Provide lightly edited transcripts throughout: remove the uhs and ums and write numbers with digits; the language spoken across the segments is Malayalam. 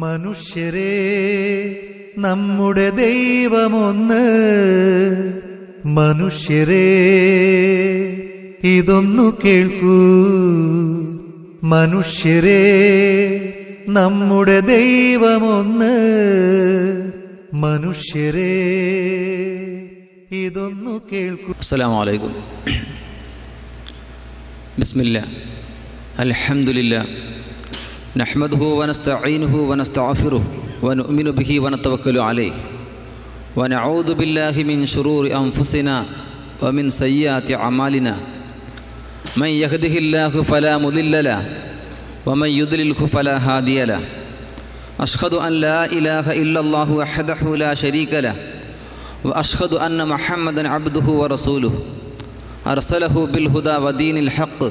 മനുഷ്യരെ, നമ്മുടെ ദൈവമൊന്ന്. മനുഷ്യരെ, ഇതൊന്നു കേൾക്കൂ. മനുഷ്യരെ, നമ്മുടെ ദൈവമൊന്ന്. മനുഷ്യരെ, ഇതൊന്നു കേൾക്കൂ. അസ്സലാമു അലൈക്കും. ബിസ്മില്ലാ, അൽഹംദുലില്ലാ, നഹ്മദുഹു വനസ്തഈനുഹു വനസ്തഗ്ഫിറുഹു വനുഅ്മിനു ബിഹി വനതവക്കലു അലൈഹി വനഊദു ബില്ലാഹി മിൻ ശുറൂരി അൻഫുസിനാ വമിൻ സയ്യിആതി അമാലിനാ മൻ യഹ്ദിഹില്ലാഹു ഫലാ മുദില്ല ലഹു വമൻ യുദ്ലിൽഹു ഫലാ ഹാദിയ ലഹു. അഷ്ഹദു അൻ ലാ ഇലാഹ ഇല്ലല്ലാഹു വഹ്ദഹു ലാ ശരീക ലഹു വഅഷ്ഹദു അന്ന മുഹമ്മദൻ അബ്ദുഹു വറസൂലുഹു അർസലഹു ബിൽ ഹുദാ വദീനിൽ ഹഖ്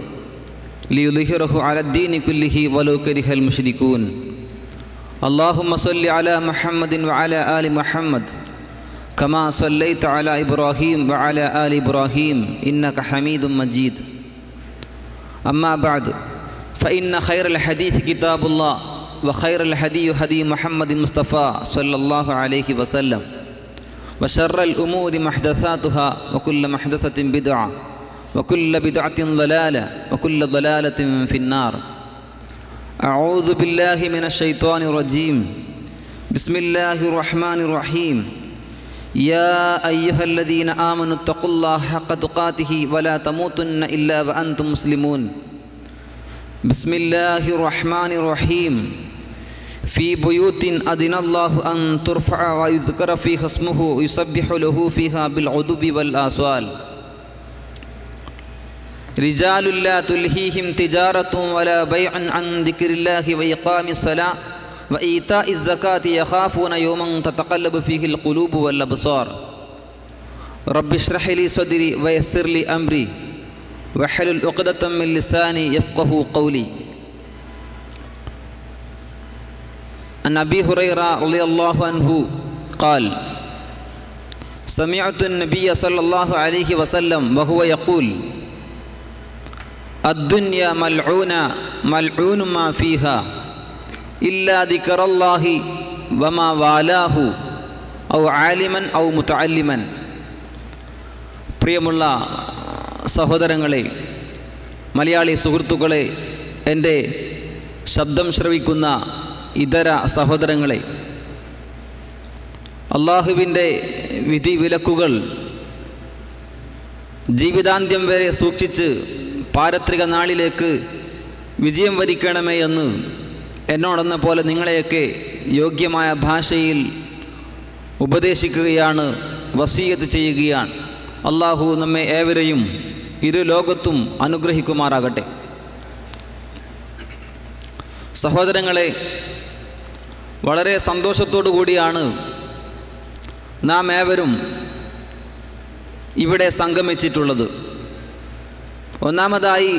ലിയുദ്ഹിറഹു അലദ്ദീനി കുല്ലിഹി വലൗ കരിഹൽ മുശ്രികൂൻ. അല്ലാഹുമ്മ സ്വല്ലി അലാ മുഹമ്മദിൻ വഅലാ ആലി മുഹമ്മദ് കമാ സ്വല്ലൈത അലാ ഇബ്രാഹീം വഅലാ ആലി ഇബ്രാഹീം ഇന്നക ഹമീദും മജീദ്. അമ്മാ ബഅദ് ഫഇന്ന ഖൈറൽ ഹദീസ് കിതാബുല്ലാഹ് വഖൈറൽ ഹദീ ഹദീ മുഹമ്മദിൻ മുസ്തഫ സ്വല്ലല്ലാഹു അലൈഹി വസല്ലം വശർറൽ ഉമൂരി മുഹ്ദസാതുഹാ വകുല്ല മുഹ്ദസത്തിൻ ബിദ്അ വകുല്ല ബിദ്അത്തിൻ ളലാല വകുല്ല ളലാലത്തിൻ ഫിന്നാർ. അഊദു ബില്ലാഹി മിനശ് ശൈത്വാനിർ റജീം. ബിസ്മില്ലാഹിർ റഹ്മാനിർ റഹീം. യാ അയ്യുഹല്ലദീന ആമനു തഖുല്ലാഹ ഹഖ്ക തുഖാതിഹി വലാ തമൂതുന്ന ഇല്ലാ വഅൻതും മുസ്ലിമൂൻ. ബിസ്മില്ലാഹിർ റഹ്മാനിർ റഹീം. ഫീ ബുയൂത്തിൻ അദിനല്ലാഹു അൻ തുർഫഅ വയുദ്കറ ഫീഹാ ഇസ്മുഹു യുസബ്ബിഹു ലഹു ഫീഹാ ബിൽ ഉദുബി വൽ ആസ്വാൽ. റിജാലുൻ ലാ തുൽഹീഹിം തിജാറത്തുൻ വലാ ബൈഉൻ അൻ ദിക്രില്ലാഹി വഇഖാമിസ് സ്വലാ വഈതാഇസ് സകാത്തി യഖാഫൂന യൗമൻ തതഖല്ലബു ഫീഹിൽ ഖുലൂബു വൽ അബ്സാർ. റബ്ബി ഇശ്റഹ് ലി സദ്രി വയസ്സിർ ലി അംരി വഹ്ലുൽ ഉഖ്ദതം മിൻ ലിസാനി യഫ്ഖഹു ഖൗലി. عن أبي هريرة رضي الله عنه قال سمعت النبي صلى الله عليه وسلم وهو يقول الدنيا ملعونة ملعون ما فيها إلا ذكر الله وما والاه أو عالما أو متعلما. പ്രിയമുള്ള സഹോദരങ്ങളെ, മലയാളി സുഹൃത്തുക്കളെ, എൻ്റെ ശബ്ദം ശ്രവിക്കുന്ന ഇതര സഹോദരങ്ങളെ, അള്ളാഹുവിൻ്റെ വിധി വിലക്കുകൾ ജീവിതാന്ത്യം വരെ സൂക്ഷിച്ച് പാരത്രിക നാളിലേക്ക് വിജയം വരിക്കണമേ എന്ന് എന്നോടെന്ന പോലെ നിങ്ങളെയൊക്കെ യോഗ്യമായ ഭാഷയിൽ ഉപദേശിക്കുകയാണ്, വസിയ്യത്ത് ചെയ്യുകയാണ്. അള്ളാഹു നമ്മെ ഏവരെയും ഇരു ലോകത്തും അനുഗ്രഹിക്കുമാറാകട്ടെ. സഹോദരങ്ങളെ, വളരെ സന്തോഷത്തോടു കൂടിയാണ് നാം ഏവരും ഇവിടെ സംഗമിച്ചിട്ടുള്ളത്. ഒന്നാമതായി,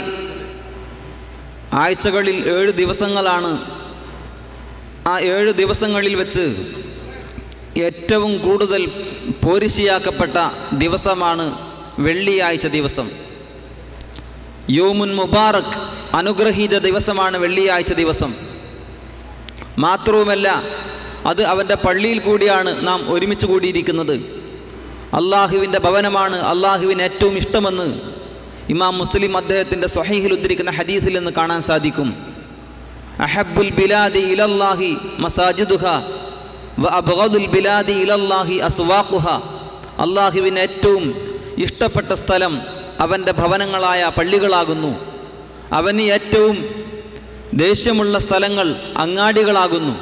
ആഴ്ചകളിൽ 7 ദിവസങ്ങളാണ്. ആ 7 ദിവസങ്ങളിൽ വെച്ച് ഏറ്റവും കൂടുതൽ പോരിശിയാക്കപ്പെട്ട ദിവസമാണ് വെള്ളിയാഴ്ച ദിവസം. യൗമുൻ മുബാറക്, അനുഗ്രഹീത ദിവസമാണ് വെള്ളിയാഴ്ച ദിവസം. മാത്രവുമല്ല, അത് അവൻ്റെ പള്ളിയിൽ കൂടിയാണ് നാം ഒരുമിച്ച് കൂടിയിരിക്കുന്നത്. അള്ളാഹുവിൻ്റെ ഭവനമാണ് അള്ളാഹുവിന് ഏറ്റവും ഇഷ്ടമെന്ന് ഇമാം മുസ്ലിം അദ്ദേഹത്തിൻ്റെ സ്വഹീഹിൽ ഉദ്ധരിക്കുന്ന ഹദീസിൽ നിന്ന് കാണാൻ സാധിക്കും. അഹബ്ബുൽ ബിലാദി ഇലല്ലാഹി മസാജിദുഹാ വ അബ്ഗദുൽ ബിലാദി ഇലല്ലാഹി അസ്വാഖുഹാ. അള്ളാഹുവിന് ഏറ്റവും ഇഷ്ടപ്പെട്ട സ്ഥലം അവൻ്റെ ഭവനങ്ങളായ പള്ളികളാകുന്നു. അവന് ഏറ്റവും ദേഷ്യമുള്ള സ്ഥലങ്ങൾ അങ്ങാടികളാകുന്നു.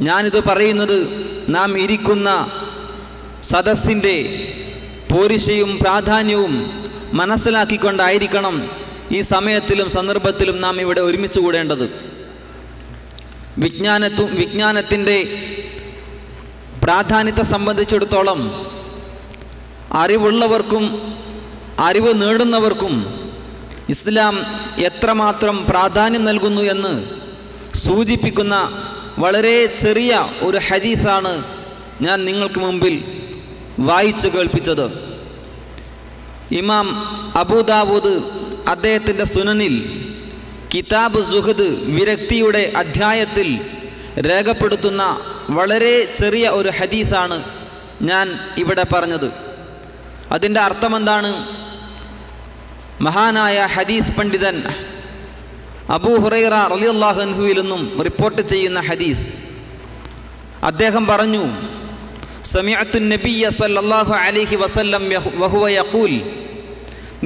ഞാനിത് പറയുന്നത് നാം ഇരിക്കുന്ന സദസ്സിൻ്റെ പോരിശയും പ്രാധാന്യവും മനസ്സിലാക്കിക്കൊണ്ടായിരിക്കണം ഈ സമയത്തിലും സന്ദർഭത്തിലും നാം ഇവിടെ ഒരുമിച്ച് കൂടേണ്ടത്. വിജ്ഞാനത്തിൻ്റെ പ്രാധാന്യത്തെ സംബന്ധിച്ചിടത്തോളം അറിവുള്ളവർക്കും അറിവ് നേടുന്നവർക്കും ഇസ്ലാം എത്രമാത്രം പ്രാധാന്യം നൽകുന്നു എന്ന് സൂചിപ്പിക്കുന്ന വളരെ ചെറിയ ഒരു ഹദീസാണ് ഞാൻ നിങ്ങൾക്ക് മുമ്പിൽ വായിച്ചു കേൾപ്പിച്ചത്. ഇമാം അബൂദാവൂദ് അദ്ദേഹത്തിൻ്റെ സുനനിൽ കിതാബ് സുഹദ് വിരക്തിയുടെ അധ്യായത്തിൽ രേഖപ്പെടുത്തുന്ന വളരെ ചെറിയ ഒരു ഹദീസാണ് ഞാൻ ഇവിടെ പറഞ്ഞത്. അതിൻ്റെ അർത്ഥമെന്താണ്? മഹാനായ ഹദീസ് പണ്ഡിതൻ അബൂ ഹുറൈറ റളിയല്ലാഹു അൻഹുവിൽ നിന്നും റിപ്പോർട്ട് ചെയ്യുന്ന ഹദീസ്. അദ്ദേഹം പറഞ്ഞു, സമിഅതു നബിയ്യ സല്ലല്ലാഹു അലൈഹി വസല്ലം വഹുവ യഖൂൽ,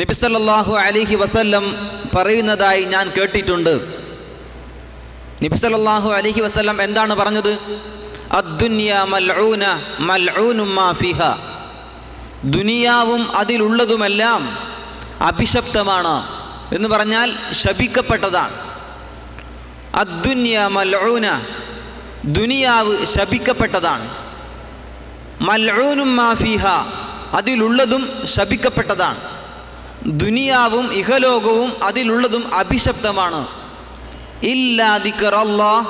നബി സല്ലല്ലാഹു അലൈഹി വസല്ലം പറയുന്നതായി ഞാൻ കേട്ടിട്ടുണ്ട്. നബി സല്ലല്ലാഹു അലൈഹി വസല്ലം എന്താണ് പറഞ്ഞത്? അദ്ദുനിയ മൽഊന മൽഊനും മാ ഫിഹാ, ദുനിയാവും അതിലുള്ളതുമെല്ലാം അഭിശപ്തമാണ് എന്ന് പറഞ്ഞാൽ ശപിക്കപ്പെട്ടതാണ്. അദ്ദുനിയ മൽഊന, ദുനിയാവ് ശപിക്കപ്പെട്ടതാണ്. മൽഊനും മാ ഫിഹാ, അതിലുള്ളതും ശപിക്കപ്പെട്ടതാണ്. ദുനിയാവും ഇഹലോകവും അതിലുള്ളതും അഭിശപ്തമാണ്. ഇല്ലാ ദിക്റല്ലാഹ്,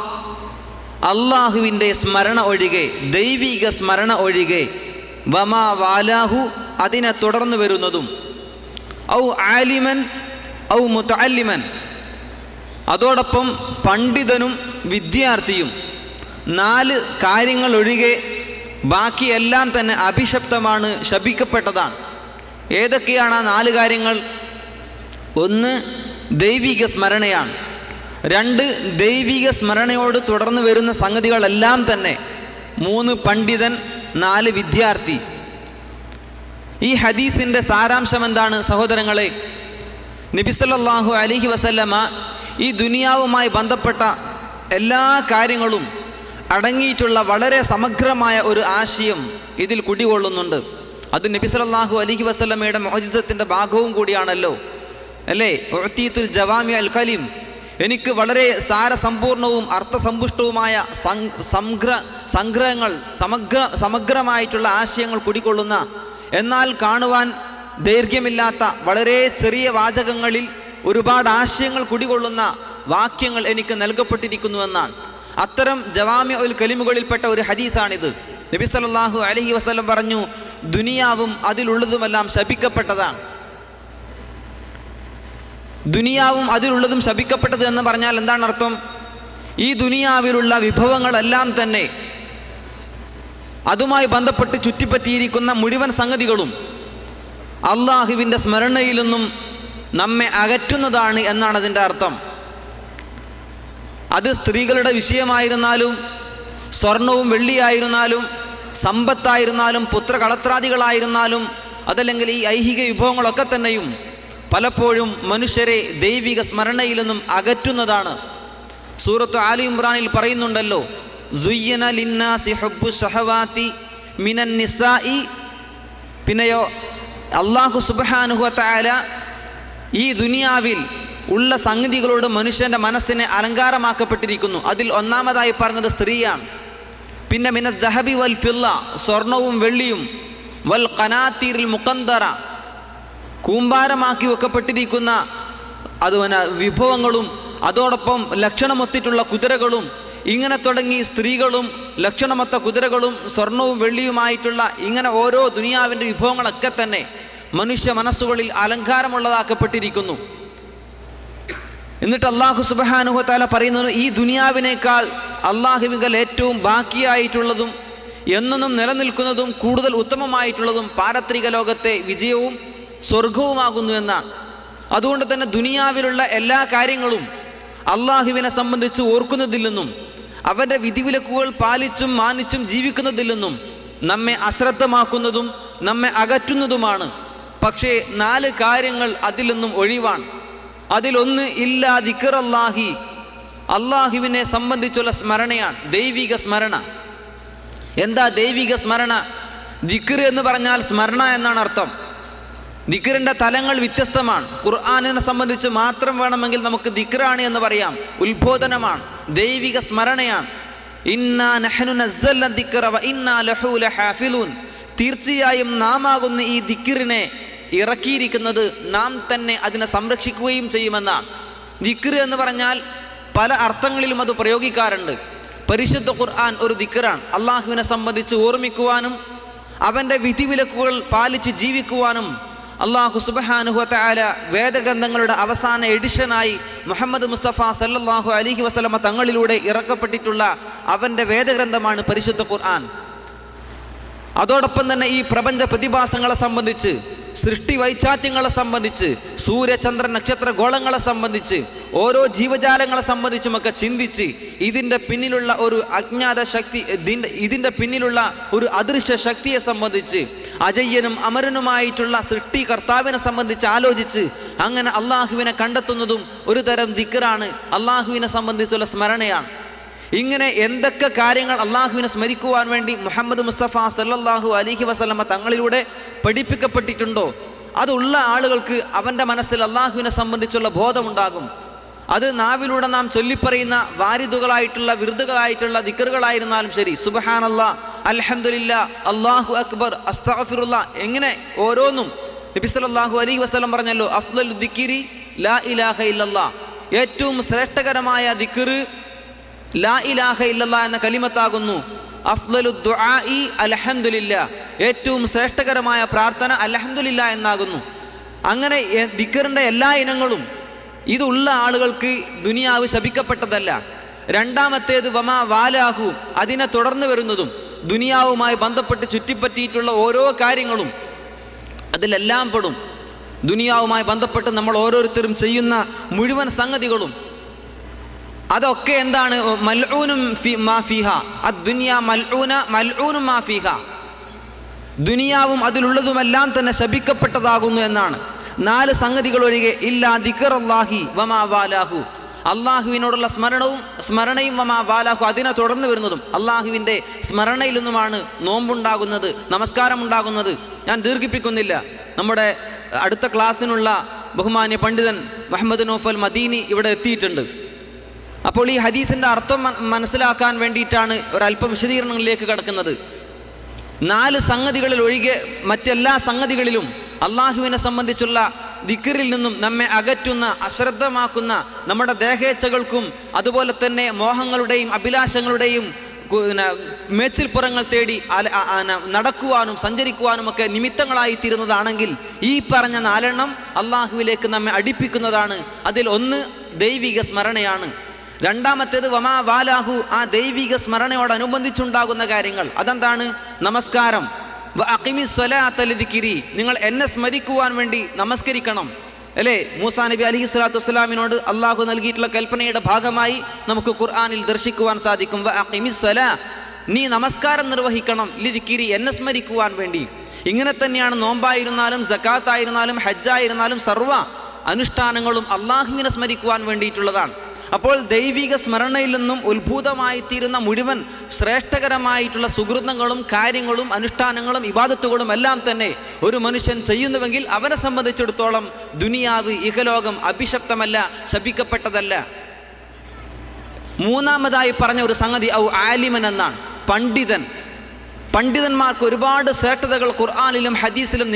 അള്ളാഹുവിൻ്റെ സ്മരണ ഒഴികെ, ദൈവിക സ്മരണ ഒഴികെ, വമാ വാലാഹു, അതിനെ തുടർന്ന് വരുന്നതും, ഔ ആലിമൻ ഔ മുതഅല്ലിമൻ, അതോടൊപ്പം പണ്ഡിതനും വിദ്യാർത്ഥിയും. 4 കാര്യങ്ങൾ ഒഴികെ ബാക്കിയെല്ലാം തന്നെ അഭിശപ്തമാണ്, ശപിക്കപ്പെട്ടതാണ്. ഏതൊക്കെയാണ് ആ 4 കാര്യങ്ങൾ? 1 ദൈവിക സ്മരണയാണ്. 2 ദൈവിക സ്മരണയോട് തുടർന്ന് വരുന്ന സംഗതികളെല്ലാം തന്നെ. 3 പണ്ഡിതൻ, 4 വിദ്യാർത്ഥി. ഈ ഹദീസിൻ്റെ സാരാംശം എന്താണ് സഹോദരങ്ങളെ? നബി സല്ലല്ലാഹു അലൈഹി വസല്ലമ ഈ ദുനിയാവുമായി ബന്ധപ്പെട്ട എല്ലാ കാര്യങ്ങളും അടങ്ങിയിട്ടുള്ള വളരെ സമഗ്രമായ ഒരു ആശയം ഇതിൽ കുടികൊള്ളുന്നുണ്ട്. അത് നബി സല്ലല്ലാഹു അലൈഹി വസല്ലമയുടെ മുഅ്ജിസത്തിൻ്റെ ഭാഗവും കൂടിയാണല്ലോ, അല്ലേ? ഉഅ്തീതുൽ ജവാമി അൽ കലിം, എനിക്ക് വളരെ സാരസമ്പൂർണവും അർത്ഥസമ്പുഷ്ടവുമായ സംഗ്രഹങ്ങൾ, സമഗ്രമായിട്ടുള്ള ആശയങ്ങൾ കുടികൊള്ളുന്ന, എന്നാൽ കാണുവാൻ ദൈർഘ്യമില്ലാത്ത വളരെ ചെറിയ വാചകങ്ങളിൽ ഒരുപാട് ആശയങ്ങൾ കുടികൊള്ളുന്ന വാക്യങ്ങൾ എനിക്ക് നൽകപ്പെട്ടിരിക്കുന്നുവെന്നാണ്. അത്തരം ജവാമി ഉൽ കലിമുകളിൽപ്പെട്ട ഒരു ഹദീസാണിത്. നബി സല്ലല്ലാഹു അലൈഹി വസല്ലം പറഞ്ഞു, ദുനിയാവും അതിലുള്ളതുമെല്ലാം ശപിക്കപ്പെട്ടതാണ്. ദുനിയാവും അതിലുള്ളതും ശപിക്കപ്പെട്ടത് എന്ന് പറഞ്ഞാൽ എന്താണ് അർത്ഥം? ഈ ദുനിയാവിലുള്ള വിഭവങ്ങളെല്ലാം തന്നെ, അതുമായി ബന്ധപ്പെട്ട് ചുറ്റിപ്പറ്റിയിരിക്കുന്ന മുഴുവൻ സംഗതികളും അള്ളാഹുവിൻ്റെ സ്മരണയിൽ നിന്നും നമ്മെ അകറ്റുന്നതാണ് എന്നാണ് അതിൻ്റെ അർത്ഥം. അത് സ്ത്രീകളുടെ വിഷയമായിരുന്നാലും, സ്വർണവും വെള്ളിയായിരുന്നാലും, സമ്പത്തായിരുന്നാലും, പുത്രകളത്രാദികളായിരുന്നാലും, അതല്ലെങ്കിൽ ഈ ഐഹിക വിഭവങ്ങളൊക്കെ തന്നെയും പലപ്പോഴും മനുഷ്യരെ ദൈവിക സ്മരണയിൽ നിന്നും അകറ്റുന്നതാണ്. സൂറത്ത് ആലി ഇംറാനിൽ പറയുന്നുണ്ടല്ലോ, സുയ്യന ലിന്നാസി ഹുബ്ബു ശഹവാതി മിനൻ നിസാഇ. പിന്നെയോ അല്ലാഹു സുബ്ഹാനഹു വ തആല ഈ ദുനിയാവിൽ ഉള്ള സംഗതികളോട് മനുഷ്യൻ്റെ മനസ്സിനെ അലങ്കാരമാക്കപ്പെട്ടിരിക്കുന്നു. അതിൽ ഒന്നാമതായി പറഞ്ഞത് സ്ത്രീയാണ്. പിന്നെ മിന ദഹബി വൽ ഫില്ല, സ്വർണവും വെള്ളിയും, വൽ ഖനാതീരിൽ മുഖന്തറ, കൂമ്പാരമാക്കി വെക്കപ്പെട്ടിരിക്കുന്ന അതുപോലെ വിഭവങ്ങളും, അതോടൊപ്പം ലക്ഷണമൊത്തിട്ടുള്ള കുതിരകളും, ഇങ്ങനെ തുടങ്ങി സ്ത്രീകളും ലക്ഷണമൊത്ത കുതിരകളും സ്വർണവും വെള്ളിയുമായിട്ടുള്ള ഇങ്ങനെ ഓരോ ദുനിയാവിൻ്റെ വിഭവങ്ങളൊക്കെ തന്നെ മനുഷ്യ മനസ്സുകളിൽ അലങ്കാരമുള്ളതാക്കപ്പെട്ടിരിക്കുന്നു. എന്നിട്ട് അല്ലാഹു സുബ്ഹാനഹു വ തആല പറയുന്നത്, ഈ ദുനിയാവിനേക്കാൾ അള്ളാഹുവിങ്കൽ ഏറ്റവും ബാക്കിയായിട്ടുള്ളതും എന്നും നിലനിൽക്കുന്നതും കൂടുതൽ ഉത്തമമായിട്ടുള്ളതും പാരത്രിക ലോകത്തെ വിജയവും സ്വർഗവുമാകുന്നു എന്നാണ്. അതുകൊണ്ട് തന്നെ ദുനിയാവിലുള്ള എല്ലാ കാര്യങ്ങളും അള്ളാഹുവിനെ സംബന്ധിച്ച് ഓർക്കുന്നതിൽ നിന്നും അവൻ്റെ വിധിവിലക്കുകൾ പാലിച്ചും മാനിച്ചും ജീവിക്കുന്നതിൽ നിന്നും നമ്മെ അശ്രദ്ധമാക്കുന്നതും നമ്മെ അകറ്റുന്നതുമാണ്. പക്ഷേ 4 കാര്യങ്ങൾ അതിൽ നിന്നും ഒഴിവാണ്. അതിലൊന്ന് ഇല്ലാ ദിക്റല്ലാഹി, അള്ളാഹുവിനെ സംബന്ധിച്ചുള്ള സ്മരണയാണ്, ദൈവിക സ്മരണ. എന്താ ദൈവിക സ്മരണ? ദിക്ർ എന്ന് പറഞ്ഞാൽ സ്മരണ എന്നാണ് അർത്ഥം. ദിക്റിൻ്റെ തലങ്ങൾ വ്യത്യസ്തമാണ്. ഖുർആനിനെ സംബന്ധിച്ച് മാത്രം വേണമെങ്കിൽ നമുക്ക് ദിക്റാണ് എന്ന് പറയാം, ഉത്ബോധനമാണ്, ദൈവിക സ്മരണയാണ്. ഇന്നാ നഹ്നു നസ്സൽന ദിക്റ വ ഇന്നാ ലഹു ലഹാഫിലൂൻ, തീർച്ചയായും നാം ആകുന്ന ഈ ദിക്റിനെ ഇറക്കിയിരിക്കുന്നത് നാം തന്നെ അതിനെ സംരക്ഷിക്കുകയും ചെയ്യുമെന്നാണ്. ദിക്ർ എന്ന് പറഞ്ഞാൽ പല അർത്ഥങ്ങളിലും അത് പ്രയോഗിക്കാറുണ്ട്. പരിശുദ്ധ ഖുർആൻ ഒരു ദിക്റാണ്. അള്ളാഹുവിനെ സംബന്ധിച്ച് ഓർമ്മിക്കുവാനും അവൻ്റെ വിധിവിലക്കുകൾ പാലിച്ച് ജീവിക്കുവാനും അള്ളാഹു സുബ്ഹാനഹു വ തആല വേദഗ്രന്ഥങ്ങളുടെ അവസാന എഡിഷനായി മുഹമ്മദ് മുസ്തഫ സല്ലല്ലാഹു അലൈഹി വസല്ലമ തങ്ങളിലൂടെ ഇറക്കപ്പെട്ടിട്ടുള്ള അവൻ്റെ വേദഗ്രന്ഥമാണ് പരിശുദ്ധ ഖുർആൻ. അതോടൊപ്പം തന്നെ ഈ പ്രപഞ്ച പ്രതിഭാസങ്ങളെ സംബന്ധിച്ച്, സൃഷ്ടി വൈചാത്യങ്ങളെ സംബന്ധിച്ച്, സൂര്യചന്ദ്ര നക്ഷത്ര ഗോളങ്ങളെ സംബന്ധിച്ച്, ഓരോ ജീവജാലങ്ങളെ സംബന്ധിച്ചുമൊക്കെ ചിന്തിച്ച് ഇതിൻ്റെ പിന്നിലുള്ള ഒരു അജ്ഞാത ശക്തി, ഇതിൻ്റെ പിന്നിലുള്ള ഒരു അദൃശ്യ ശക്തിയെ സംബന്ധിച്ച്, അജയ്യനും അമരനുമായിട്ടുള്ള സൃഷ്ടികർത്താവിനെ സംബന്ധിച്ച് ആലോചിച്ച് അങ്ങനെ അള്ളാഹുവിനെ കണ്ടെത്തുന്നതും ഒരു തരം ദിക്റാണ്, അള്ളാഹുവിനെ സംബന്ധിച്ചുള്ള സ്മരണയാണ്. ഇങ്ങനെ എന്തൊക്കെ കാര്യങ്ങൾ അള്ളാഹുവിനെ സ്മരിക്കുവാൻ വേണ്ടി മുഹമ്മദ് മുസ്തഫ സല്ലല്ലാഹു അലൈഹി വസല്ലമ തങ്ങളിലൂടെ പഠിപ്പിക്കപ്പെട്ടിട്ടുണ്ടോ അതുള്ള ആളുകൾക്ക് അവൻ്റെ മനസ്സിൽ അള്ളാഹുവിനെ സംബന്ധിച്ചുള്ള ബോധമുണ്ടാകും. അത് നാവിലൂടെ നാം ചൊല്ലിപ്പറയുന്ന വാരിദുകളായിട്ടുള്ള വിറുദുകളായിട്ടുള്ള ദിക്റുകളായിരുന്നാലും ശരി, സുബ്ഹാനല്ലാഹ്, അൽഹംദുലില്ലാഹ്, അല്ലാഹു അക്ബർ, അസ്തഗ്ഫിറുല്ലാഹ്, എങ്ങനെ ഓരോന്നും നബി സല്ലല്ലാഹു അലൈഹി വസല്ലം പറഞ്ഞല്ലോ, അഫ്ളലു ദിക്രി ലാ ഇലാഹ ഇല്ലല്ലാഹ്, ഏറ്റവും ശ്രേഷ്ഠകരമായ ദിക്റ് ലാ ഇലാഹ ഇല്ലല്ലാഹ് എന്ന കലിമത്താകുന്നു. അഫ്ളലു ദുആഇ അൽഹംദുലില്ലാഹ്, ഏറ്റവും ശ്രേഷ്ഠകരമായ പ്രാർത്ഥന അൽഹംദുലില്ലാഹ് എന്നാകുന്നു. അങ്ങനെ ദിക്റിൻ്റെ എല്ലാ ഇനങ്ങളും ഇതുള്ള ആളുകൾക്ക് ദുനിയാവ് ശപിക്കപ്പെട്ടതല്ല. രണ്ടാമത്തേത് വമാ വാലാഹു, അതിനെ തുടർന്ന് വരുന്നതും ദുനിയാവുമായി ബന്ധപ്പെട്ട് ചുറ്റിപ്പറ്റിയിട്ടുള്ള ഓരോ കാര്യങ്ങളും അതിലെല്ലാം പെടും. ദുനിയാവുമായി ബന്ധപ്പെട്ട് നമ്മൾ ഓരോരുത്തരും ചെയ്യുന്ന മുഴുവൻ സംഗതികളും അതൊക്കെ എന്താണ്? മൽഊനും മാ ഫീഹ, അദ്ദുനിയ മൽഊന മൽഊനും മാ ഫീഹ, ദുനിയാവും അതിലുള്ളതുമെല്ലാം തന്നെ ശപിക്കപ്പെട്ടതാകുന്നു എന്നാണ്. 4 സംഗതികൾ ഒഴികെ ഇല്ലാ ദിക്റല്ലാഹി വമാ വാലാഹു, അള്ളാഹുവിനോടുള്ള സ്മരണയും വമാ വാലാഹു, അതിനെ തുടർന്ന് വരുന്നതും. അള്ളാഹുവിൻ്റെ സ്മരണയിൽ നിന്നുമാണ് നോമ്പുണ്ടാകുന്നത്, നമസ്കാരം ഉണ്ടാകുന്നത്. ഞാൻ ദീർഘിപ്പിക്കുന്നില്ല. നമ്മുടെ അടുത്ത ക്ലാസ്സിനുള്ള ബഹുമാന്യ പണ്ഡിതൻ മുഹമ്മദ് നൗഫൽ മദീനി ഇവിടെ എത്തിയിട്ടുണ്ട്. അപ്പോൾ ഈ ഹദീസിൻ്റെ അർത്ഥം മനസ്സിലാക്കാൻ വേണ്ടിയിട്ടാണ് ഒരല്പം വിശദീകരണങ്ങളിലേക്ക് കടക്കുന്നത്. 4 സംഗതികളിൽ ഒഴികെ മറ്റെല്ലാ സംഗതികളിലും അള്ളാഹുവിനെ സംബന്ധിച്ചുള്ള ദിക്റിൽ നിന്നും നമ്മെ അകറ്റുന്ന, അശ്രദ്ധമാക്കുന്ന, നമ്മുടെ ദേഹേച്ഛകൾക്കും അതുപോലെ തന്നെ മോഹങ്ങളുടെയും അഭിലാഷങ്ങളുടെയും മേച്ചിൽപ്പുറങ്ങൾ തേടി നടക്കുവാനും സഞ്ചരിക്കുവാനും ഒക്കെ നിമിത്തങ്ങളായി തീരുന്നതാണെങ്കിൽ ഈ പറഞ്ഞ 4 എണ്ണം അള്ളാഹുവിലേക്ക് നമ്മെ അടുപ്പിക്കുന്നതാണ്. അതിൽ ഒന്ന് ദൈവിക സ്മരണയാണ്. രണ്ടാമത്തേത് വമാ വാലാഹു, ആ ദൈവിക സ്മരണയോടനുബന്ധിച്ചുണ്ടാകുന്ന കാര്യങ്ങൾ. അതെന്താണ്? നമസ്കാരം. വഅഖിമിസ്സലാത്ത ലിദിക്രി, നിങ്ങൾ എന്നെ സ്മരിക്കുവാൻ വേണ്ടി നമസ്കരിക്കണം. അല്ലേ? മൂസാ നബി അലൈഹി സ്വലാത്തു വസ്സലാമിനോട് അള്ളാഹു നൽകിയിട്ടുള്ള കൽപ്പനയുടെ ഭാഗമായി നമുക്ക് ഖുർആനിൽ ദർശിക്കുവാൻ സാധിക്കും. വഅഖിമിസ്സലാ, നീ നമസ്കാരം നിർവഹിക്കണം, ലിദിക്രി, എന്നെ സ്മരിക്കുവാൻ വേണ്ടി. ഇങ്ങനെ തന്നെയാണ് നോമ്പായിരുന്നാലും സക്കാത്തായിരുന്നാലും ഹജ്ജായിരുന്നാലും സർവ്വ അനുഷ്ഠാനങ്ങളും അള്ളാഹുവിനെ സ്മരിക്കുവാൻ വേണ്ടിയിട്ടുള്ളതാണ്. അപ്പോൾ ദൈവിക സ്മരണയിൽ നിന്നും ഉത്ഭൂതമായി തീരുന്ന മുഴുവൻ ശ്രേഷ്ഠകരമായിട്ടുള്ള സുഹൃതങ്ങളും കാര്യങ്ങളും അനുഷ്ഠാനങ്ങളും ഇബാദത്തുകളും എല്ലാം തന്നെ ഒരു മനുഷ്യൻ ചെയ്യുന്നുവെങ്കിൽ അവനെ സംബന്ധിച്ചിടത്തോളം ദുനിയാവ്, ഇഹലോകം അഭിശപ്തമല്ല, ശപിക്കപ്പെട്ടതല്ല. മൂന്നാമതായി പറഞ്ഞ ഒരു സംഗതി ഔ ആലിമൻ എന്നാണ്, പണ്ഡിതൻ. പണ്ഡിതന്മാർക്ക് ഒരുപാട് ശ്രേഷ്ഠതകൾ ഖുർആനിലും ഹദീസിലും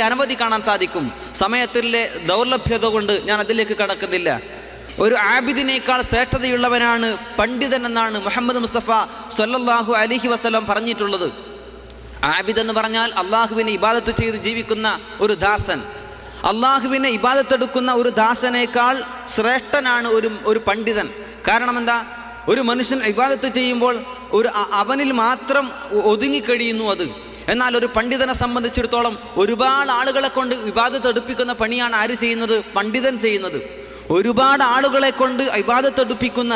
അനവധി കാണാൻ സാധിക്കും. സമയത്തിലെ ദൗർലഭ്യത കൊണ്ട് ഞാൻ അതിലേക്ക് കടക്കുന്നില്ല. ഒരു ആബിദിനേക്കാൾ ശ്രേഷ്ഠതയുള്ളവനാണ് പണ്ഡിതൻ എന്നാണ് മുഹമ്മദ് മുസ്തഫ സ്വല്ലല്ലാഹു അലൈഹി വസല്ലം പറഞ്ഞിട്ടുള്ളത്. ആബിദ് എന്ന് പറഞ്ഞാൽ അള്ളാഹുവിനെ ഇബാദത്ത് ചെയ്ത് ജീവിക്കുന്ന ഒരു ദാസൻ. അള്ളാഹുവിനെ ഇബാദത്തെടുക്കുന്ന ഒരു ദാസനേക്കാൾ ശ്രേഷ്ഠനാണ് ഒരു പണ്ഡിതൻ. കാരണം എന്താ? ഒരു മനുഷ്യൻ ഇബാദത്ത് ചെയ്യുമ്പോൾ അവനിൽ മാത്രം ഒതുങ്ങിക്കഴിയുന്നു അത്. എന്നാൽ ഒരു പണ്ഡിതനെ സംബന്ധിച്ചിടത്തോളം ഒരുപാട് ആളുകളെ കൊണ്ട് ഇബാദത്ത് എടുപ്പിക്കുന്ന പണിയാണ് ആര് ചെയ്യുന്നത്? പണ്ഡിതൻ ചെയ്യുന്നത്. ഒരുപാട് ആളുകളെ കൊണ്ട് ഇബാദത്ത് എടുപ്പിക്കുന്ന,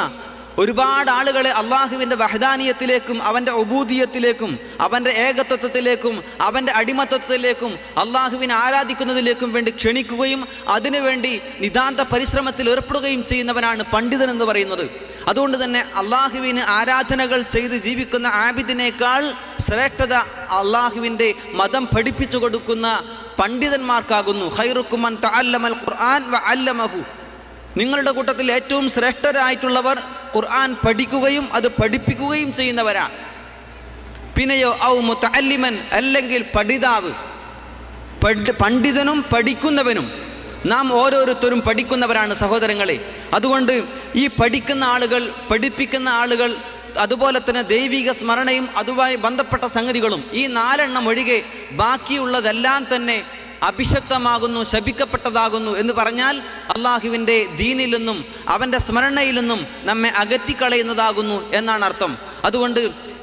ഒരുപാട് ആളുകളെ അള്ളാഹുവിൻ്റെ വഹദാനിയത്തിലേക്കും അവൻ്റെ ഉബൂദിയത്തിലേക്കും അവൻ്റെ ഏകത്വത്തിലേക്കും അവൻ്റെ അടിമത്തത്തിലേക്കും അള്ളാഹുവിനെ ആരാധിക്കുന്നതിലേക്കും വേണ്ടി ക്ഷണിക്കുകയും അതിനുവേണ്ടി നിതാന്ത പരിശ്രമത്തിൽ ഏർപ്പെടുകയും ചെയ്യുന്നവനാണ് പണ്ഡിതൻ എന്ന് പറയുന്നത്. അതുകൊണ്ട് തന്നെ അള്ളാഹുവിന് ആരാധനകൾ ചെയ്ത് ജീവിക്കുന്ന ആബിദിനേക്കാൾ ശ്രേഷ്ഠത അള്ളാഹുവിൻ്റെ മതം പഠിപ്പിച്ചു കൊടുക്കുന്ന പണ്ഡിതന്മാർക്കാകുന്നു. ഖൈറുക്കും മൻ തഅല്ലമൽ ഖുർആൻ വഅല്ലമഹു, നിങ്ങളുടെ കൂട്ടത്തിൽ ഏറ്റവും ശ്രേഷ്ഠരായിട്ടുള്ളവർ ഖുർആൻ പഠിക്കുകയും അത് പഠിപ്പിക്കുകയും ചെയ്യുന്നവരാണ്. പിന്നെയോ ഔ മുതഅല്ലിമൻ, അല്ലെങ്കിൽ പഠിതാവ്. പണ്ഡിതനും പഠിക്കുന്നവനും നാം ഓരോരുത്തരും പഠിക്കുന്നവരാണ് സഹോദരങ്ങളെ. അതുകൊണ്ട് ഈ പഠിക്കുന്ന ആളുകൾ, പഠിപ്പിക്കുന്ന ആളുകൾ, അതുപോലെ തന്നെ ദൈവിക സ്മരണയും അതുമായി ബന്ധപ്പെട്ട സംഗതികളും, ഈ 4 എണ്ണം ഒഴികെ ബാക്കിയുള്ളതെല്ലാം തന്നെ അഭിഷക്തമാകുന്നു, ശപിക്കപ്പെട്ടതാകുന്നു എന്ന് പറഞ്ഞാൽ അള്ളാഹുവിൻ്റെ ദീനിൽ നിന്നും അവൻ്റെ സ്മരണയിൽ നിന്നും നമ്മെ അകറ്റിക്കളയുന്നതാകുന്നു എന്നാണ് അർത്ഥം. അതുകൊണ്ട്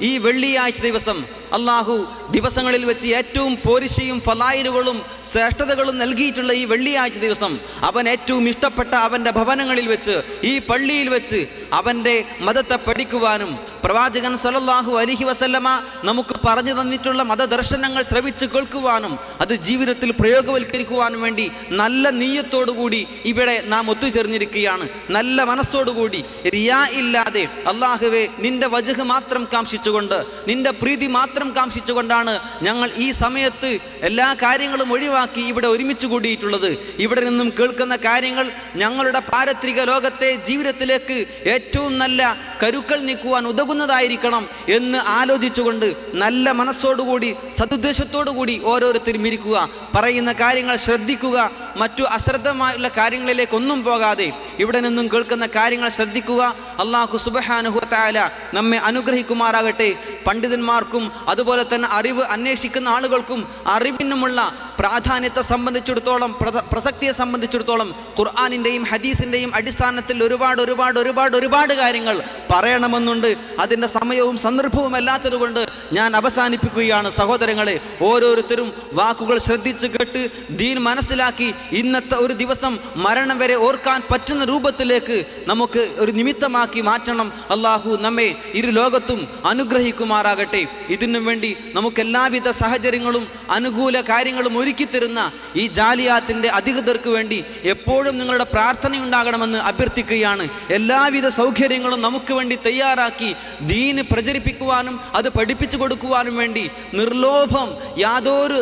ഈ വെള്ളിയാഴ്ച ദിവസം അള്ളാഹു ദിവസങ്ങളിൽ വെച്ച് ഏറ്റവും പോരിശയും ഫലായിലുകളും ശ്രേഷ്ഠതകളും നൽകിയിട്ടുള്ള ഈ വെള്ളിയാഴ്ച ദിവസം അവൻ ഏറ്റവും ഇഷ്ടപ്പെട്ട അവൻ്റെ ഭവനങ്ങളിൽ വെച്ച്, ഈ പള്ളിയിൽ വെച്ച് അവൻ്റെ മതത്തെ പഠിക്കുവാനും പ്രവാചകൻ സല്ലല്ലാഹു അലൈഹി വസല്ലമ നമുക്ക് പറഞ്ഞു തന്നിട്ടുള്ള മതദർശനങ്ങൾ ശ്രവിച്ച് കേൾക്കുവാനും അത് ജീവിതത്തിൽ പ്രയോഗവൽക്കരിക്കുവാനും വേണ്ടി നല്ല നീയത്തോടുകൂടി ഇവിടെ നാം ഒത്തുചേർന്നിരിക്കുകയാണ്. നല്ല മനസ്സോടുകൂടി, റിയാ ഇല്ലാതെ, അള്ളാഹുവേ നിന്റെ വജ്ഹ് മാത്രം കാംക്ഷിച്ചുകൊണ്ട്, നിന്റെ പ്രീതി മാത്രം കാംക്ഷിച്ചുകൊണ്ടാണ് ഞങ്ങൾ ഈ സമയത്ത് എല്ലാ കാര്യങ്ങളും ഒഴിവാക്കി ഇവിടെ ഒരുമിച്ച് കൂടിയിട്ടുള്ളത്. ഇവിടെ നിന്നും കേൾക്കുന്ന കാര്യങ്ങൾ ഞങ്ങളുടെ പാരത്രിക ലോകത്തെ ജീവിതത്തിലേക്ക് ഏറ്റവും നല്ല കരുക്കൾ നീക്കുവാൻ ഉതകുന്നതായിരിക്കണം എന്ന് ആലോചിച്ചുകൊണ്ട് നല്ല മനസ്സോടുകൂടി സതുദ്ദേശത്തോടുകൂടി ഓരോരുത്തരും ഇരിക്കുക, പറയുന്ന കാര്യങ്ങൾ ശ്രദ്ധിക്കുക, മറ്റു അശ്രദ്ധമായുള്ള കാര്യങ്ങളിലേക്കൊന്നും പോകാതെ ഇവിടെ നിന്നും കേൾക്കുന്ന കാര്യങ്ങൾ ശ്രദ്ധിക്കുക. അല്ലാഹു സുബ്ഹാനഹു വ തആല നമ്മെ അനുഗ്രഹിക്കുമാറാകട്ടെ. പണ്ഡിതന്മാർക്കും അതുപോലെ തന്നെ അറിവ് അന്വേഷിക്കുന്ന ആളുകൾക്കും അറിവിനുമുള്ള പ്രാധാന്യത്തെ സംബന്ധിച്ചിടത്തോളം, പ്രസക്തിയെ സംബന്ധിച്ചിടത്തോളം ഖുർആനിൻ്റെയും ഹദീസിൻ്റെയും അടിസ്ഥാനത്തിൽ ഒരുപാട് കാര്യങ്ങൾ പറയണമെന്നുണ്ട്. അതിൻ്റെ സമയവും സന്ദർഭവും അല്ലാത്തതുകൊണ്ട് ഞാൻ അവസാനിപ്പിക്കുകയാണ്. സഹോദരങ്ങളെ, ഓരോരുത്തരും വാക്കുകൾ ശ്രദ്ധിച്ച് കേട്ട് ദീൻ മനസ്സിലാക്കി ഇന്നത്തെ ഒരു ദിവസം മരണം വരെ ഓർക്കാൻ പറ്റുന്ന രൂപത്തിലേക്ക് നമുക്ക് ഒരു നിമിത്തമാക്കി മാറ്റണം. അള്ളാഹു നമ്മെ ഇരു ലോകത്തും അനുഗ്രഹിക്കുമാറാകട്ടെ. ഇതിനു വേണ്ടി നമുക്ക് എല്ലാവിധ സാഹചര്യങ്ങളും അനുകൂല കാര്യങ്ങളും ഒരുക്കിത്തരുന്ന ഈ ജാലിയാത്തിൻ്റെ അധികൃതർക്ക് വേണ്ടി എപ്പോഴും നിങ്ങളുടെ പ്രാർത്ഥനയുണ്ടാകണമെന്ന് അഭ്യർത്ഥിക്കുകയാണ്. എല്ലാവിധ സൗകര്യങ്ങളും നമുക്ക് വേണ്ടി തയ്യാറാക്കി ദീന് പ്രചരിപ്പിക്കുവാനും അത് പഠിപ്പിച്ചു കൊടുക്കുവാനും വേണ്ടി നിർലോഭം യാതൊരു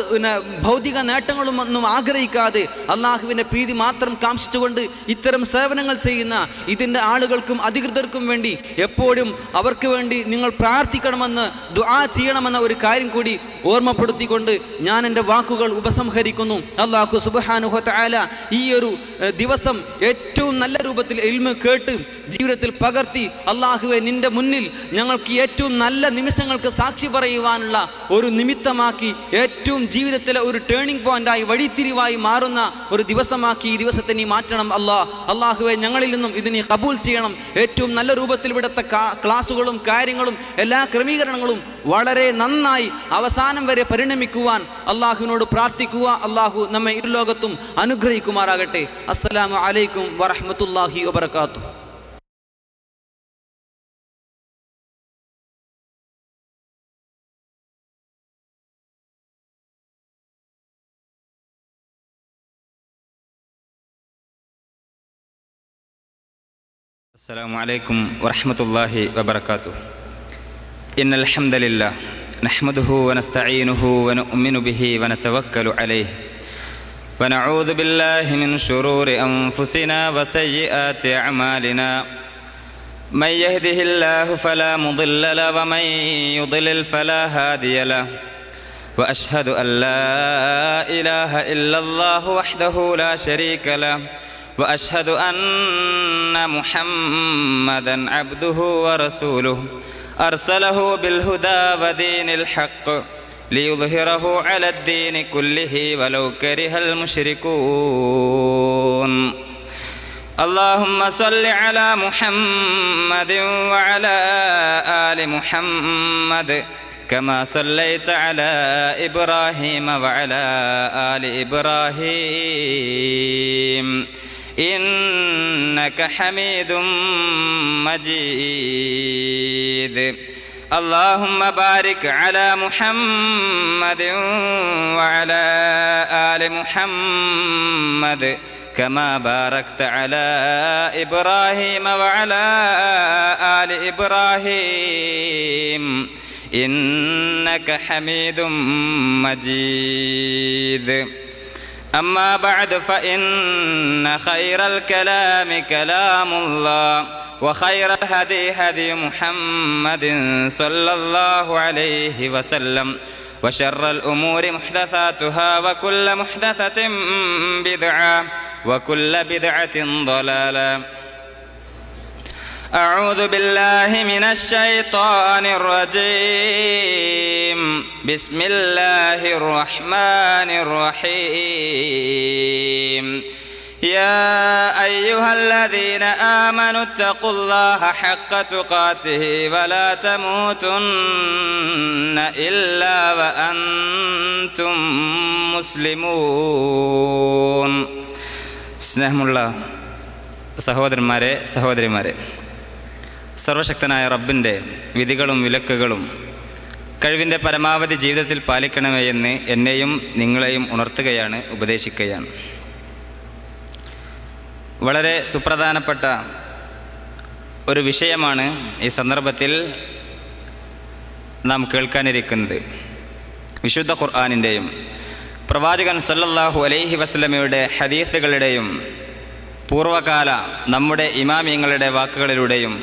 ഭൗതിക നേട്ടങ്ങളും ഒന്നും ആഗ്രഹിക്കാതെ അള്ളാഹുവിൻ്റെ പ്രീതി മാത്രം കാംക്ഷിച്ചുകൊണ്ട് ഇത്തരം സേവനങ്ങൾ ചെയ്യുന്ന ഇതിൻ്റെ ആളുകൾക്കും അധികൃതർക്കും വേണ്ടി എപ്പോഴും അവർക്ക് വേണ്ടി നിങ്ങൾ പ്രാർത്ഥിക്കണമെന്ന്, ദുആ ചെയ്യണമെന്ന ഒരു കാര്യം കൂടി ഓർമ്മപ്പെടുത്തിക്കൊണ്ട് ഞാൻ എൻ്റെ വാക്കുകൾ ഉപസംഹരിക്കുന്നു. അല്ലാഹു സുബ്ഹാനഹു വ തആല ഈ ഒരു ദിവസം ഏറ്റവും നല്ല രൂപത്തിൽ ഇൽമ് കേട്ട് ജീവിതത്തിൽ പകർത്തി, അള്ളാഹുവെ നിന്റെ മുന്നിൽ ഞങ്ങൾക്ക് ഏറ്റവും നല്ല നിമിഷങ്ങൾക്ക് സാക്ഷി പറയുവാനുള്ള ഒരു നിമിത്തമാക്കി, ഏറ്റവും ജീവിതത്തിലെ ഒരു ടേണിംഗ് പോയിന്റായി, വഴിത്തിരിവായി മാറുന്ന ഒരു ദിവസമാക്കി ഈ ദിവസത്തെ നീ മാറ്റണം. അള്ളാഹുവെ ഞങ്ങളിൽ നിന്നും ഇതിനെ കബൂൽ ചെയ്യണം. ഏറ്റവും നല്ല രൂപത്തിൽ ഇവിടുത്തെ ക്ലാസ്സുകളും കാര്യങ്ങളും എല്ലാ ക്രമീകരണങ്ങളും വളരെ നന്നായി അവസാനം വരെ പരിണമിക്കുവാൻ അള്ളാഹുവിനോട് പ്രാർത്ഥിക്കുക. അള്ളാഹു നമ്മെ ഇരു ലോകത്തും അനുഗ്രഹിക്കുമാറാകട്ടെ. അസ്സലാമു അലൈക്കും വറഹ്മത്തുള്ളാഹി വബറകാതുഹു. السلام عليكم ورحمة الله وبركاته. إن الحمد لله نحمده ونستعينه ونؤمن به ونتوكل عليه ونعوذ بالله من شرور أنفسنا وسيئات أعمالنا. من يهده الله فلا مضل له ومن يضلل فلا هادي له. وأشهد أن لا إله إلا الله وحده لا شريك له. وأشهد أن محمدًا عبده ورسوله أرسله بالهدى ودين الحق ليظهره على الدين كله ولو كره المشركون. اللهم صل على محمد وعلى آل محمد كما صليت على إبراهيم وعلى آل إبراهيم إنك حميد مجيد. اللهم بارك على محمد وعلى آل محمد كما باركت على إبراهيم وعلى آل إبراهيم إنك حميد مجيد. أما بعد فإن خير الكلام كلام الله وخير الهدي هدي محمد صلى الله عليه وسلم وشر الأمور محدثاتها وكل محدثة بدعة وكل بدعة ضلالة. أعوذ بالله من الشيطان الرجيم بسم الله الرحمن الرحيم يا أيها الذين آمنوا اتقوا الله حق تقاته ولا تموتن إلا وأنتم مسلمون. സ്നേഹമുള്ള സഹോദരന്മാരെ, സഹോദരിമാരെ, സർവശക്തനായ റബ്ബിൻ്റെ വിധികളും വിലക്കുകളും കഴിവിൻ്റെ പരമാവധി ജീവിതത്തിൽ പാലിക്കണമേ എന്ന് എന്നെയും നിങ്ങളെയും ഉണർത്തുകയാണ്, ഉപദേശിക്കുകയാണ്. വളരെ സുപ്രധാനപ്പെട്ട ഒരു വിഷയമാണ് ഈ സന്ദർഭത്തിൽ നാം കേൾക്കാനിരിക്കുന്നത്. വിശുദ്ധ ഖുർആനിൻ്റെയും പ്രവാചകൻ സല്ലല്ലാഹു അലൈഹി വസല്ലമയുടെ ഹദീസുകളുടെയും പൂർവകാല നമ്മുടെ ഇമാമിയങ്ങളുടെ വാക്കുകളിലൂടെയും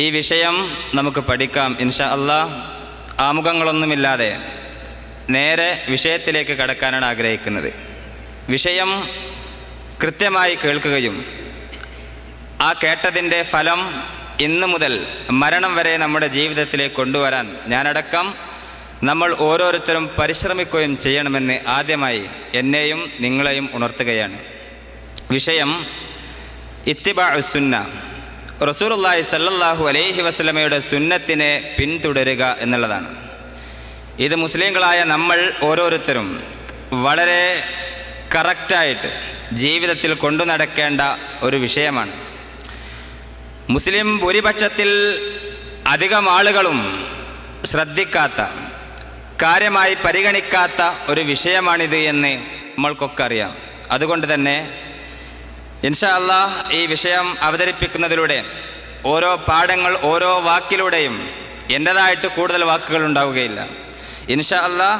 ഈ വിഷയം നമുക്ക് പഠിക്കാം ഇൻഷാ അല്ലാഹ്. ആമുഖങ്ങളൊന്നുമില്ലാതെ നേരെ വിഷയത്തിലേക്ക് കടക്കാനാണ് ആഗ്രഹിക്കുന്നത്. വിഷയം കൃത്യമായി കേൾക്കുകയും ആ കേട്ടതിൻ്റെ ഫലം ഇന്നു മുതൽ മരണം വരെ നമ്മുടെ ജീവിതത്തിലേക്ക് കൊണ്ടുവരാൻ ഞാനടക്കം നമ്മൾ ഓരോരുത്തരും പരിശ്രമിക്കുകയും ചെയ്യണമെന്ന് ആദ്യമായി എന്നെയും നിങ്ങളെയും ഉണർത്തുകയാണ്. വിഷയം ഇത്തിബാഉ സുന്ന, റസൂലുള്ളാഹി സ്വല്ലല്ലാഹു അലൈഹി വസല്ലമയുടെ സുന്നത്തിനെ പിന്തുടരുക എന്നുള്ളതാണ്. ഇത് മുസ്ലിങ്ങളായ നമ്മൾ ഓരോരുത്തരും വളരെ കറക്റ്റായിട്ട് ജീവിതത്തിൽ കൊണ്ടു നടക്കേണ്ട ഒരു വിഷയമാണ്. മുസ്ലിം ഭൂരിപക്ഷത്തിൽ അധികം ആളുകളും ശ്രദ്ധിക്കാത്ത, കാര്യമായി പരിഗണിക്കാത്ത ഒരു വിഷയമാണിത് എന്ന് നമ്മൾക്കൊക്കെ അറിയാം. അതുകൊണ്ട് തന്നെ ഇൻഷാ അല്ലാഹ് ഈ വിഷയം അവതരിപ്പിക്കുന്നതിലൂടെ ഓരോ പാഠങ്ങൾ, ഓരോ വാക്കിലൂടെയും എൻ്റേതായിട്ട് കൂടുതൽ വാക്കുകൾ ഉണ്ടാവുകയില്ല. ഇൻഷാ അല്ലാഹ്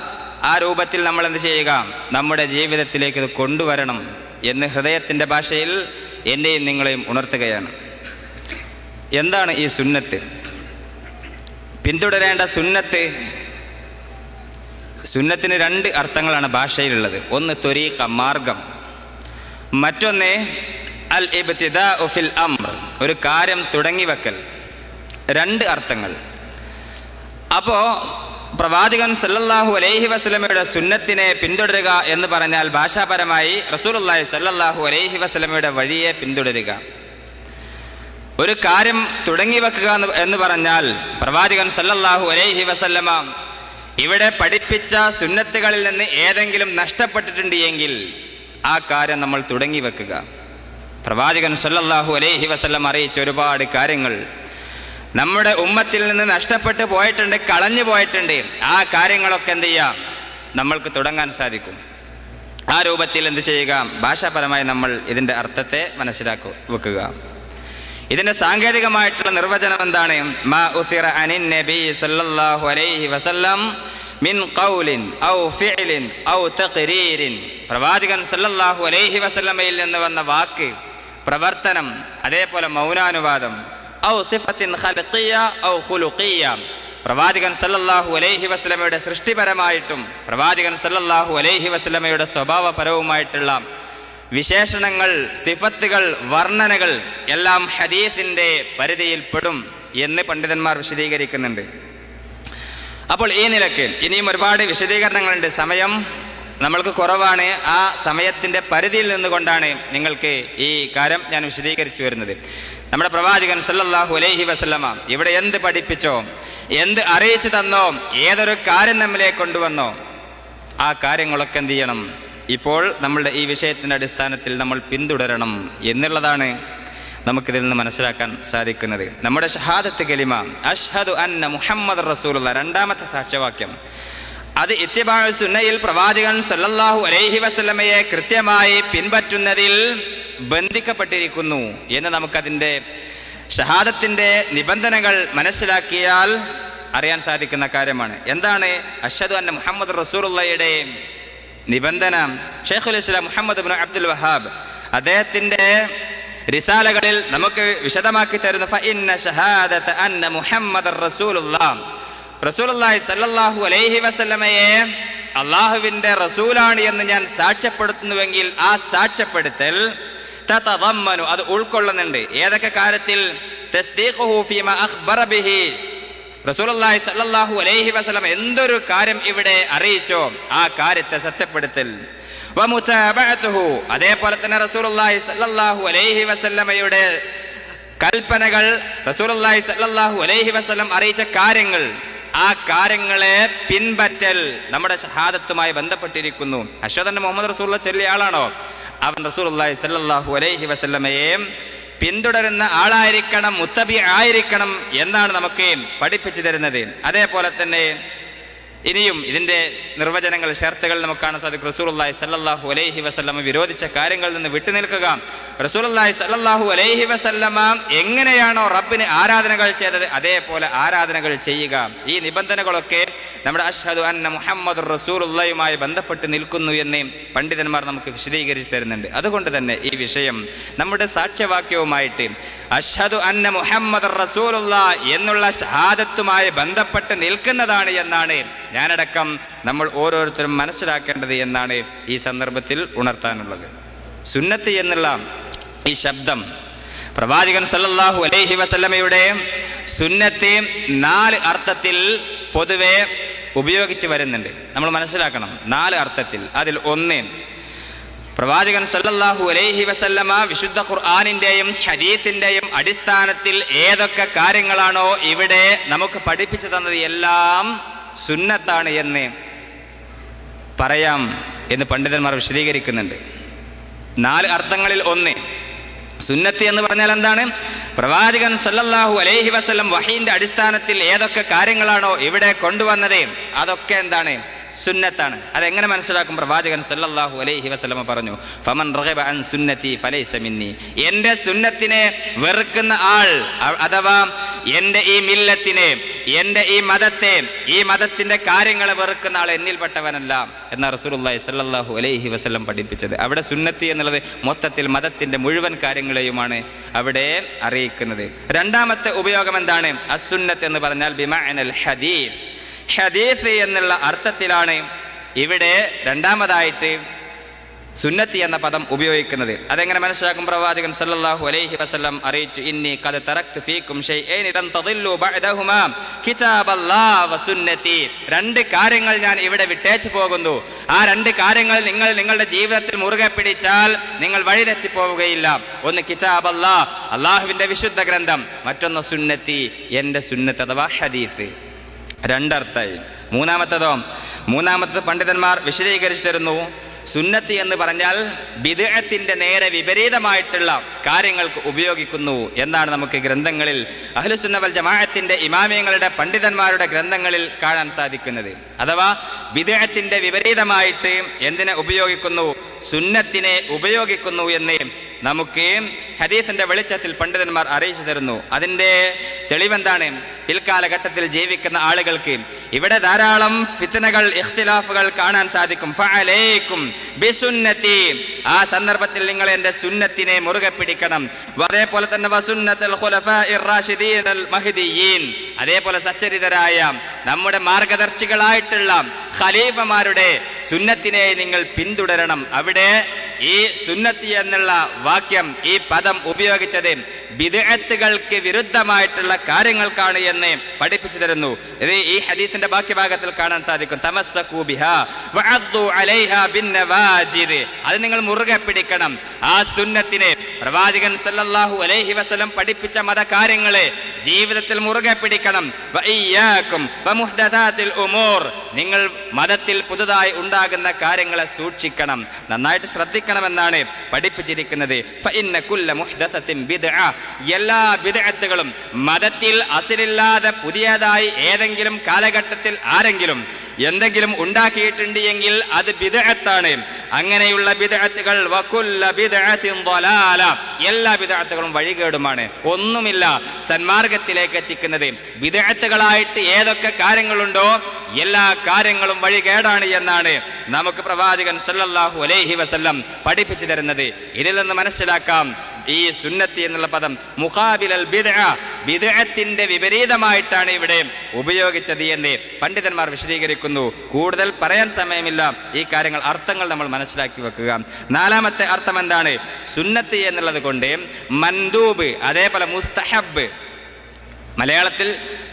ആ രൂപത്തിൽ നമ്മൾ എന്ത് ചെയ്യുക, നമ്മുടെ ജീവിതത്തിലേക്ക് ഇത് കൊണ്ടുവരണം എന്ന് ഹൃദയത്തിൻ്റെ ഭാഷയിൽ എന്നെയും നിങ്ങളെയും ഉണർത്തുകയാണ്. എന്താണ് ഈ സുന്നത്ത്? പിന്തുടരേണ്ട സുന്നത്ത്, സുന്നത്തിന് രണ്ട് അർത്ഥങ്ങളാണ് ഭാഷയിലുള്ളത്. ഒന്ന് ത്വരീഖ, മാർഗം. മറ്റൊന്ന് അൽ ഇബ്തിദാഉ ഫിൽ അംർ, ഒരു കാര്യം തുടങ്ങി വെക്കൽ. രണ്ട് അർത്ഥങ്ങൾ. അപ്പോൾ പ്രവാചകൻ സല്ലല്ലാഹു അലൈഹി വസല്ലമയുടെ സുന്നത്തിനെ പിന്തുടരുക എന്ന് പറഞ്ഞാൽ ഭാഷാപരമായി റസൂലുള്ളാഹി സല്ലല്ലാഹു അലൈഹി വസല്ലമയുടെ വഴിയെ പിന്തുടരുക. ഒരു കാര്യം തുടങ്ങി വെക്കുക എന്ന് പറഞ്ഞാൽ പ്രവാചകൻ സല്ലല്ലാഹു അലൈഹി വസല്ലമ ഇവിടെ പഠിപ്പിച്ച സുന്നത്തുകളിൽ നിന്ന് ഏതെങ്കിലും നഷ്ടപ്പെട്ടിട്ടുണ്ട് എങ്കിൽ ആ കാര്യം നമ്മൾ തുടങ്ങി വെക്കുക. പ്രവാചകൻ സല്ലല്ലാഹു അലൈഹി വസല്ലം അറിയിച്ച ഒരുപാട് കാര്യങ്ങൾ നമ്മുടെ ഉമ്മത്തിൽ നിന്ന് നഷ്ടപ്പെട്ടു പോയിട്ടുണ്ട്, കളഞ്ഞു പോയിട്ടുണ്ട്. ആ കാര്യങ്ങളൊക്കെ എന്ത് ചെയ്യാം, നമ്മൾക്ക് തുടങ്ങാൻ സാധിക്കും. ആ രൂപത്തിൽ എന്ത് ചെയ്യുക, ഭാഷാപരമായി നമ്മൾ ഇതിൻ്റെ അർത്ഥത്തെ മനസ്സിലാക്കി വെക്കുക. ഇതിൻ്റെ സാങ്കേതികമായിട്ടുള്ള നിർവചനം എന്താണ്? മാ ഉസിറ അനിൻ നബി സല്ലല്ലാഹു അലൈഹി വസല്ലം മിൻ ഖൗലിൻ ഔ ഫിഅലിൻ ഔ തഖരീരിൻ. പ്രവാചകൻ സല്ലല്ലാഹു അലൈഹി വസല്ലമയിൽ നിന്ന് വന്ന വാക്ക്, പ്രവർത്തനം, അതേപോലെ മൗനാനുവാദം. ഔ സിഫത്തിൻ ഖൽഖിയ ഔ ഖുലുഖിയ. പ്രവാചകൻ സല്ലല്ലാഹു അലൈഹി വസല്ലമയുടെ സൃഷ്ടിപരമായിട്ടും പ്രവാചകൻ സല്ലല്ലാഹു അലൈഹി വസല്ലമയുടെ സ്വഭാവപരവുമായിട്ടുള്ള വിശേഷണങ്ങൾ, സിഫത്തുകൾ, വർണ്ണനകൾ എല്ലാം ഹദീസിൻ്റെ പരിധിയിൽപ്പെടും എന്ന് പണ്ഡിതന്മാർ വിശദീകരിക്കുന്നുണ്ട്. അപ്പോൾ ഈ നിലയ്ക്ക് ഇനിയും ഒരുപാട് വിശദീകരണങ്ങളുണ്ട്. സമയം നമ്മൾക്ക് കുറവാണ്. ആ സമയത്തിൻ്റെ പരിധിയിൽ നിന്നുകൊണ്ടാണ് നിങ്ങൾക്ക് ഈ കാര്യം ഞാൻ വിശദീകരിച്ചു വരുന്നത്. നമ്മുടെ പ്രവാചകൻ സല്ലല്ലാഹു അലൈഹി വസല്ലമ ഇവിടെ എന്ത് പഠിപ്പിച്ചോ, എന്ത് അറിയിച്ചു തന്നോ, ഏതൊരു കാര്യം നമ്മിലേക്ക് കൊണ്ടുവന്നോ, ആ കാര്യങ്ങളൊക്കെ എന്ത് ചെയ്യണം, ഇപ്പോൾ നമ്മളുടെ ഈ വിഷയത്തിൻ്റെ അടിസ്ഥാനത്തിൽ നമ്മൾ പിന്തുടരണം എന്നുള്ളതാണ് നമുക്കിതിൽ നിന്ന് മനസ്സിലാക്കാൻ സാധിക്കുന്നത്. നമ്മുടെ ഷഹാദത്ത് കലിമ അഷ്ഹദു അന്ന മുഹമ്മദ് റസൂലുള്ള, രണ്ടാമത്തെ സാക്ഷ്യവാക്യം, അത് ഇത്തിബാഉ സുന്നയിൽ പ്രവാചകൻ സല്ലല്ലാഹു അലൈഹി വസല്ലമയെ കൃത്യമായി പിൻപറ്റുന്നതിൽ ബന്ധിക്കപ്പെട്ടിരിക്കുന്നു എന്ന് നമുക്കതിൻ്റെ ഷഹാദത്തിൻ്റെ നിബന്ധനകൾ മനസ്സിലാക്കിയാൽ അറിയാൻ സാധിക്കുന്ന കാര്യമാണ്. എന്താണ് അഷ്ഹദു അന്ന മുഹമ്മദ് റസൂലുള്ളയുടെ നിബന്ധന? ഷൈഖുൽ ഇസ്ലാം മുഹമ്മദ് ഇബ്നു അബ്ദുൽ വഹാബ് അദ്ദേഹത്തിൻ്റെ റിസാലകളിൽ നമുക്ക് വിശദമാക്കി തരുന്ന ഫഇന്ന ഷഹാദത അന്ന മുഹമ്മദ് റസൂലുള്ളാഹ്, റസൂലുള്ളാഹി സല്ലല്ലാഹു അലൈഹി വസല്ലമയെ അള്ളാഹുവിൻ്റെ റസൂലാണ് എന്ന് ഞാൻ സാക്ഷ്യപ്പെടുത്തുന്നുവെങ്കിൽ ആ സാക്ഷ്യപ്പെടുത്തൽ തതദമ്മനു, അത് ഉൾക്കൊള്ളുന്നുണ്ട്. ഏതൊക്കെ കാര്യത്തിൽ? തസ്ദീഖുഹു ഫീമാ അഖ്ബറ ബിഹി. റസൂലുള്ളാഹി സ്വല്ലല്ലാഹു അലൈഹി വസല്ലം എന്തൊരു കാര്യം ഇവിടെ അറിയിച്ചോ ആ കാര്യത്തെ സത്യപ്പെടുത്തൽ. വമുതാബഅതുഹു, അതേപോലെ തന്നെ റസൂലുള്ളാഹി സ്വല്ലല്ലാഹു അലൈഹി വസല്ലമയുടെ കൽപ്പനകൾ, റസൂലുള്ളാഹി സ്വല്ലല്ലാഹു അലൈഹി വസല്ലം അറിയിച്ച കാര്യങ്ങൾ, ആ കാര്യങ്ങളെ പിൻപറ്റൽ നമ്മുടെ ഷഹാദത്തുമായി ബന്ധപ്പെട്ടിരിക്കുന്നു. അഷ്ഹദു അന്ന മുഹമ്മദ് റസൂലുള്ളാഹി ചൊല്ലിയ ആളാണോ അവൻ റസൂലുള്ളാഹി സ്വല്ലല്ലാഹു അലൈഹി വസല്ലമയെ പിന്തുടരുന്ന ആളായിരിക്കണം, മുത്തബി ആയിരിക്കണം എന്നാണ് നമുക്ക് പഠിപ്പിച്ചു തരുന്നത്. അതേപോലെ തന്നെ ഇനിയും ഇതിൻ്റെ നിർവചനങ്ങൾ, ഷർത്തുകൾ നമുക്ക് കാണാൻ സാധിക്കും. റസൂലുള്ളാഹി സ്വല്ലല്ലാഹു അലൈഹി വസല്ലമ വിരോധിച്ച കാര്യങ്ങളിൽ നിന്ന് വിട്ടുനിൽക്കുക. റസൂലുള്ളാഹി സ്വല്ലല്ലാഹു അലൈഹി വസല്ലമ എങ്ങനെയാണോ റബ്ബിന് ആരാധനകൾ ചെയ്തത് അതേപോലെ ആരാധനകൾ ചെയ്യുക. ഈ നിബന്ധനകളൊക്കെ നമ്മുടെ അഷ്ഹദു അന്ന മുഹമ്മദുർ റസൂലുള്ളാഹിയുമായി ബന്ധപ്പെട്ട് നിൽക്കുന്നു എന്ന് പണ്ഡിതന്മാർ നമുക്ക് വിശദീകരിച്ച് തരുന്നുണ്ട്. അതുകൊണ്ട് തന്നെ ഈ വിഷയം നമ്മുടെ സാക്ഷ്യവാക്യവുമായിട്ട് അഷ്ഹദു അന്ന മുഹമ്മദുർ റസൂലുള്ളാഹി എന്നുള്ള ഷഹാദത്തുമായി ബന്ധപ്പെട്ട് നിൽക്കുന്നതാണ് എന്നാണ് ഞാനടക്കം നമ്മൾ ഓരോരുത്തരും മനസ്സിലാക്കേണ്ടത് എന്നാണ് ഈ സന്ദർഭത്തിൽ ഉണർത്താനുള്ളത്. സുന്നത്ത് എന്നുള്ള ഈ ശബ്ദം പ്രവാചകൻ സല്ലല്ലാഹു അലൈഹി വസല്ലമയുടെ സുന്നത്ത് 4 അർത്ഥത്തിൽ പൊതുവെ ഉപയോഗിച്ച് വരുന്നുണ്ട്. നമ്മൾ മനസ്സിലാക്കണം 4 അർത്ഥത്തിൽ. അതിൽ ഒന്ന്, പ്രവാചകൻ സല്ലല്ലാഹു അലൈഹി വസല്ലമ വിശുദ്ധ ഖുർആനിൻ്റെയും ഹദീസിൻ്റെയും അടിസ്ഥാനത്തിൽ ഏതൊക്കെ കാര്യങ്ങളാണോ ഇവിടെ നമുക്ക് പഠിപ്പിച്ചു തന്നത് എല്ലാം സുന്നത്താണ് എന്ന് പറയാം എന്ന് പണ്ഡിതന്മാർ വിശദീകരിക്കുന്നുണ്ട്. 4 അർത്ഥങ്ങളിൽ ഒന്ന്, സുന്നത്ത് എന്ന് പറഞ്ഞാൽ എന്താണ്? പ്രവാചകൻ സല്ലല്ലാഹു അലൈഹി വസല്ലം വഹീന്റെ അടിസ്ഥാനത്തിൽ ഏതൊക്കെ കാര്യങ്ങളാണോ ഇവിടെ കൊണ്ടുവന്നത് അതൊക്കെ എന്താണ്? സുന്നത്താണ്. അതെങ്ങനെ മനസ്സിലാക്കും? പ്രവാചകൻ സല്ലല്ലാഹു അലൈഹി വസല്ലം പറഞ്ഞു, ഫമൻ റഗബ അൻ സുന്നതി ഫലൈസ മിന്നി. എൻ്റെ സുന്നത്തിനെ വെറുക്കുന്ന ആൾ, അഥവാ എൻ്റെ ഈ മില്ലത്തിനെ, എൻ്റെ ഈ മതത്തെ, ഈ മതത്തിൻ്റെ കാര്യങ്ങളെ വെറുക്കുന്ന ആൾ എന്നിൽപ്പെട്ടവനല്ല എന്നാണ് റസൂലുള്ളാഹി സ്വല്ലല്ലാഹു അലൈഹി വസല്ലം പഠിപ്പിച്ചത്. അവിടെ സുന്നത്തി എന്നുള്ളത് മൊത്തത്തിൽ മതത്തിൻ്റെ മുഴുവൻ കാര്യങ്ങളെയുമാണ് അവിടെ അറിയിക്കുന്നത്. രണ്ടാമത്തെ ഉപയോഗം എന്താണ്? അസുന്നത്ത് എന്ന് പറഞ്ഞാൽ ബിമഅനൽ ഹദീസ്, ഹദീസ് എന്നുള്ള അർത്ഥത്തിലാണ് ഇവിടെ രണ്ടാമതായിട്ട് സുന്നത്തി എന്ന പദം ഉപയോഗിക്കുന്നത്. അതെങ്ങനെ മനസ്സിലാക്കും? പ്രവാചകൻ സല്ലല്ലാഹു അലൈഹി വസല്ലം അറിയിച്ചു, ഇന്നി ഖദ് തറക്തു ഫീകും ഷൈഅൈൻ ലൻ തദില്ലു ബഅദഹുമാ കിതാബല്ലാഹ് വസുന്നതി. 2 കാര്യങ്ങൾ ഞാൻ ഇവിടെ വിട്ടേച്ചു പോകുന്നു. ആ 2 കാര്യങ്ങൾ നിങ്ങൾ നിങ്ങളുടെ ജീവിതത്തിൽ മുറുകെ പിടിച്ചാൽ നിങ്ങൾ വഴിതെറ്റി പോവുകയില്ല. ഒന്ന് കിതാബല്ലാഹ്, അല്ലാഹുവിൻ്റെ വിശുദ്ധ ഗ്രന്ഥം. മറ്റൊന്ന് സുന്നത്തി, എൻ്റെ സുന്നത്ത് അഥവാ ഹദീസ്. 2 അർത്ഥമായി. മൂന്നാമത്തത് പണ്ഡിതന്മാർ വിശദീകരിച്ചു തരുന്നു, സുന്നത്ത് എന്ന് പറഞ്ഞാൽ ബിദ്അത്തിന്റെ നേരെ വിപരീതമായിട്ടുള്ള കാര്യങ്ങൾക്ക് ഉപയോഗിക്കുന്നു എന്നാണ് നമുക്ക് ഗ്രന്ഥങ്ങളിൽ, അഹ്ലുസുന്ന വൽ ജമാഅത്തിന്റെ ഇമാമിയങ്ങളുടെ പണ്ഡിതന്മാരുടെ ഗ്രന്ഥങ്ങളിൽ കാണാൻ സാധിക്കുന്നത്. അഥവാ ബിദ്അത്തിന്റെ വിപരീതമായിട്ട് എന്തിനെ ഉപയോഗിക്കുന്നു? സുന്നത്തിനെ ഉപയോഗിക്കുന്നു എന്ന് നമുക്ക് ഹദീസിന്റെ വെളിച്ചത്തിൽ പണ്ഡിതന്മാർ അറിയിച്ചു തരുന്നു. അതിൻ്റെ തെളിവെന്താണ്? പിൽക്കാലഘട്ടത്തിൽ ജീവിക്കുന്ന ആളുകൾക്ക് ഇവിടെ ധാരാളം ഫിത്നകൾ, ഇഖ്തിലാഫുകൾ കാണാൻ സാധിക്കും. ഫഅലൈക്കും ബിസുന്നതി, ആ സന്ദർഭത്തിൽ നിങ്ങൾ എൻ്റെ സുന്നത്തിനെ മുറുകെ പിടിക്കണം. അതേപോലെ തന്നെ വസുന്നത്തുൽ ഖുലഫാഇർ റാഷിദീനൽ മഹ്ദിയീൻ, അതേപോലെ സച്ചരിതരായ നമ്മുടെ മാർഗദർശികളായിട്ടുള്ള ഖലീഫമാരുടെ സുന്നത്തിനെ നിങ്ങൾ പിന്തുടരണം. അവിടെ ഈ സുന്നത്തി എന്നുള്ള വാക്യം, ഈ പദം ഉപയോഗിച്ചത് ബിദ്അത്തുകൾക്ക് വിരുദ്ധമായിട്ടുള്ള കാര്യങ്ങൾക്കാണ് എന്ന് പഠിപ്പിച്ചു തരുന്നു. ഇത് ഈ ഹദീസിന്റെ ബാക്കിഭാഗത്തിൽ കാണാൻ സാധിക്കും. തമസ്സകൂ ബിഹാ വഅദ്ദു അലൈഹാ ബിന്നവാജിദ്, അത് നിങ്ങൾ മുറുകെ പിടിക്കണം. ആ സുന്നത്തിനെ, പ്രവാചകൻ സല്ലല്ലാഹു അലൈഹി വസല്ലം പഠിപ്പിച്ച മതകാര്യങ്ങളെ ജീവിതത്തിൽ മുറുകെ പിടിക്കണം. വഇയ്യാകും വമുഹ്ദഥാത്തിൽ ഉമൂർ, നിങ്ങൾ മതത്തിൽ പുതുതായി ഉണ്ടാകുന്ന കാര്യങ്ങളെ സൂക്ഷിക്കണം, നന്നായിട്ട് ശ്രദ്ധിക്കണമെന്നാണ് പഠിപ്പിച്ചിരിക്കുന്നത്. ഫഇന്ന കുല്ല മുഹ്ദസത്തിൻ ബിദ്അ, എല്ലാ ബിദ്അത്തുകളും മതത്തിൽ അസിലില്ലാതെ പുതിയതായി ഏതെങ്കിലും കാലഘട്ടത്തിൽ ആരെങ്കിലും എന്തെങ്കിലും ഉണ്ടാക്കിയിട്ടുണ്ട് എങ്കിൽ അത് ബിദ്അത്താണ്. അങ്ങനെയുള്ള ബിദ്അത്തുകൾ വകുല്ല ബിദ്അത്തിൻ ളലാല, എല്ലാ ബിദ്അത്തുകളും വഴികേടുമാണ്, ഒന്നുമില്ല സന്മാർഗത്തിലേക്ക് എത്തിക്കുന്നത്. ബിദ്അത്തുകളായിട്ട് ഏതൊക്കെ കാര്യങ്ങളുണ്ടോ എല്ലാ കാര്യങ്ങളും വഴികേടാണ് എന്നാണ് നമുക്ക് പ്രവാചകൻ സല്ലല്ലാഹു അലൈഹി വസല്ലം പഠിപ്പിച്ചു തരുന്നത്. ഇതിൽ നിന്ന് മനസ്സിലാക്കാം ഈ സുന്നത്തി എന്നുള്ള പദം മുഖാബിലൽ ബിദ്അ, ബിദ്അത്തിന്റെ വിപരീതമായിട്ടാണ് ഇവിടെ ഉപയോഗിച്ചത് എന്ന് പണ്ഡിതന്മാർ വിശദീകരിക്കുന്നു. കൂടുതൽ പറയാൻ സമയമില്ല. ഈ കാര്യങ്ങൾ അർത്ഥങ്ങൾ നമ്മൾ മനസ്സിലാക്കി വെക്കുക. നാലാമത്തെ അർത്ഥം എന്താണ്? സുന്നത്തി എന്നുള്ളത് കൊണ്ട് മൻദൂബ്, അതേപോലെ മുസ്തഹബ്, മലയാളത്തിൽ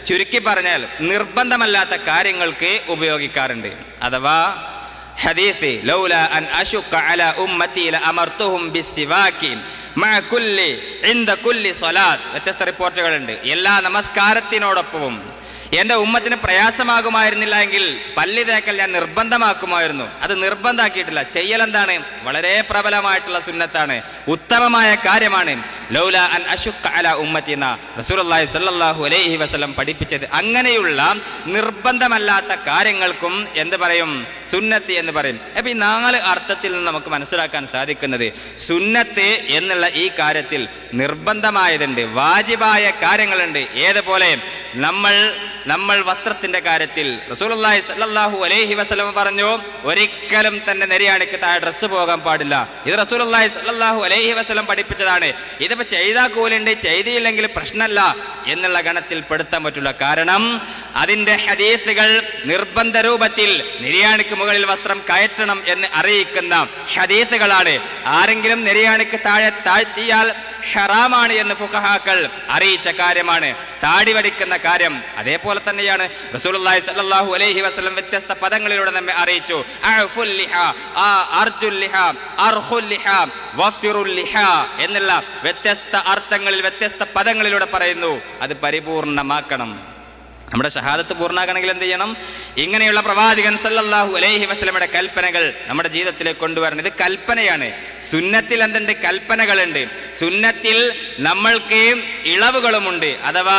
ചുരുക്കി പറഞ്ഞാൽ നിർബന്ധമല്ലാത്ത കാര്യങ്ങൾക്ക് ഉപയോഗിക്കാറുണ്ട്. അഥവാ ഹദീസ് ലൗലാ അൻ അശുഖ അലാ ഉമ്മത്തി ലഅമർതുഹും ബിസ്സിവാകി മഅ കുല്ലി ഇൻദ കുല്ലി സ്വലാത്ത്. വ്യത്യസ്ത റിപ്പോർട്ടുകളുണ്ട്. എല്ലാ നമസ്കാരത്തിനോടൊപ്പവും എൻ്റെ ഉമ്മത്തിന് പ്രയാസമാകുമായിരുന്നില്ല എങ്കിൽ പല്ല് തേക്കൽ ഞാൻ നിർബന്ധമാക്കുമായിരുന്നു. അത് നിർബന്ധമാക്കിയിട്ടില്ല. ചെയ്യലെന്താണ്? വളരെ പ്രബലമായിട്ടുള്ള സുന്നത്താണ്, ഉത്തമമായ കാര്യമാണ്. ലൗലാ അൻ അശുഖ അലാ ഉമ്മത്തി എന്ന റസൂലുള്ളാഹി സ്വല്ലല്ലാഹു അലൈഹി വസല്ലം പഠിപ്പിച്ചത്. അങ്ങനെയുള്ള നിർബന്ധമല്ലാത്ത കാര്യങ്ങൾക്കും എന്ത് പറയും? സുന്നത്ത് എന്ന് പറയും. അപ്പം ഈ 4 അർത്ഥത്തിൽ നിന്ന് നമുക്ക് മനസ്സിലാക്കാൻ സാധിക്കുന്നത് സുന്നത്ത് എന്നുള്ള ഈ കാര്യത്തിൽ നിർബന്ധമായതുണ്ട്, വാജിബായ കാര്യങ്ങളുണ്ട്. ഏതുപോലെ നമ്മൾ വസ്ത്രത്തിന്റെ കാര്യത്തിൽ റസൂലുള്ളാഹി സ്വല്ലല്ലാഹു അലൈഹി വസല്ലം പറഞ്ഞു, ഒരിക്കലും തന്നെ നെരിയാണിക്ക് താഴെ ഡ്രസ്സ് പോകാൻ പാടില്ല. ഇത് റസൂലുള്ളാഹി സ്വല്ലല്ലാഹു അലൈഹി വസല്ലം പഠിപ്പിച്ചതാണ്. ഇതിപ്പോൾ ചെയ്താൽ കൂലുണ്ട്, ചെയ്തില്ലെങ്കിൽ പ്രശ്നമല്ല എന്നുള്ള ഗണത്തിൽ പെടുത്താൻ പറ്റില്ല. കാരണം അതിൻ്റെ ഹദീസുകൾ നിർബന്ധ രൂപത്തിൽ നെരിയാണിക്ക് മുകളിൽ വസ്ത്രം കയറ്റണം എന്ന് അറിയിക്കുന്ന ഹദീസുകളാണ്. ആരെങ്കിലും നെരിയാണിക്ക് താഴെ താഴ്ത്തിയാൽ ഹറാമാണ് എന്ന് ഫുഖഹാക്കൾ അറിയിച്ച കാര്യമാണ്. താടി വടിക്കുന്ന കാര്യം അതേപോലെ തന്നെയാണ് റസൂലുള്ളാഹി സ്വല്ലല്ലാഹു അലൈഹി വസല്ലം വ്യത്യസ്ത പദങ്ങളിലൂടെ നമ്മെ അറിയിച്ചു. അഅഫുൽ ലിഹാ, അർജുൽ ലിഹാ, അർഖുൽ ലിഹാ, വഫിറുൽ ലിഹാ എന്നുള്ള വ്യത്യസ്ത അർത്ഥങ്ങളിൽ വ്യത്യസ്ത പദങ്ങളിലൂടെ പറയുന്നു. അത് പരിപൂർണമാക്കണം. നമ്മുടെ ഷഹാദത്ത് പൂർണ്ണമാക്കണമെങ്കിൽ എന്ത് ചെയ്യണം? ഇങ്ങനെയുള്ള പ്രവാചകൻ സല്ലല്ലാഹു അലൈഹി വസല്ലമയുടെ കൽപ്പനകൾ നമ്മുടെ ജീവിതത്തിലേക്ക് കൊണ്ടുവരണം. ഇത് കൽപ്പനയാണ്. സുന്നത്തിൽ എന്തുണ്ട്? കൽപ്പനകളുണ്ട്. സുന്നത്തിൽ നമ്മൾക്ക് ഇളവുകളുമുണ്ട്. അഥവാ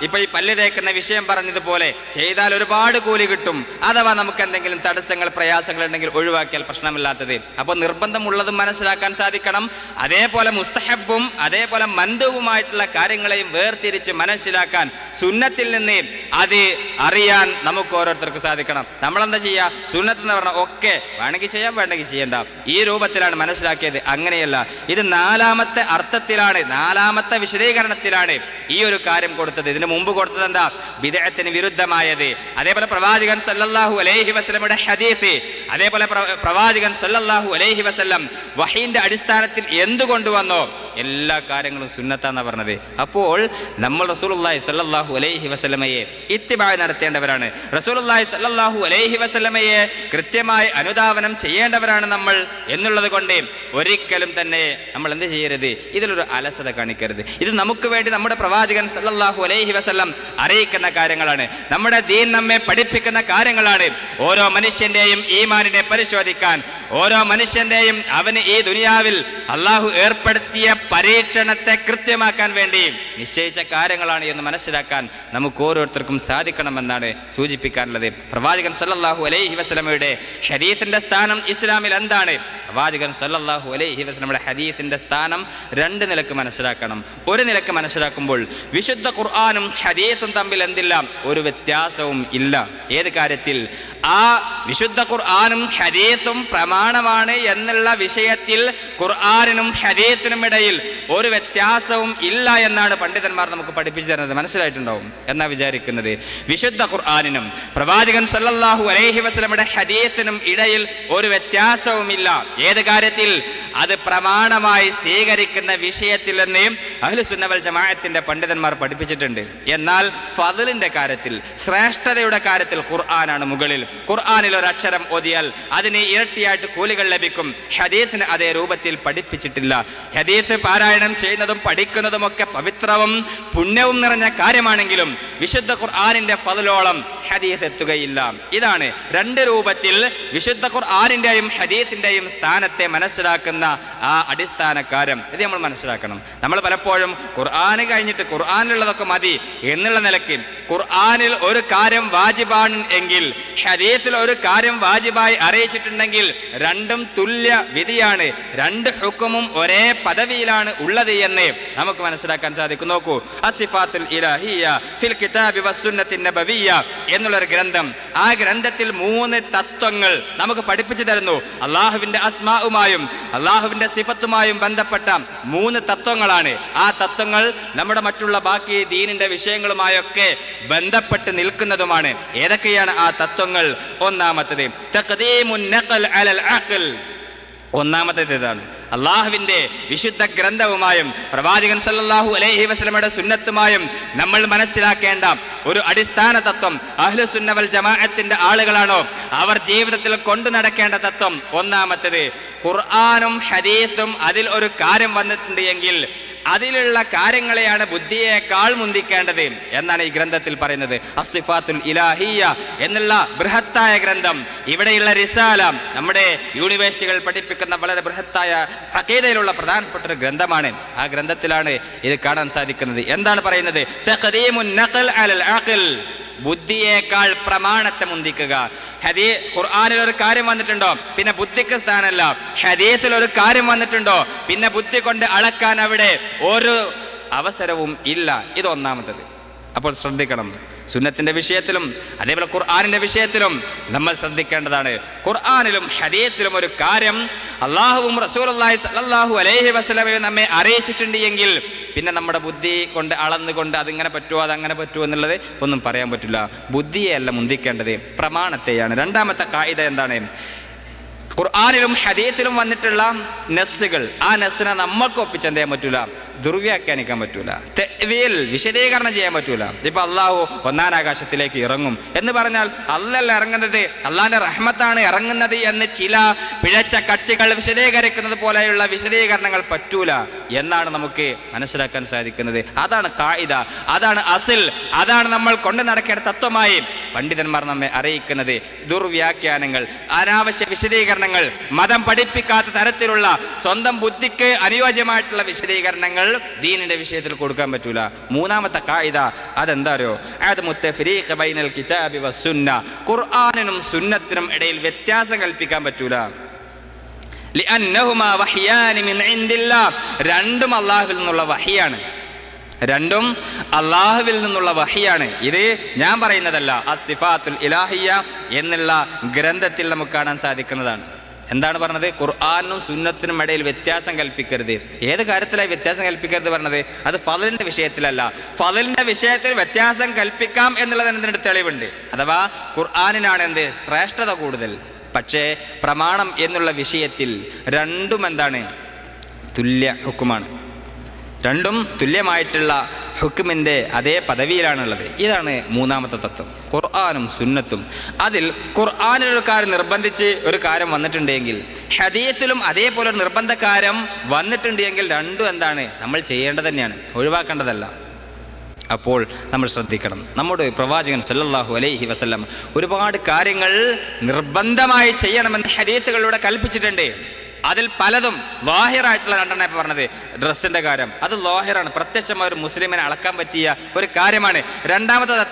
ഇപ്പൊ ഈ പല്ല് തേക്കുന്ന വിഷയം പറഞ്ഞതുപോലെ ചെയ്താൽ ഒരുപാട് കൂലി കിട്ടും. അഥവാ നമുക്ക് എന്തെങ്കിലും തടസ്സങ്ങൾ പ്രയാസങ്ങൾ ഉണ്ടെങ്കിൽ ഒഴിവാക്കിയാൽ പ്രശ്നമില്ലാത്തത്. അപ്പോൾ നിർബന്ധമുള്ളതും മനസ്സിലാക്കാൻ സാധിക്കണം. അതേപോലെ മുസ്തഹബും അതേപോലെ മന്ദവുമായിട്ടുള്ള കാര്യങ്ങളെയും വേർതിരിച്ച് മനസ്സിലാക്കാൻ സുന്നത്തിൽ നിന്ന് അത് അറിയാൻ നമുക്ക് ഓരോരുത്തർക്കും സാധിക്കണം. നമ്മളെന്താ ചെയ്യുക? സുന്നത്ത് എന്ന് പറഞ്ഞാൽ ഒക്കെ വേണമെങ്കിൽ ചെയ്യാം, വേണമെങ്കിൽ ചെയ്യണ്ട, ഈ രൂപത്തിലാണ് മനസ്സിലാക്കിയത്. അങ്ങനെയല്ല. ഇത് 4ാമത്തെ അർത്ഥത്തിലാണ്, 4ാമത്തെ വിശദീകരണത്തിലാണ് ഈ ഒരു കാര്യം കൊടുത്തത്. ഇതിന് മുമ്പ് കൊടുത്തത് എന്താ? ബിദ്അത്തിന് വിരുദ്ധമായത്. അതേപോലെ പ്രവാചകൻ സല്ലല്ലാഹു അലൈഹി വസല്ലമയുടെ ഹദീസ്, അതേപോലെ പ്രവാചകൻ സല്ലല്ലാഹു അലൈഹി വസല്ലം വഹീന്റെ അടിസ്ഥാനത്തിൽ എന്തു കൊണ്ടുവന്നോ എല്ലാ കാര്യങ്ങളും സുന്നത്താന്നാണ് പറഞ്ഞത്. അപ്പോൾ നമ്മൾ റസൂലുള്ളാഹി സ്വല്ലല്ലാഹു അലൈഹി വസല്ലമയെ ഇത്തിബാ നടത്തേണ്ടവരാണ്. റസൂലുള്ളാഹി സ്വല്ലല്ലാഹു അലൈഹി വസല്ലമയെ കൃത്യമായി അനുധാവനം ചെയ്യേണ്ടവരാണ് നമ്മൾ എന്നുള്ളത് കൊണ്ട് ഒരിക്കലും തന്നെ നമ്മൾ എന്ത് ചെയ്യരുത്? ഇതിലൊരു അലസത കാണിക്കരുത്. ഇത് നമുക്ക് വേണ്ടി നമ്മുടെ പ്രവാചകൻ സല്ലല്ലാഹു അലൈഹി വസല്ലം അറിയിക്കുന്ന കാര്യങ്ങളാണ്. നമ്മുടെ ദീൻ നമ്മെ പഠിപ്പിക്കുന്ന കാര്യങ്ങളാണ്. ഓരോ മനുഷ്യന്റെയും ഈമാനിനെ പരിശോധിക്കാൻ, ഓരോ മനുഷ്യന്റെയും അവന് ഈ ദുനിയാവിൽ അള്ളാഹു ഏർപ്പെടുത്തിയ പരീക്ഷണത്തെ കൃത്യമാക്കാൻ വേണ്ടി നിശ്ചയിച്ച കാര്യങ്ങളാണ് എന്ന് മനസ്സിലാക്കാൻ നമുക്ക് ഓരോരുത്തർക്കും സാധിക്കണമെന്നാണ് സൂചിപ്പിക്കാനുള്ളത്. പ്രവാചകൻ സല്ലല്ലാഹു അലൈഹി വസല്ലമയുടെ ഹദീസിന്റെ സ്ഥാനം ഇസ്ലാമിൽ എന്താണ്? പ്രവാചകൻ സല്ലല്ലാഹു അലൈഹി വസല്ലമയുടെ ഹദീസിന്റെ സ്ഥാനം 2 നിലക്ക് മനസ്സിലാക്കണം. ഒരു നിലക്ക് മനസ്സിലാക്കുമ്പോൾ വിശുദ്ധ ഖുർആനും ഹദീസും തമ്മിൽ എന്തില്ല? ഒരു വ്യത്യാസവും ഇല്ല. ഏത് കാര്യത്തിൽ? ആ വിശുദ്ധ ഖുർആനും ഹദീസും പ്രമാണമാണ് എന്നുള്ള വിഷയത്തിൽ ഖുർആനിനും ഹദീസിനും ഇടയിൽ ഒരു വ്യത്യാസവും ഇല്ല എന്നാണ് പണ്ഡിതന്മാർ നമുക്ക് പഠിപ്പിച്ചു തരുന്നത്. മനസ്സിലായിട്ടുണ്ടാവും എന്നാ വിചാരിക്കുന്നത്. വിശുദ്ധ ഖുർആനിനും പ്രവാചകൻ സല്ലല്ലാഹു അലൈഹി വസല്ലമയുടെ ഹദീസിനും ഇടയിൽ ഒരു വ്യത്യാസവുമില്ല. ഏത് കാര്യത്തിൽ? അത് പ്രമാണമായി സ്വീകരിക്കുന്ന വിഷയത്തിൽ നിന്ന് അഹ്ലുസുന്ന വൽ ജമാഅത്തിന്റെ പണ്ഡിതന്മാർ പഠിപ്പിച്ചിട്ടുണ്ട്. എന്നാൽ ഫദ്ലിന്റെ കാര്യത്തിൽ, ശ്രേഷ്ഠതയുടെ കാര്യത്തിൽ ഖുർആനാണ് മുകളിൽ. ഖുർആനിൽ ഒരു അക്ഷരം ഓതിയാൽ അതിന് ഇരട്ടിയായിട്ട് കൂലികൾ ലഭിക്കും. ഹദീസിന് അതേ രൂപത്തിൽ പഠിപ്പിച്ചിട്ടില്ല. ഹദീസ് പാരായണം ചെയ്യുന്നതും പഠിക്കുന്നതുമൊക്കെ പവിത്രവും പുണ്യവും നിറഞ്ഞ കാര്യമാണെങ്കിലും വിശുദ്ധ ഖുർആനിന്റെ ഫദ്ലോളം ഹദീസ് എത്തുകയില്ല. ഇതാണ് 2 രൂപത്തിൽ വിശുദ്ധ ഖുർആനിന്റെയും ഹദീസിന്റെയും സ്ഥാനത്തെ മനസ്സിലാക്കുന്ന ആ അടിസ്ഥാന കാര്യം. ഇത് നമ്മൾ മനസ്സിലാക്കണം. നമ്മൾ പലപ്പോഴും ഖുർആന് കഴിഞ്ഞിട്ട് ഖുർആനിലുള്ളതൊക്കെ മതി എന്നുള്ള നിലയ്ക്ക് ഖുർആനിൽ ഒരു കാര്യം വാജിബാണ് എങ്കിൽ ഹദീസിൽ ഒരു കാര്യം വാജിബായി അറിയിച്ചിട്ടുണ്ടെങ്കിൽ രണ്ടും തുല്യ വിധിയാണ്, 2 ഹുക്കുമും ഒരേ പദവിയിലാണ് ഉള്ളത് എന്ന് നമുക്ക് മനസ്സിലാക്കാൻ സാധിക്കും. നോക്കൂ, അസിഫാത്തുൽ ഇലാഹിയ്യ ഫിൽ കിതാബി വസ്സുന്നത്തി നബവിയ്യ എന്നുള്ളൊരു ഗ്രന്ഥം. ആ ഗ്രന്ഥത്തിൽ 3 തത്വങ്ങൾ നമുക്ക് പഠിപ്പിച്ചു തരുന്നു. അള്ളാഹുവിൻ്റെ അസ്മാഉമായും അള്ളാഹുവിൻ്റെ സിഫത്തുമായും ബന്ധപ്പെട്ട 3 തത്വങ്ങളാണ്. ആ തത്വങ്ങൾ നമ്മുടെ മറ്റുള്ള ബാക്കി ദീനിൻ്റെ വിഷയങ്ങളുമായൊക്കെ ബന്ധപ്പെട്ട് നിൽക്കുന്നതുമാണ്. ഏതൊക്കെയാണ് ആ തത്വങ്ങൾ? ഒന്നാമത്തേത് തഖ്ദീമുൻ നഖൽ അലൽ അഖൽ. ഒന്നാമത്തേതാണ് അള്ളാഹുവിൻ്റെ വിശുദ്ധ ഗ്രന്ഥവുമായും പ്രവാചകൻ സല്ലല്ലാഹു അലൈഹി വസല്ലമയുടെ സുന്നത്തുമായും നമ്മൾ മനസ്സിലാക്കേണ്ട ഒരു അടിസ്ഥാന തത്വം. അഹ്ലുസുന്ന വൽ ജമാഅത്തിന്റെ ആളുകളാണോ അവർ ജീവിതത്തിൽ കൊണ്ടു നടക്കേണ്ട തത്വം. ഒന്നാമത്തേത് ഖുർആനും ഹദീസും അതിൽ ഒരു കാര്യം വന്നിട്ടുണ്ട് എങ്കിൽ അതിലുള്ള കാര്യങ്ങളെയാണ് ബുദ്ധിയേക്കാൾ മുന്തിക്കേണ്ടത് എന്നാണ് ഈ ഗ്രന്ഥത്തിൽ പറയുന്നത്. അസ്സിഫാത്തുൽ ഇലാഹിയ്യ എന്നുള്ള ബൃഹത്തായ ഗ്രന്ഥം, ഇവിടെയുള്ള റിസാല നമ്മുടെ യൂണിവേഴ്സിറ്റികൾ പഠിപ്പിക്കുന്ന വളരെ ബൃഹത്തായ അഖീദയിലുള്ള പ്രധാനപ്പെട്ട ഒരു ഗ്രന്ഥമാണ്. ആ ഗ്രന്ഥത്തിലാണ് ഇത് കാണാൻ സാധിക്കുന്നത്. എന്താണ് പറയുന്നത്? തഖ്ദീമുൻ നഖൽ അലൽ അഖൽ, ബുദ്ധിയേക്കാൾ പ്രമാണത്തെ മുന്തിക്കുക. ഖുർആനിൽ ഒരു കാര്യം വന്നിട്ടുണ്ടോ പിന്നെ ബുദ്ധിക്ക് സ്ഥാനമല്ല. ഹദീസിൽ ഒരു കാര്യം വന്നിട്ടുണ്ടോ പിന്നെ ബുദ്ധി കൊണ്ട് അളക്കാൻ അവിടെ ഒരു അവസരവും ഇല്ല. ഇത് ഒന്നാമത്തത്. അപ്പോൾ ശ്രദ്ധിക്കണം. സുന്നത്തിന്റെ വിഷയത്തിലും അതേപോലെ ഖുർആനിന്റെ വിഷയത്തിലും നമ്മൾ ശ്രദ്ധിക്കേണ്ടതാണ്. ഖുർആനിലും ഹദീസിലും ഒരു കാര്യം അള്ളാഹുവും റസൂലുള്ളാഹി സ്വല്ലല്ലാഹു അലൈഹി വസല്ലമയും നമ്മെ അറിയിച്ചിട്ടുണ്ട് എങ്കിൽ പിന്നെ നമ്മുടെ ബുദ്ധി കൊണ്ട് അളന്നുകൊണ്ട് അതിങ്ങനെ പറ്റുമോ അതങ്ങനെ പറ്റുമോ എന്നുള്ളത് ഒന്നും പറയാൻ പറ്റില്ല. ബുദ്ധിയെയല്ല മുന്തിക്കേണ്ടത്, പ്രമാണത്തെയാണ്. രണ്ടാമത്തെ ഖായിദ എന്താണ്? ഖുർആനിലും ഹദീസിലും വന്നിട്ടുള്ള നസ്സുകൾ, ആ നസ്സിനെ നമ്മൾക്ക് ഒപ്പിച്ചെന്ത് ചെയ്യാൻ പറ്റൂല, ദുർവ്യാഖ്യാനിക്കാൻ പറ്റൂല, തെവീൽ വിശദീകരണം ചെയ്യാൻ പറ്റൂല. ഇപ്പൊ അള്ളാഹു 1-ാം ആകാശത്തിലേക്ക് ഇറങ്ങും എന്ന് പറഞ്ഞാൽ അല്ലല്ല ഇറങ്ങുന്നത്, അള്ളാഹിന്റെ റഹ്മത്താണ് ഇറങ്ങുന്നത് എന്ന് ചില പിഴച്ച കക്ഷികൾ വിശദീകരിക്കുന്നത് പോലെയുള്ള വിശദീകരണങ്ങൾ പറ്റൂല എന്നാണ് നമുക്ക് മനസ്സിലാക്കാൻ സാധിക്കുന്നത്. അതാണ് ഖായിദ, അതാണ് അസിൽ, അതാണ് നമ്മൾ കൊണ്ടു നടക്കേണ്ട തത്വമായി പണ്ഡിതന്മാർ നമ്മെ അറിയിക്കുന്നത്. ദുർവ്യാഖ്യാനങ്ങൾ, അനാവശ്യ വിശദീകരണങ്ങൾ, മതം പഠിപ്പിക്കാത്ത തരത്തിലുള്ള സ്വന്തം ബുദ്ധിക്ക് അനുയോജ്യമായിട്ടുള്ള വിശദീകരണങ്ങൾ ദീനിന്റെ വിഷയത്തിൽ കൊടുക്കാൻ പറ്റൂല. മൂന്നാമത്തെ ഖായിദ അതെന്താ അറിയോ? അദ്മു തഫ്രീഖ് ബൈനൽ കിതാബി വസ്സുന്ന, ഖുർആനിനും സുന്നത്തിനും ഇടയിൽ വ്യത്യാസം കൽപ്പിക്കാൻ പറ്റൂല. ലിഅന്നഹുമാ വഹ്യാനി മിൻ ഇൻദില്ലാഹ്, രണ്ടും അല്ലാഹുവിൽ നിന്നുള്ള വഹിയാണ്. രണ്ടും അള്ളാഹുവിൽ നിന്നുള്ള വഹിയാണ്. ഇത് ഞാൻ പറയുന്നതല്ല, അസ്സിഫാത്തുൽ ഇലാഹിയ്യ എന്നുള്ള ഗ്രന്ഥത്തിൽ നമുക്ക് കാണാൻ സാധിക്കുന്നതാണ്. എന്താണ് പറഞ്ഞത്? ഖുർആനും സുന്നത്തിനും ഇടയിൽ വ്യത്യാസം കൽപ്പിക്കരുത്. ഏത് കാര്യത്തിലായി വ്യത്യാസം കൽപ്പിക്കരുത് പറഞ്ഞത്? അത് ഫളലിന്റെ വിഷയത്തിലല്ല. ഫളലിന്റെ വിഷയത്തിൽ വ്യത്യാസം കൽപ്പിക്കാം എന്നുള്ളതിന് എന്തിനൊരു തെളിവുണ്ട്. അഥവാ ഖുർആനിനാണ് എന്ത് ശ്രേഷ്ഠത കൂടുതൽ. പക്ഷേ പ്രമാണം എന്നുള്ള വിഷയത്തിൽ രണ്ടും എന്താണ്? തുല്യ ഹുക്കുമാണ്. രണ്ടും തുല്യമായിട്ടുള്ള ഹുക്കുമിൻ്റെ അതേ പദവിയിലാണുള്ളത്. ഇതാണ് മൂന്നാമത്തെ തത്വം, ഖുർആനും സുന്നത്തും. അതിൽ ഖുർആനിലൊരു കാര്യം നിർബന്ധിച്ച് ഒരു കാര്യം വന്നിട്ടുണ്ടെങ്കിൽ ഹദീസിലും അതേപോലെ ഒരു നിർബന്ധ കാര്യം വന്നിട്ടുണ്ട് എങ്കിൽ രണ്ടും എന്താണ്? നമ്മൾ ചെയ്യേണ്ടത് തന്നെയാണ്, ഒഴിവാക്കേണ്ടതല്ല. അപ്പോൾ നമ്മൾ ശ്രദ്ധിക്കണം. നമ്മുടെ പ്രവാചകൻ സല്ലല്ലാഹു അലൈഹി വസല്ലം ഒരുപാട് കാര്യങ്ങൾ നിർബന്ധമായി ചെയ്യണമെന്ന് ഹദീസുകളിലൂടെ കൽപ്പിച്ചിട്ടുണ്ട്. അതിൽ പലതും ലാഹിറായിട്ടുള്ള രണ്ടെണ്ണം ഇപ്പം പറഞ്ഞത്. ഡ്രസ്സിൻ്റെ കാര്യം അത് ലാഹിറാണ്, പ്രത്യക്ഷമായ ഒരു മുസ്ലിമിനെ അളക്കാൻ പറ്റിയ ഒരു കാര്യമാണ്. രണ്ടാമത്തത്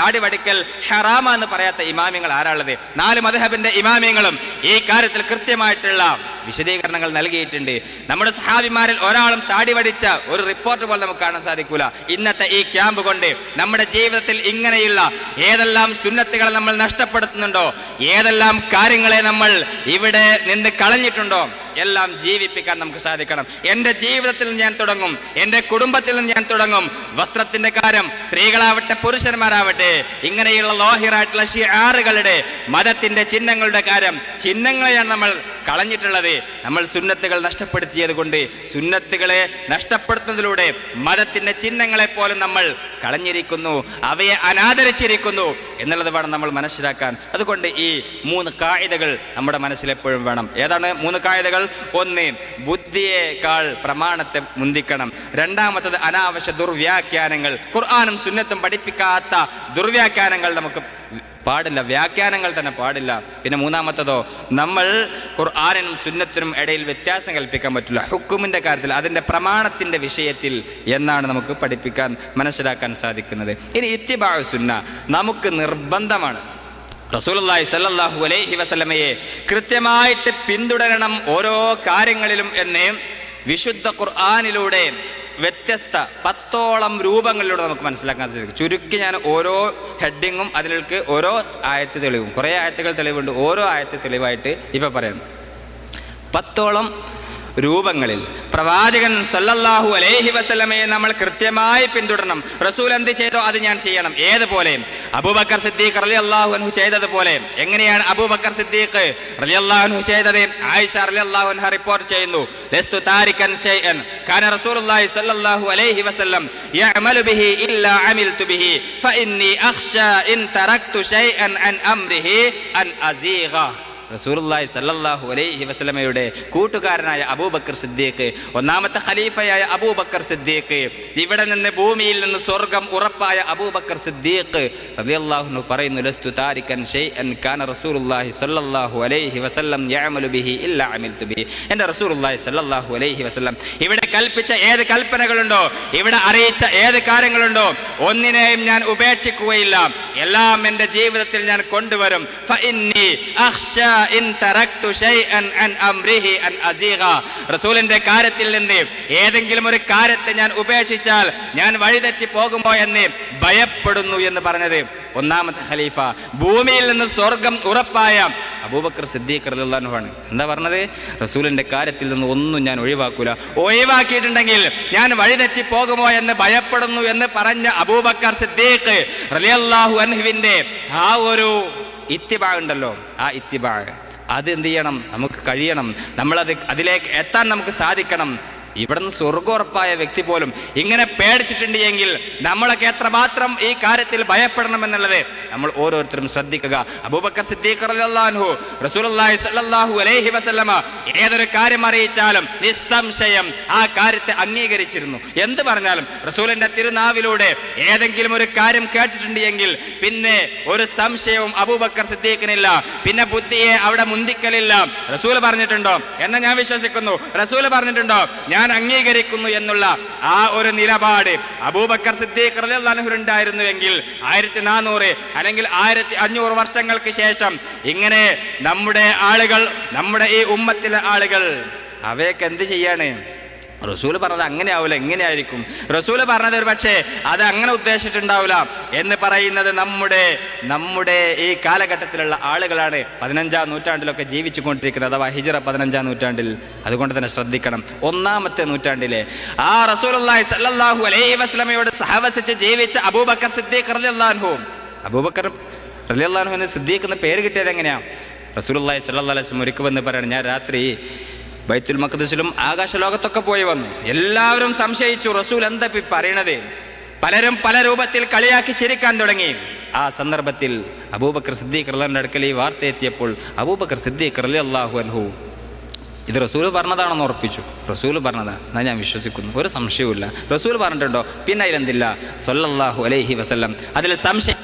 താടി വടിക്കൽ ഹറാമ എന്ന് പറയാത്ത ഇമാമിങ്ങൾ ആരാളുള്ളത്? 4 മദ്ഹബിന്റെ ഇമാമിങ്ങളും ഈ കാര്യത്തിൽ കൃത്യമായിട്ടുള്ള വിശദീകരണങ്ങൾ നൽകിയിട്ടുണ്ട്. നമ്മുടെ സഹാബിമാരിൽ ഒരാളും താടി വടിച്ച ഒരു റിപ്പോർട്ട് പോലെ നമുക്ക് കാണാൻ സാധിക്കൂല. ഇന്നത്തെ ഈ ക്യാമ്പ് കൊണ്ട് നമ്മുടെ ജീവിതത്തിൽ ഇങ്ങനെയുള്ള ഏതെല്ലാം സുന്നത്തുകളെ നമ്മൾ നഷ്ടപ്പെടുത്തുന്നുണ്ടോ, ഏതെല്ലാം കാര്യങ്ങളെ നമ്മൾ ഇവിടെ നിന്ന് കളഞ്ഞിട്ടുണ്ടോ, എല്ലാം ജീവിപ്പിക്കാൻ നമുക്ക് സാധിക്കണം. എൻ്റെ ജീവിതത്തിൽ ഞാൻ തുടങ്ങും, എൻ്റെ കുടുംബത്തിൽ നിന്ന് ഞാൻ തുടങ്ങും. വസ്ത്രത്തിന്റെ കാര്യം, സ്ത്രീകളാവട്ടെ പുരുഷന്മാരാവട്ടെ, ഇങ്ങനെയുള്ള ലോഹിറായിട്ടുള്ള ഷിആറുകളുടെ മതത്തിന്റെ ചിഹ്നങ്ങളുടെ കാര്യം, ചിഹ്നങ്ങളെയാണ് നമ്മൾ കളഞ്ഞിട്ടുള്ളത്. നമ്മൾ സുന്നത്തുകൾ നഷ്ടപ്പെടുത്തിയത് കൊണ്ട് സുന്നത്തുകളെ നഷ്ടപ്പെടുത്തുന്നതിലൂടെ മതത്തിന്റെ ചിഹ്നങ്ങളെ പോലും നമ്മൾ കളഞ്ഞിരിക്കുന്നു, അവയെ അനാദരിച്ചിരിക്കുന്നു എന്നുള്ളത് വേണം നമ്മൾ മനസ്സിലാക്കാൻ. അതുകൊണ്ട് ഈ 3 ഖായിദകൾ നമ്മുടെ മനസ്സിലെപ്പോഴും വേണം. ഏതാണ് 3 ഖായിദകൾ? ഒന്ന്, ബുദ്ധിയേക്കാൾ പ്രമാണത്തെ മുന്തിക്കണം. രണ്ടാമത്തത് അനാവശ്യ ദുർവ്യാഖ്യാനങ്ങൾ, ഖുർആനും സുന്നത്തും പഠിപ്പിക്കാത്ത ദുർവ്യാഖ്യാനങ്ങൾ നമുക്ക് പാടില്ല, വ്യാഖ്യാനങ്ങൾ തന്നെ പാടില്ല. പിന്നെ മൂന്നാമത്തതോ, നമ്മൾ ഖുർആനിനും സുന്നത്തിനും ഇടയിൽ വ്യത്യാസം കൽപ്പിക്കാൻ പറ്റില്ല ഹുക്കുമിൻ്റെ കാര്യത്തിൽ, അതിൻ്റെ പ്രമാണത്തിൻ്റെ വിഷയത്തിൽ എന്നാണ് നമുക്ക് പഠിപ്പിക്കാൻ മനസ്സിലാക്കാൻ സാധിക്കുന്നത്. ഇനി ഇത്തിബാഉ സുന്ന നമുക്ക് നിർബന്ധമാണ്. റസൂലുള്ളാഹി സ്വല്ലല്ലാഹു അലൈഹി വസല്ലമയെ കൃത്യമായിട്ട് പിന്തുടരണം ഓരോ കാര്യങ്ങളിലും എന്ന് വിശുദ്ധ ഖുർആനിലൂടെ വ്യത്യസ്ത 10ഓളം രൂപങ്ങളിലൂടെ നമുക്ക് മനസ്സിലാക്കാൻ സാധിക്കും. ചുരുക്കി ഞാൻ ഓരോ ഹെഡിങ്ങും അതിലേക്ക് ഓരോ ആയത്ത് തെളിവും, കുറേ ആയത്തുകൾ തെളിവുണ്ട്, ഓരോ ആയത്ത് തെളിവായിട്ട് ഇപ്പം പറയാം. 10ഓളം രൂപങ്ങളിൽ പ്രവാചകൻ സല്ലല്ലാഹു അലൈഹി വസല്ലമയെ നമ്മൾ കൃത്യമായി പിന്തുടരണം. റസൂൽ എന്ത് ചെയ്തോ അത് ഞാൻ ചെയ്യണം. ഏതുപോലെ? അബൂബക്കർ സിദ്ദീഖ് റളിയല്ലാഹു അൻഹു ചെയ്തതുപോലെ. എങ്ങനെയാണ് അബൂബക്കർ സിദ്ദീഖ് റളിയല്ലാഹു അൻഹു ചെയ്തത്? ആയിഷ റളിയല്ലാഹു അൻഹ റിപ്പോർട്ട് ചെയ്യുന്നു, ലസ്തു താരികൻ ഷൈഅൻ കാന റസൂലുള്ളാഹി സല്ലല്ലാഹു അലൈഹി വസല്ലം യഅമലു ബിഹി ഇല്ലാ അമിൽതു ബിഹി ഫഇന്നി അഖ്ശാ ഇൻ തറക്തു ഷൈഅൻ അൻ അംരിഹി അൻ അസീഗ. റസൂലുള്ളാഹി സല്ലല്ലാഹു അലൈഹി വസല്ലമയുടെ കൂട്ടുകാരനായ അബൂബക്കർ സിദ്ദീഖ്, ഒന്നാമത്തെ ഖലീഫയായ അബൂബക്കർ സിദ്ദീഖ്, ഇവിടെ നിന്ന് ഭൂമിയിൽ നിന്ന് സ്വർഗം ഉറപ്പായ അബൂബക്കർ സിദ്ദീഖ് റളിയല്ലാഹു അൻഹു പറയുന്നു, ലസ്തു താരികൻ ഷൈഅൻ കാന റസൂലുള്ളാഹി സല്ലല്ലാഹു അലൈഹി വസല്ലം യഅമലു ബിഹി ഇല്ലാ അമിൽതു ബിഹി. എൻ്റെ റസൂലുള്ളാഹി സല്ലല്ലാഹു അലൈഹി വസല്ലം ഇവിടെ കൽപ്പിച്ച ഏത് കൽപ്പനകളുണ്ടോ, ഇവിടെ അറിയിച്ച ഏത് കാര്യങ്ങളുണ്ടോ, ഒന്നിനെയും ഞാൻ ഉപേക്ഷിക്കുകയില്ല. എല്ലാം എൻ്റെ ജീവിതത്തിൽ ഞാൻ കൊണ്ടുവരും. ഫഇന്നി അഖ്ശാ ഇൻ തറക്തു ഷൈഅൻ അൻ അംരിഹി അൻ അസീഗ. റസൂലിന്റെ കാര്യത്തിൽ നിന്ന് ഏതെങ്കിലും ഒരു കാര്യത്തെ ഞാൻ ഉപേക്ഷിച്ചാൽ ഞാൻ വഴിതെറ്റി പോകുമോ എന്ന് ഭയപ്പെടുന്നു എന്ന് പറഞ്ഞത് ഒന്നാമത്തെ ഖലീഫ, ഭൂമിയിൽ നിന്ന് സ്വർഗം ഉറപ്പായ അബൂബക്കർ സിദ്ദീഖ് റളിയല്ലാഹു അൻഹു ആണ്. എന്താ പറഞ്ഞത്? റസൂലിന്റെ കാര്യത്തിൽ നിന്ന് ഒന്നും ഞാൻ ഒഴിവാക്കൂല, ഒഴിവാക്കിയിട്ടുണ്ടെങ്കിൽ ഞാൻ വഴിതെറ്റി പോകുമോ എന്ന് ഭയപ്പെടുന്നു എന്ന് പറഞ്ഞ അബൂബക്കർ സിദ്ദീഖ് റളിയല്ലാഹു അൻഹുവിന്റെ ആ ഒരു ഇത്തിബാ ഉണ്ടല്ലോ, ആ ഇത്തിബാ അത് എന്ത് ചെയ്യണം? നമുക്ക് കഴിയണം. അതിലേക്ക് എത്താൻ നമുക്ക് സാധിക്കണം. ഇവിടുന്ന് സ്വർഗോറപ്പായ വ്യക്തി പോലും ഇങ്ങനെ പേടിച്ചിട്ടുണ്ട് എങ്കിൽ നമ്മളൊക്കെ എത്രമാത്രം ഈ കാര്യത്തിൽ ഭയപ്പെടണമെന്നുള്ളത് നമ്മൾ ഓരോരുത്തരും ശ്രദ്ധിക്കുക. അബൂബക്കർ സിദ്ദീഖ് റളിയല്ലാഹു അൻഹു റസൂലുള്ളാഹി സ്വല്ലല്ലാഹു അലൈഹി വസല്ലമ ഏതൊരു കാര്യം അറിയിച്ചാലും നിസ്സംശയം ആ കാര്യത്തെ അംഗീകരിച്ചിരുന്നു. എന്ത് പറഞ്ഞാലും റസൂലിന്റെ തിരുനാവിലൂടെ ഏതെങ്കിലും ഒരു കാര്യം കേട്ടിട്ടുണ്ട് എങ്കിൽ പിന്നെ ഒരു സംശയവും അബൂബക്കർ സിദ്ദീഖിനില്ല, പിന്നെ ബുദ്ധിയെ അവിടെ മുന്തിക്കലില്ല. റസൂൽ പറഞ്ഞിട്ടുണ്ടോ എന്നാൽ ഞാൻ വിശ്വസിക്കുന്നു, റസൂൽ പറഞ്ഞിട്ടുണ്ടോ ഞാൻ അംഗീകരിക്കുന്നു എന്നുള്ള ആ ഒരു നിലപാട് അബൂബക്കർ സിദ്ദീഖ് റളിയല്ലാഹു അൻഹു ഉണ്ടായിരുന്നുവെങ്കിൽ 1400 അല്ലെങ്കിൽ 1500 വർഷങ്ങൾക്ക് ശേഷം ഇങ്ങനെ നമ്മുടെ ആളുകൾ, നമ്മുടെ ഈ ഉമ്മത്തിലെ ആളുകൾ അവയൊക്കെ എന്ത് ചെയ്യാണ്? റസൂൽ പറഞ്ഞത് അങ്ങനെ ആവില്ല, എങ്ങനെയായിരിക്കും? റസൂൽ പറഞ്ഞത് ഒരു പക്ഷേ അത് അങ്ങനെ ഉദ്ദേശിച്ചിട്ടുണ്ടാവില്ല എന്ന് പറയുന്നത് നമ്മുടെ ഈ കാലഘട്ടത്തിലുള്ള ആളുകളാണ് 15-ാം നൂറ്റാണ്ടിലൊക്കെ ജീവിച്ചു കൊണ്ടിരിക്കുന്നത്, അഥവാ ഹിജ്റ 15-ാം നൂറ്റാണ്ടിൽ. അതുകൊണ്ട് തന്നെ ശ്രദ്ധിക്കണം, 1-ാമത്തെ നൂറ്റാണ്ടിലെ ആ റസൂലുള്ളാഹി സ്വല്ലല്ലാഹു അലൈഹി വസല്ലമയോട് സഹവസിച്ച് ജീവിച്ച അബൂബക്കർ സിദ്ദീഖ് റളിയല്ലാഹു അൻഹു, അബൂബക്കർ റളിയല്ലാഹു അൻഹുവിന് സിദ്ദീഖ് എന്ന പേര് കിട്ടിയത് എങ്ങനെയാ? റസൂലുള്ളാഹി സ്വല്ലല്ലാഹു അലൈഹി വസല്ലം ഒരിക്കൽ വന്ന് പറയാണ്, ഞാൻ രാത്രി ബൈത്തുൽ മഖ്ദിസിലും ആകാശലോകത്തൊക്കെ പോയി വന്നു. എല്ലാവരും സംശയിച്ചു, റസൂൽ എന്താ ഇപ്പം പറയണത്? പലരും പല രൂപത്തിൽ കളിയാക്കി ചിരിക്കാൻ തുടങ്ങി. ആ സന്ദർഭത്തിൽ അബൂബക്കർ സിദ്ദീഖ് റളിയല്ലാഹു അൻഹുവിന്റെ അടുക്കൽ ഈ വാർത്ത എത്തിയപ്പോൾ അബൂബക്കർ സിദ്ദീഖ് റളിയല്ലാഹു അൻഹു ഇത് റസൂൽ പറഞ്ഞതാണെന്ന് ഉറപ്പിച്ചു. റസൂൽ പറഞ്ഞതാണ്, എന്നാൽ ഞാൻ വിശ്വസിക്കുന്നു, ഒരു സംശയവുമില്ല. റസൂൽ പറഞ്ഞിട്ടുണ്ടോ? പിന്നെ അതിലെന്തില്ല സ്വല്ലല്ലാഹു അലൈഹി വസല്ലം, അതിൽ സംശയം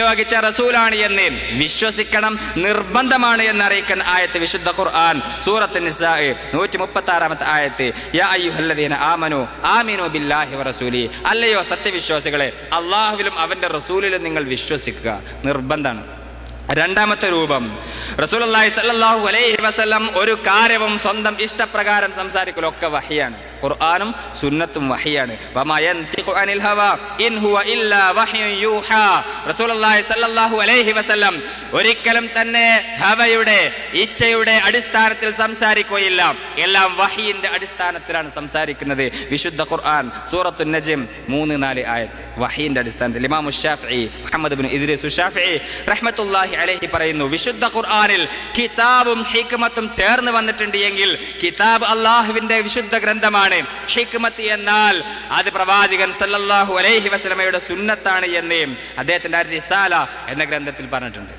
വഹിച്ച റസൂലാണ് എന്ന് വിശ്വസിക്കണം, നിർബന്ധമാണ് എന്നറിയിക്കാൻ ആയത്ത് വിശുദ്ധ ഖുർആൻ സൂറത്ത് നിസാ 136-ാമത്തെ ആയത്ത്, യാ അയ്യുഹല്ലദീന ആമനു ആമിനു ബില്ലാഹി വറസൂലി, അല്ലയോ സത്യവിശ്വാസികളെ അല്ലാഹുവിലും അവന്റെ റസൂലിലും നിങ്ങൾ വിശ്വസിക്കുക, നിർബന്ധമാണ്. 2-ാമത്തെ രൂപം, റസൂലുള്ളാഹി സ്വല്ലല്ലാഹു അലൈഹി വസല്ലം ഒരു കാര്യവും സ്വന്തം ഇഷ്ടപ്രകാരം സംസാരിക്കലൊക്കെ വഹിയാണ്. ഖുർആനും സുന്നത്തും വഹിയാണ്. വമാ യൻതിഖു അനിൽ ഹവാ ഇൻ ഹുവ ഇല്ലാ വഹ്യുൻ യൂഹാ. റസൂലുള്ളാഹി സ്വല്ലല്ലാഹു അലൈഹി വസല്ലം ഒരിക്കലും തന്നെ ഹവയുടെ ഇച്ഛയുടെ അടിസ്ഥാനത്തിൽ സംസാരിക്കുകയില്ല, എല്ലാം വഹിയിന്റെ അടിസ്ഥാനത്തിലാണ് സംസാരിക്കുന്നത്. വിശുദ്ധ ഖുർആൻ സൂറത്തുൻ നജ്ം 3-4 ആയത്ത് വഹിയിന്റെ അടിസ്ഥാനത്തിൽ. ഇമാം ശാഫിഈ മുഹമ്മദ് ഇബ്നു ഇദ്രീസ് ശാഫിഈ റഹ്മത്തുള്ളാഹി അലൈഹി പറയുന്നു, വിശുദ്ധ ഖുർആനിൽ കിതാബും ഹിക്മത്തും ചേർന്ന് വന്നിട്ടുണ്ട് എങ്കിൽ കിതാബ് അല്ലാഹുവിന്റെ വിശുദ്ധ ഗ്രന്ഥമാണ്, ഹിക്മത്ത് എന്നാൽ അത് പ്രവാചകൻ സല്ലല്ലാഹു അലൈഹി വസല്ലമയുടെ സുന്നത്താണ് എന്ന് അദ്ദേഹത്തിന്റെ റിസാല എന്ന ഗ്രന്ഥത്തിൽ പറഞ്ഞിട്ടുണ്ട്.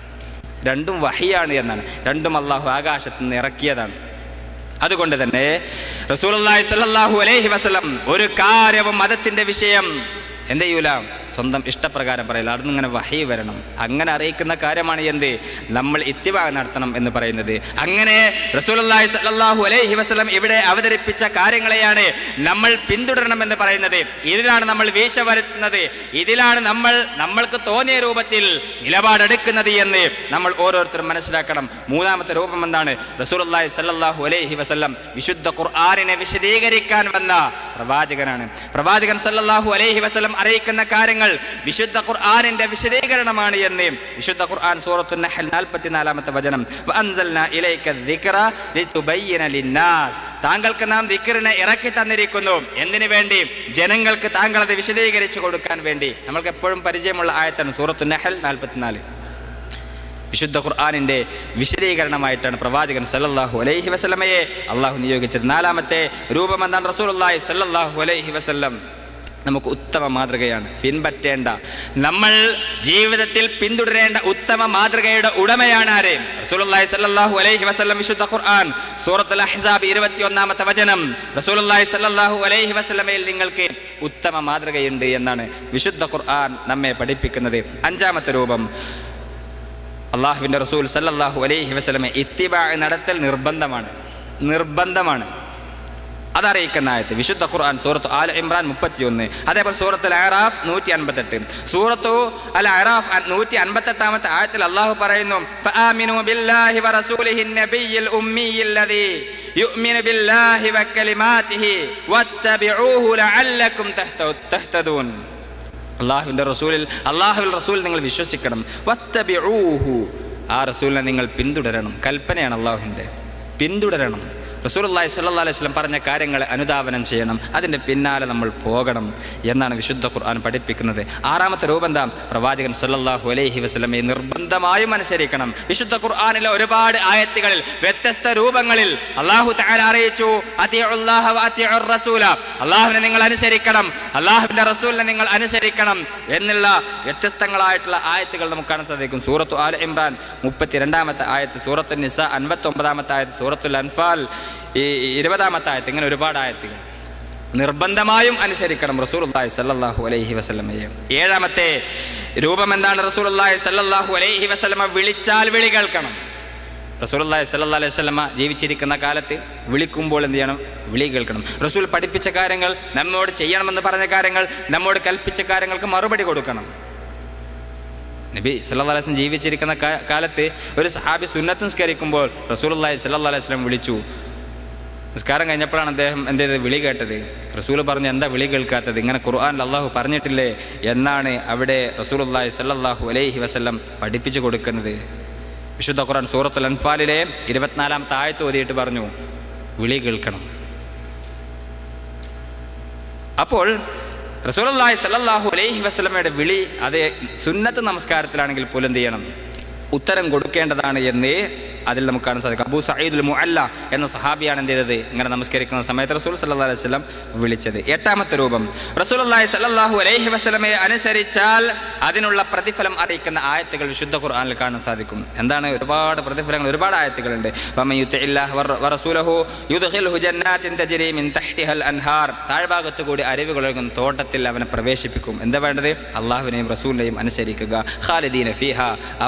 രണ്ടും വഹിയാണ് എന്നാണ്, രണ്ടും അല്ലാഹു ആകാശത്ത് നിന്ന് ഇറക്കിയതാണ്. അതുകൊണ്ട് തന്നെ റസൂലുള്ളാഹി സ്വല്ലല്ലാഹു അലൈഹി വസല്ലം ഒരു കാര്യവും മതത്തിന്റെ വിഷയം എന്ത് ചെയ്യൂല, സ്വന്തം ഇഷ്ടപ്രകാരം പറയില്ല, അവിടെ നിന്ന് ഇങ്ങനെ വഹി വരണം. അങ്ങനെ അറിയിക്കുന്ന കാര്യമാണ് എന്ത് നമ്മൾ ഇത്തിബാ നടത്തണം എന്ന് പറയുന്നത്. അങ്ങനെ റസൂലുള്ളാഹി സ്വല്ലല്ലാഹു അലൈഹി വസല്ലം ഇവിടെ അവതരിപ്പിച്ച കാര്യങ്ങളെയാണ് നമ്മൾ പിന്തുടരണം എന്ന് പറയുന്നത്. ഇതിലാണ് നമ്മൾ വീഴ്ച വരുത്തുന്നത്, ഇതിലാണ് നമ്മൾക്ക് തോന്നിയ രൂപത്തിൽ നിലപാടെടുക്കുന്നത് എന്ന് നമ്മൾ ഓരോരുത്തരും മനസ്സിലാക്കണം. മൂന്നാമത്തെ രൂപം എന്താണ്? റസൂലുള്ളാഹി സ്വല്ലല്ലാഹു അലൈഹി വസല്ലം വിശുദ്ധ ഖുർആനിനെ വിശദീകരിക്കാൻ വന്ന പ്രവാചകനാണ്. പ്രവാചകൻ സ്വല്ലല്ലാഹു അലൈഹി വസല്ലം അറിയിക്കുന്ന കാര്യങ്ങൾ വിശുദ്ധ ഖുർആനിന്റെ വിശദീകരണമാണ് എന്ന് വിശുദ്ധ ഖുർആൻ സൂറത്തുൻ നഹ്ൽ 44-ാമത്തെ വചനം, വഅൻസൽനാ ഇലൈക ദിക്റ ലിതുബയ്യിന ലിന്നാസ്, താങ്കൾക്ക് നാം ദിക്റിനെ ഇറക്കി തന്നിരിക്കുന്നു. എന്തിനു വേണ്ടി? ജനങ്ങൾക്ക് താങ്കൾ അത് വിശദീകരിച്ചു കൊടുക്കാൻ വേണ്ടി. നമ്മൾക്ക് എപ്പോഴും പരിചയമുള്ള ആയത്താണ് സൂറത്തുൻ നഹ്ൽ 44. വിശുദ്ധ ഖുർആനിന്റെ വിശദീകരണമായിട്ടാണ് പ്രവാചകൻ സല്ലല്ലാഹു അലൈഹി വസല്ലമയെ അള്ളാഹു നിയോഗിച്ചത്. നാലാമത്തെ രൂപം എന്താണ്? റസൂലുള്ളാഹി സല്ലല്ലാഹു അലൈഹി വസല്ലം നമുക്ക് ഉത്തമ മാതൃകയാണ്, പിൻപറ്റേണ്ട, നമ്മൾ ജീവിതത്തിൽ പിന്തുടരേണ്ട ഉത്തമ മാതൃകയുടെ ഉടമയാണ് ആര്? റസൂലുള്ളാഹി സ്വല്ലല്ലാഹു അലൈഹി വസല്ലം. വിശുദ്ധ ഖുർആൻ സൂറത്തുൽ അഹ്സാബ് 21-ാമത്തെ വചനം, റസൂലുള്ളാഹി സ്വല്ലല്ലാഹു അലൈഹി വസല്ലമയിൽ നിങ്ങൾക്ക് ഉത്തമ മാതൃകയുണ്ട് എന്നാണ് വിശുദ്ധ ഖുർആൻ നമ്മെ പഠിപ്പിക്കുന്നത്. അഞ്ചാമത്തെ രൂപം, അള്ളാഹുവിൻ്റെ റസൂൽ സല്ലല്ലാഹു അലൈഹി വസല്ലമയെ ഇത്തിബാ നടത്തൽ നിർബന്ധമാണ്. അതറിയിക്കുന്ന ആയത്ത് വിശുദ്ധ ഖുർആൻ സൂറത്ത് ആൽ ഇമ്രാൻ 31, അതേപോലെ സൂറത്തുൽ അഅറാഫ് 158. സൂറത്തു അൽ അഅറാഫ് 158-ാമത്തെ ആയത്തിൽ അല്ലാഹു പറയുന്നു, ഫആമിനു ബില്ലാഹി വറസൂലിഹി നബിയ്യിൽ ഉമ്മിയ്യില്ലദീ യുഅ്മിനു ബില്ലാഹി വകലിമാതിഹി വത്തബിഊഹു ലഅല്ലകും തഹ്തദൂൻ. അല്ലാഹുവിൻ്റെ റസൂൽ നിങ്ങൾ വിശ്വസിക്കണം. വത്തബിഊഹു, ആ റസൂലിനെ നിങ്ങൾ പിന്തുടരണം. കൽപ്പനയാണ് അല്ലാഹുവിൻ്റെ, പിന്തുടരണം. റസൂലുള്ളാഹി സ്വല്ലല്ലാഹു അലൈഹി വസല്ലം പറഞ്ഞ കാര്യങ്ങളെ അനുധാവനം ചെയ്യണം, അതിൻ്റെ പിന്നാലെ നമ്മൾ പോകണം എന്നാണ് വിശുദ്ധ ഖുർആൻ പഠിപ്പിക്കുന്നത്. ആറാമത്തെ രൂപം എന്താ? പ്രവാചകൻ സ്വല്ലല്ലാഹു അലൈഹി വസല്ലമയെ നിർബന്ധമായും അനുസരിക്കണം. വിശുദ്ധ ഖുർആനിലെ ഒരുപാട് ആയത്തുകളിൽ വ്യത്യസ്ത രൂപങ്ങളിൽ അല്ലാഹു തആല അറിയിച്ചു, അത്തിഉല്ലാഹ വ അത്തിഉർ റസൂല, അല്ലാഹുവിനെ നിങ്ങൾ അനുസരിക്കണം, അല്ലാഹുവിൻ്റെ റസൂലിനെ നിങ്ങൾ അനുസരിക്കണം എന്നുള്ള വ്യത്യസ്തങ്ങളായിട്ടുള്ള ആയത്തുകൾ നമുക്ക് കാണാൻ സാധിക്കും. സൂറത്തു ആൽ ഇമ്രാൻ 32-ാമത്തെ ആയത്ത്, സൂറത്തുൻ നിസാ 59-ാമത്തെ ആയത്ത്, സൂറത്തുൽ അൻഫാൽ 20-ാമത്തെ ആയത്ത്, ഇങ്ങനെ ഒരുപാട് ആയത്തുകൾ നിർബന്ധമായും അനുസരിക്കണം റസൂലുള്ളാഹി സ്വല്ലല്ലാഹു അലൈഹി വസല്ലമയെ. ഏഴാമത്തെ രൂപം എന്താണ്? റസൂലുള്ളാഹി സ്വല്ലല്ലാഹു അലൈഹി വസല്ലമ വിളിച്ചാൽ വിളി കേൾക്കണം. റസൂലുള്ളാഹി സ്വല്ലല്ലാഹു അലൈഹി വസല്ലമ ജീവിച്ചിരിക്കുന്ന കാലത്ത് വിളിക്കുമ്പോൾ എന്ത് ചെയ്യണം? വിളി കേൾക്കണം. റസൂൽ പഠിപ്പിച്ച കാര്യങ്ങൾ, നമ്മോട് ചെയ്യണമെന്ന് പറഞ്ഞ കാര്യങ്ങൾ, നമ്മോട് കൽപ്പിച്ച കാര്യങ്ങൾക്ക് മറുപടി കൊടുക്കണം. നബി സല്ലല്ലാഹു അലൈഹി വസല്ലം ജീവിച്ചിരിക്കുന്ന കാലത്ത് ഒരു സഹാബി സുന്നത്ത് നിസ്കരിക്കുമ്പോൾ റസൂലുള്ളാഹി സ്വല്ലല്ലാഹു അലൈഹി വസല്ലം വിളിച്ചു. നിസ്കാരം കഴിഞ്ഞപ്പോഴാണ് അദ്ദേഹം എന്ത് ചെയ്തത്? വിളി കേട്ടത്. റസൂൽ പറഞ്ഞു, എന്താ വിളി കേൾക്കാത്തത്? ഇങ്ങനെ ഖുർആനിൽ അള്ളാഹു പറഞ്ഞിട്ടില്ലേ എന്നാണ് അവിടെ റസൂലുള്ളാഹി സ്വല്ലല്ലാഹു അലൈഹി വസല്ലം പഠിപ്പിച്ചു കൊടുക്കുന്നത്. വിശുദ്ധ ഖുർആൻ സൂറത്തുൽ അൻഫാലിലെ 24-ാമത്തെ ആയത്ത് ഓതിയിട്ട് പറഞ്ഞു, വിളി കേൾക്കണം. അപ്പോൾ റസൂലുള്ളാഹി സ്വല്ലല്ലാഹു അലൈഹി വസല്ലമയുടെ വിളി അത് സുന്നത്ത് നമസ്കാരത്തിലാണെങ്കിൽ പോലും എന്ത് ചെയ്യണം? ഉത്തരം കൊടുക്കേണ്ടതാണ് എന്ന് അതിൽ നമുക്ക് കാണാൻ സാധിക്കും. അബൂ സഈദുൽ മുഅല്ല എന്ന സഹാബിയാണ് എന്ത് ചെയ്തത്? ഇങ്ങനെ നമസ്കരിക്കുന്ന സമയത്ത് റസൂൽ സല്ലല്ലാഹു അലൈഹി വസല്ലം വിളിച്ചത്. എട്ടാമത്തെ രൂപം, റസൂലുള്ളാഹി സല്ലല്ലാഹു അലൈഹി വസല്ലമയെ അനുസരിച്ചാൽ അതിനുള്ള പ്രതിഫലം അറിയിക്കുന്ന ആയത്തുകൾ വിശുദ്ധ ഖുർആനിൽ കാണാൻ സാധിക്കും. എന്താണ്? ഒരുപാട് പ്രതിഫലങ്ങൾ, ഒരുപാട് ആയത്തുകളുണ്ട്. വമൻ യുതിഇല്ലാഹ വറസൂലഹു യുദ്ഖിൽഹു ജന്നാത്തിൻ തജ്രി മിൻ തഹ്തിഹൽ അൻഹാർ, താഴ്ഭാഗത്തു കൂടി അരുവികളൊഴുകുന്ന തോട്ടത്തിൽ അവനെ പ്രവേശിപ്പിക്കും. എന്താ വേണ്ടത്? അള്ളാഹുവിനെയും റസൂലിനെയും അനുസരിക്കുക. ഖാലിദീന ഫീഹ,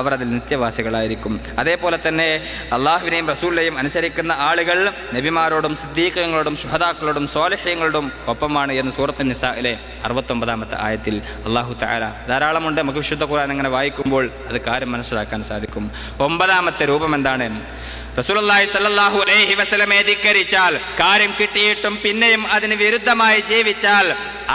അവർ അതിൽ നിത്യവാസികളായിരിക്കും. അതേപോലെ തന്നെ അള്ളാഹുവിനെയും റസൂലിനെയും അനുസരിക്കുന്ന ആളുകൾ നബിമാരോടും സിദ്ദീഖീങ്ങളോടും ശുഹദാക്കളോടും സ്വാലിഹീങ്ങളോടും ഒപ്പമാണ് എന്ന് സൂറത്തുൻ നിസായിലെ 69-ാമത്തെ ആയത്തിൽ അള്ളാഹു തആല ധാരാളമുണ്ട്. നമുക്ക് വിശുദ്ധ ഖുർആൻ അങ്ങനെ വായിക്കുമ്പോൾ അത് കാര്യം മനസ്സിലാക്കാൻ സാധിക്കും. 9-ാമത്തെ രൂപം എന്താണ്? റസൂലുള്ളാഹി സ്വല്ലല്ലാഹു അലൈഹി വസല്ലമയെ ധിക്കരിച്ചാൽ, കാര്യം കിട്ടിയിട്ടും പിന്നെയും അതിന് വിരുദ്ധമായി ജീവിച്ചാൽ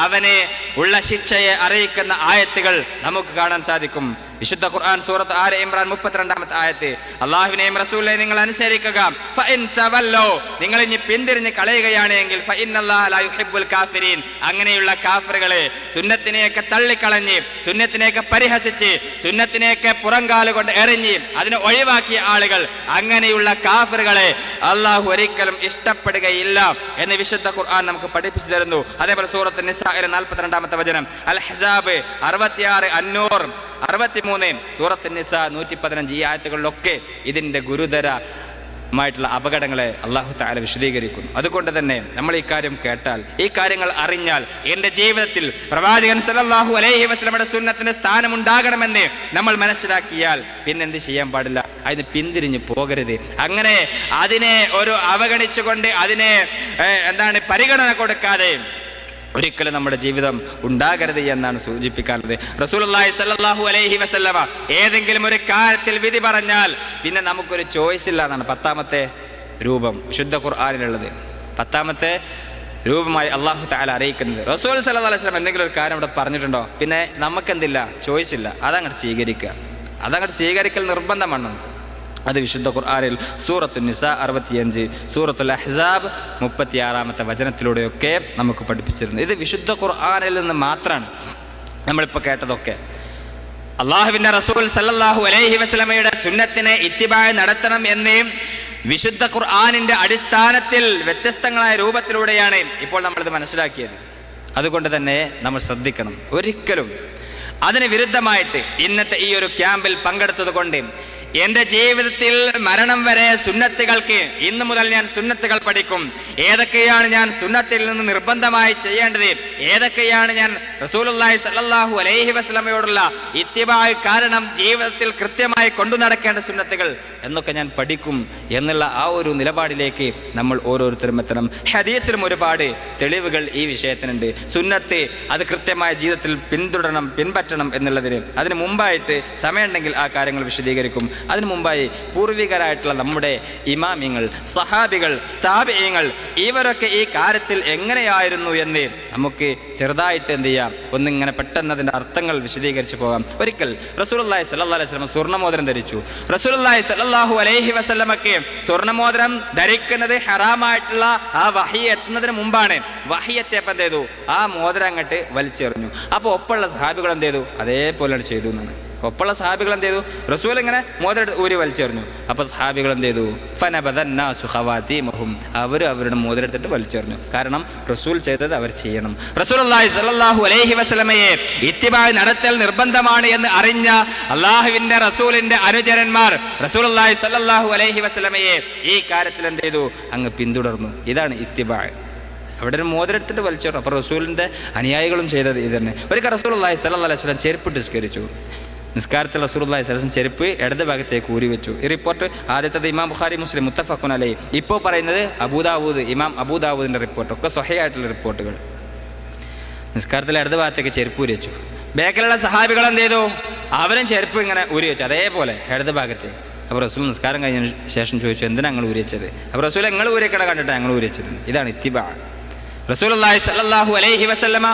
അവനെ ഉള്ള ശിക്ഷയെ അറിയിക്കുന്ന ആയത്തുകൾ നമുക്ക് കാണാൻ സാധിക്കും. വിശുദ്ധ ഖുർആൻ സൂറത്ത് ആൽ ഇമ്രാൻ 32-ാമത്തെ ആയത്ത്, അല്ലാഹുവിനെയും റസൂലിനെയും നിങ്ങൾ അനുസരിക്കുക. ഫഇൻ തവല്ലൂ, നിങ്ങൾ ഇനി പിന്തിരിഞ്ഞ് കളയുകയാണെങ്കിൽ ഫഇന്നല്ലാഹ ലാ യുഹിബ്ബുൽ കാഫിരീൻ, അങ്ങനെയുള്ള കാഫിറുകളെ, സുന്നത്തിനെയൊക്കെ തള്ളിക്കളഞ്ഞ്, സുന്നത്തിനെയൊക്കെ പരിഹസിച്ച്, സുന്നത്തിനെയൊക്കെ പുറംകാലുകൊണ്ട് എറിഞ്ഞ് അതിനെ ഒഴിവാക്കിയ ആളുകൾ, അങ്ങനെയുള്ള കാഫിറുകളെ അല്ലാഹു ഒരിക്കലും ഇഷ്ടപ്പെടുകയില്ല എന്ന് വിശുദ്ധ ഖുർആൻ നമുക്ക് പഠിപ്പിച്ചു തരുന്നു. അതേപോലെ സൂറത്ത് നിസായിലെ 42-ാമത്തെ വചനം, അൽ അഹ്സാബ് 66, അന്നൂർ 63, സൂറത്ത് നിസാ 115, ഈ ആയത്തുകളിലൊക്കെ ഇതിൻ്റെ ഗുരുതര മായിട്ടുള്ള അപകടങ്ങളെ അല്ലാഹു തആല വിശദീകരിക്കുന്നു. അതുകൊണ്ട് തന്നെ നമ്മൾ ഈ കാര്യം കേട്ടാൽ, ഈ കാര്യങ്ങൾ അറിഞ്ഞാൽ, എൻ്റെ ജീവിതത്തിൽ പ്രവാചകൻ സല്ലല്ലാഹു അലൈഹി വസല്ലമയുടെ സുന്നത്തിന് സ്ഥാനമുണ്ടാകണമെന്ന് നമ്മൾ മനസ്സിലാക്കിയാൽ പിന്നെ എന്ത് ചെയ്യാൻ പാടില്ല? അതിന് പിന്തിരിഞ്ഞു പോകരുത്. അങ്ങനെ അതിനെ ഒരു അവഗണിച്ചുകൊണ്ട് അതിനെ പരിഗണന കൊടുക്കാതെ ഒരിക്കലും നമ്മുടെ ജീവിതം ഉണ്ടാകരുത് എന്നാണ് സൂചിപ്പിക്കാറുള്ളത്. റസൂലുള്ളാഹി സ്വല്ലല്ലാഹു അലൈഹി വസല്ലമ ഏതെങ്കിലും ഒരു കാര്യത്തിൽ വിധി പറഞ്ഞാൽ പിന്നെ നമുക്കൊരു ചോയ്സ് ഇല്ല എന്നാണ് 10ാമത്തെ രൂപം വിശുദ്ധ ഖുർആനിലുള്ളത്. 10ാമത്തെ രൂപമായി അല്ലാഹു തആല അറിയിക്കുന്നത്. റസൂൽ സല്ലല്ലാഹു അലൈഹി വസല്ലം എന്തെങ്കിലും ഒരു കാര്യം ഇവിടെ പറഞ്ഞിട്ടുണ്ടോ, പിന്നെ നമുക്കെന്തില്ല? ചോയ്സ് ഇല്ല. അതങ്ങോട്ട് സ്വീകരിക്കുക. അതങ്ങോട്ട് സ്വീകരിക്കൽ നിർബന്ധമാണ് നമുക്ക്. അത് വിശുദ്ധ ഖുർആനിൽ സൂറത്തുൻ നിസാ 65, സൂറത്തുൽ അഹ്സാബ് 36ാമത്തെ വചനത്തിലൂടെയൊക്കെ നമുക്ക് പഠിപ്പിച്ചിരുന്നു. ഇത് വിശുദ്ധ ഖുർആനിൽ നിന്ന് മാത്രമാണ് നമ്മളിപ്പോൾ കേട്ടതൊക്കെ. അള്ളാഹുവിൻ്റെ റസൂൽ സല്ലല്ലാഹു അലൈഹി വസല്ലമയുടെ സുന്നത്തിനെ ഇത്തിബാ നടത്തണം എന്ന് വിശുദ്ധ ഖുർആനിൻ്റെ അടിസ്ഥാനത്തിൽ വ്യത്യസ്തങ്ങളായ രൂപത്തിലൂടെയാണ് ഇപ്പോൾ നമ്മളിത് മനസ്സിലാക്കിയത്. അതുകൊണ്ട് തന്നെ നമ്മൾ ശ്രദ്ധിക്കണം. ഒരിക്കലും അതിന് വിരുദ്ധമായിട്ട് ഇന്നത്തെ ഈ ഒരു ക്യാമ്പിൽ പങ്കെടുത്തത് കൊണ്ട് എൻ്റെ ജീവിതത്തിൽ മരണം വരെ സുന്നത്തുകൾക്ക് ഇന്നു മുതൽ ഞാൻ സുന്നത്തുകൾ പഠിക്കും, ഏതൊക്കെയാണ് ഞാൻ സുന്നത്തിൽ നിന്ന് നിർബന്ധമായി ചെയ്യേണ്ടത്, ഏതൊക്കെയാണ് ഞാൻ റസൂലുള്ളാഹി സ്വല്ലല്ലാഹു അലൈഹി വസല്ലമയോടുള്ള ഇത്തിബാ കാരണം ജീവിതത്തിൽ കൃത്യമായി കൊണ്ടു നടക്കേണ്ട സുന്നത്തുകൾ എന്നൊക്കെ ഞാൻ പഠിക്കും എന്നുള്ള ആ ഒരു നിലപാടിലേക്ക് നമ്മൾ ഓരോരുത്തരും എത്തണം. ഹദീസിലും ഒരുപാട് തെളിവുകൾ ഈ വിഷയത്തിനുണ്ട്. സുന്നത്ത് അത് കൃത്യമായ ജീവിതത്തിൽ പിന്തുടരണം, പിൻപറ്റണം എന്നുള്ളതിന് അതിന് മുമ്പായിട്ട് സമയമുണ്ടെങ്കിൽ ആ കാര്യങ്ങൾ വിശദീകരിക്കും. അതിനു മുമ്പായി പൂർവികരായിട്ടുള്ള നമ്മുടെ ഇമാമിങ്ങൾ, സഹാബികൾ, താബിഈങ്ങൾ ഇവരൊക്കെ ഈ കാര്യത്തിൽ എങ്ങനെയായിരുന്നു എന്ന് നമുക്ക് ചെറുതായിട്ട് എന്ത് ചെയ്യാം, ഒന്നിങ്ങനെ പെട്ടെന്ന് അതിൻ്റെ അർത്ഥങ്ങൾ വിശദീകരിച്ച് പോകാം. ഒരിക്കൽ റസൂലുള്ളാഹി സ്വല്ലല്ലാഹു അലൈഹി വസല്ലം സ്വർണ്ണമോതിരം ധരിച്ചു. റസൂലുള്ളാഹി സ്വല്ലല്ലാഹു അലൈഹി വസല്ലമക്ക് സ്വർണ്ണമോതിരം ധരിക്കുന്നത് ഹറാമായിട്ടുള്ള ആ വഹി എത്തുന്നതിന് മുമ്പാണ്. വഹി എത്തിയപ്പോൾ എന്ത് ചെയ്തു? ആ മോതിരം അങ്ങോട്ട് വലിച്ചെറിഞ്ഞു. അപ്പോൾ ഒപ്പമുള്ള സഹാബികൾ എന്ത് ചെയ്തു? അതേപോലെ ചെയ്തു എന്നാണ്. ഒപ്പമുള്ള സഹാബികൾ എന്ത് ചെയ്തു? റസൂൽ ഇങ്ങനെ മോതിരം ഊരി വലിച്ചെറിഞ്ഞു. അപ്പോൾ സഹാബികൾ എന്ത് ചെയ്തു? ഫനബദന്നാസു ഖവാതീമഹും, അവർ അവരുടെ മോതിരം എടുത്തിട്ട് വലിച്ചെറിഞ്ഞു. കാരണം റസൂൽ ചെയ്തത് അവർ ചെയ്യണം. റസൂലുള്ളാഹി സ്വല്ലല്ലാഹു അലൈഹി വസല്ലമയെ ഇത്തിബാ നടത്തൽ നിർബന്ധമാണ് എന്ന് അറിഞ്ഞ അല്ലാഹുവിൻ്റെ റസൂലിൻ്റെ അനുചരന്മാർ റസൂലുള്ളാഹി സ്വല്ലല്ലാഹു അലൈഹി വസല്ലമയെ ഈ കാര്യത്തിൽ എന്ത് ചെയ്തു? അങ്ങ് പിന്തുടർന്നു. ഇതാണ് ഇത്തിബാ. അവിടെ ഒരു മോതിരം എടുത്തിട്ട് വലിച്ചെറിഞ്ഞു. അപ്പോൾ റസൂലിൻ്റെ അനുയായികളും ചെയ്തത് ഇത് തന്നെ. ഒരിക്കൽ റസൂലുള്ളാഹി സ്വല്ലല്ലാഹു അലൈഹി വസല്ലം ചെരുപ്പ് നിസ്കരിച്ചു. നിസ്കാരത്തിൽ റസൂലുള്ളാഹി സ്വല്ലല്ലാഹു അലൈഹി വസല്ലം ചെരുപ്പ് ഇടത് ഭാഗത്തേക്ക് ഊരി വെച്ചു. ഈ റിപ്പോർട്ട് ആദ്യത്തേത് ഇമാം ബുഖാരി, മുസ്ലിം മുത്തഫഖുൻ അലൈഹി. ഇപ്പോൾ പറയുന്നത് അബൂദാവൂദ്, ഇമാം അബൂദാവൂദിൻ്റെ റിപ്പോർട്ട്. ഒക്കെ സ്വഹീഹായിട്ടുള്ള റിപ്പോർട്ടുകൾ. നിസ്കാരത്തിൽ ഇടത് ഭാഗത്തേക്ക് ചെരുപ്പ് ഊരി വെച്ചു. ബേക്കിലുള്ള സഹാബികൾ എന്ത് ചെയ്തു? അവരും ചെരുപ്പ് ഇങ്ങനെ ഊരി വെച്ചു, അതേപോലെ ഇടത് ഭാഗത്തേക്ക്. അപ്പോൾ റസൂൽ നിസ്കാരം കഴിഞ്ഞതിന് ശേഷം ചോദിച്ചു, എന്തിനാണ് ഞങ്ങൾ ഊരി വെച്ചത്? അപ്പോൾ റസൂൽ ഞങ്ങൾ ഊരിക്കട കണ്ടിട്ടാണ് ഞങ്ങൾ ഊരി വെച്ചത്. ഇതാണ് ഇത്തിബാ. റസൂലുള്ളാഹി സ്വല്ലല്ലാഹു അലൈഹി വസല്ലമ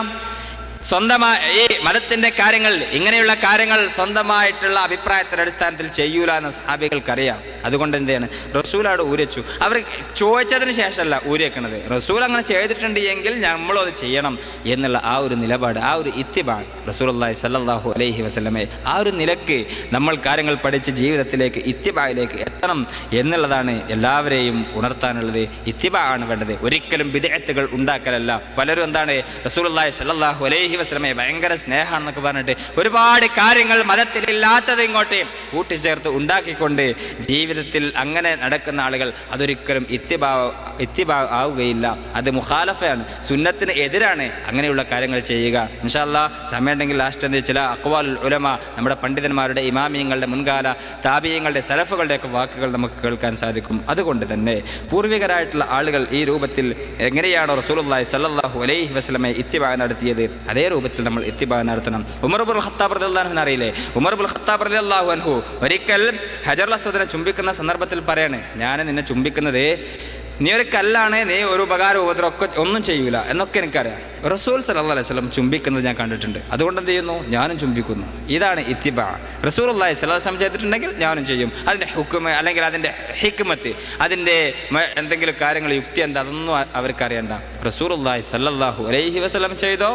സ്വന്തമായി ഈ മതത്തിൻ്റെ കാര്യങ്ങൾ, ഇങ്ങനെയുള്ള കാര്യങ്ങൾ സ്വന്തമായിട്ടുള്ള അഭിപ്രായത്തിൻ്റെ അടിസ്ഥാനത്തിൽ ചെയ്യൂല എന്ന് സഹാബികൾക്കറിയാം. അതുകൊണ്ട് എന്താണ് റസൂലോട് ഊരിച്ചു. അവർ ചോദിച്ചതിന് ശേഷമല്ല ഊരി വെക്കണത്. റസൂൽ അങ്ങനെ ചെയ്തിട്ടുണ്ട് എങ്കിൽ നമ്മളും അത് ചെയ്യണം എന്നുള്ള ആ ഒരു നിലപാട്, ആ ഒരു ഇത്തിബാ റസൂലുള്ളാഹി സ്വല്ലല്ലാഹു അലൈഹി വസല്ലമയെ ആ ഒരു നിലക്ക് നമ്മൾ കാര്യങ്ങൾ പഠിച്ച് ജീവിതത്തിലേക്ക് ഇത്തിബായിലേക്ക് എത്തണം എന്നുള്ളതാണ് എല്ലാവരെയും ഉണർത്താനുള്ളത്. ഇത്തിബാ ആണ് വേണ്ടത്, ഒരിക്കലും ബിദ്അത്തുകൾ ഉണ്ടാക്കലല്ല. പലരും എന്താണ് റസൂലുള്ളാഹി സ്വല്ലല്ലാഹു അലൈഹി വസല്ലമയെ ഭയങ്കര സ്നേഹമാണെന്നൊക്കെ പറഞ്ഞിട്ട് ഒരുപാട് കാര്യങ്ങൾ മതത്തിലില്ലാത്തത് ഇങ്ങോട്ട് കൂട്ടിച്ചേർത്ത് ഉണ്ടാക്കിക്കൊണ്ട് ജീവിതത്തിൽ അങ്ങനെ നടക്കുന്ന ആളുകൾ അതൊരിക്കലും ഇത്തിബാ ആവുകയില്ല. അത് മുഖാലഫയാണ്, സുന്നത്തിന് എതിരാണ് അങ്ങനെയുള്ള കാര്യങ്ങൾ ചെയ്യുക. ഇൻഷാ അല്ലാഹ് സമയമുണ്ടെങ്കിൽ ലാസ്റ്റ് ചില അഖ്വാലുൽ ഉലമ, നമ്മുടെ പണ്ഡിതന്മാരുടെ, ഇമാമിയങ്ങളുടെ, മുൻകാല താബിഈങ്ങളുടെ, സലഫുകളുടെയൊക്കെ വാക്കുകൾ നമുക്ക് കേൾക്കാൻ സാധിക്കും. അതുകൊണ്ട് തന്നെ പൂർവികരായിട്ടുള്ള ആളുകൾ ഈ രൂപത്തിൽ എങ്ങനെയാണോ റസൂലുള്ളാഹി സ്വല്ലല്ലാഹു അലൈഹി വസല്ലമയെ ഇത്തിബാ നടത്തിയത് അതേ രൂപത്തിൽ നമ്മൾ ഇത്തിബാ നടത്തണം. ഉമർ ഇബ്നുൽ ഖത്താബ് റളിയല്ലാഹു അൻഹു അറിയില്ലേ? ഉമർ ഇബ്നുൽ ഖത്താബ് റളിയല്ലാഹു അൻഹു ഒരിക്കൽ ഹജറുൽ അസ്വദിനെ ചുംബിക്കുന്ന സന്ദർഭത്തിൽ പറയാണ്, ഞാൻ നിന്നെ ചുംബിക്കുന്നത് നീ ഒരു കല്ലാണ്, നീ ഒരു ഉപകാരം ഉപദ്രവമൊക്കെ ഒന്നും ചെയ്യൂല എന്നൊക്കെ എനിക്കറിയാം. റസൂൽ സല്ലല്ലാഹു അലൈഹി വസല്ലം ചുംബിക്കുന്നത് ഞാൻ കണ്ടിട്ടുണ്ട്, അതുകൊണ്ട് എന്ത് ചെയ്യുന്നു? ഞാനും ചുംബിക്കുന്നു. ഇതാണ് ഇത്തിബാ. റസൂലുള്ളാഹി സ്വല്ലല്ലാഹു അലൈഹി വസല്ലം ചെയ്തിട്ടുണ്ടെങ്കിൽ ഞാനും ചെയ്യും. അതിൻ്റെ ഹുക്മ അല്ലെങ്കിൽ അതിൻ്റെ ഹിക്മത്ത്, അതിൻ്റെ എന്തെങ്കിലും കാര്യങ്ങൾ, യുക്തി എന്താ, അതൊന്നും അവർക്കറിയണ്ട. റസൂലുള്ളാഹി സ്വല്ലല്ലാഹു അലൈഹി വസല്ലം ചെയ്തോ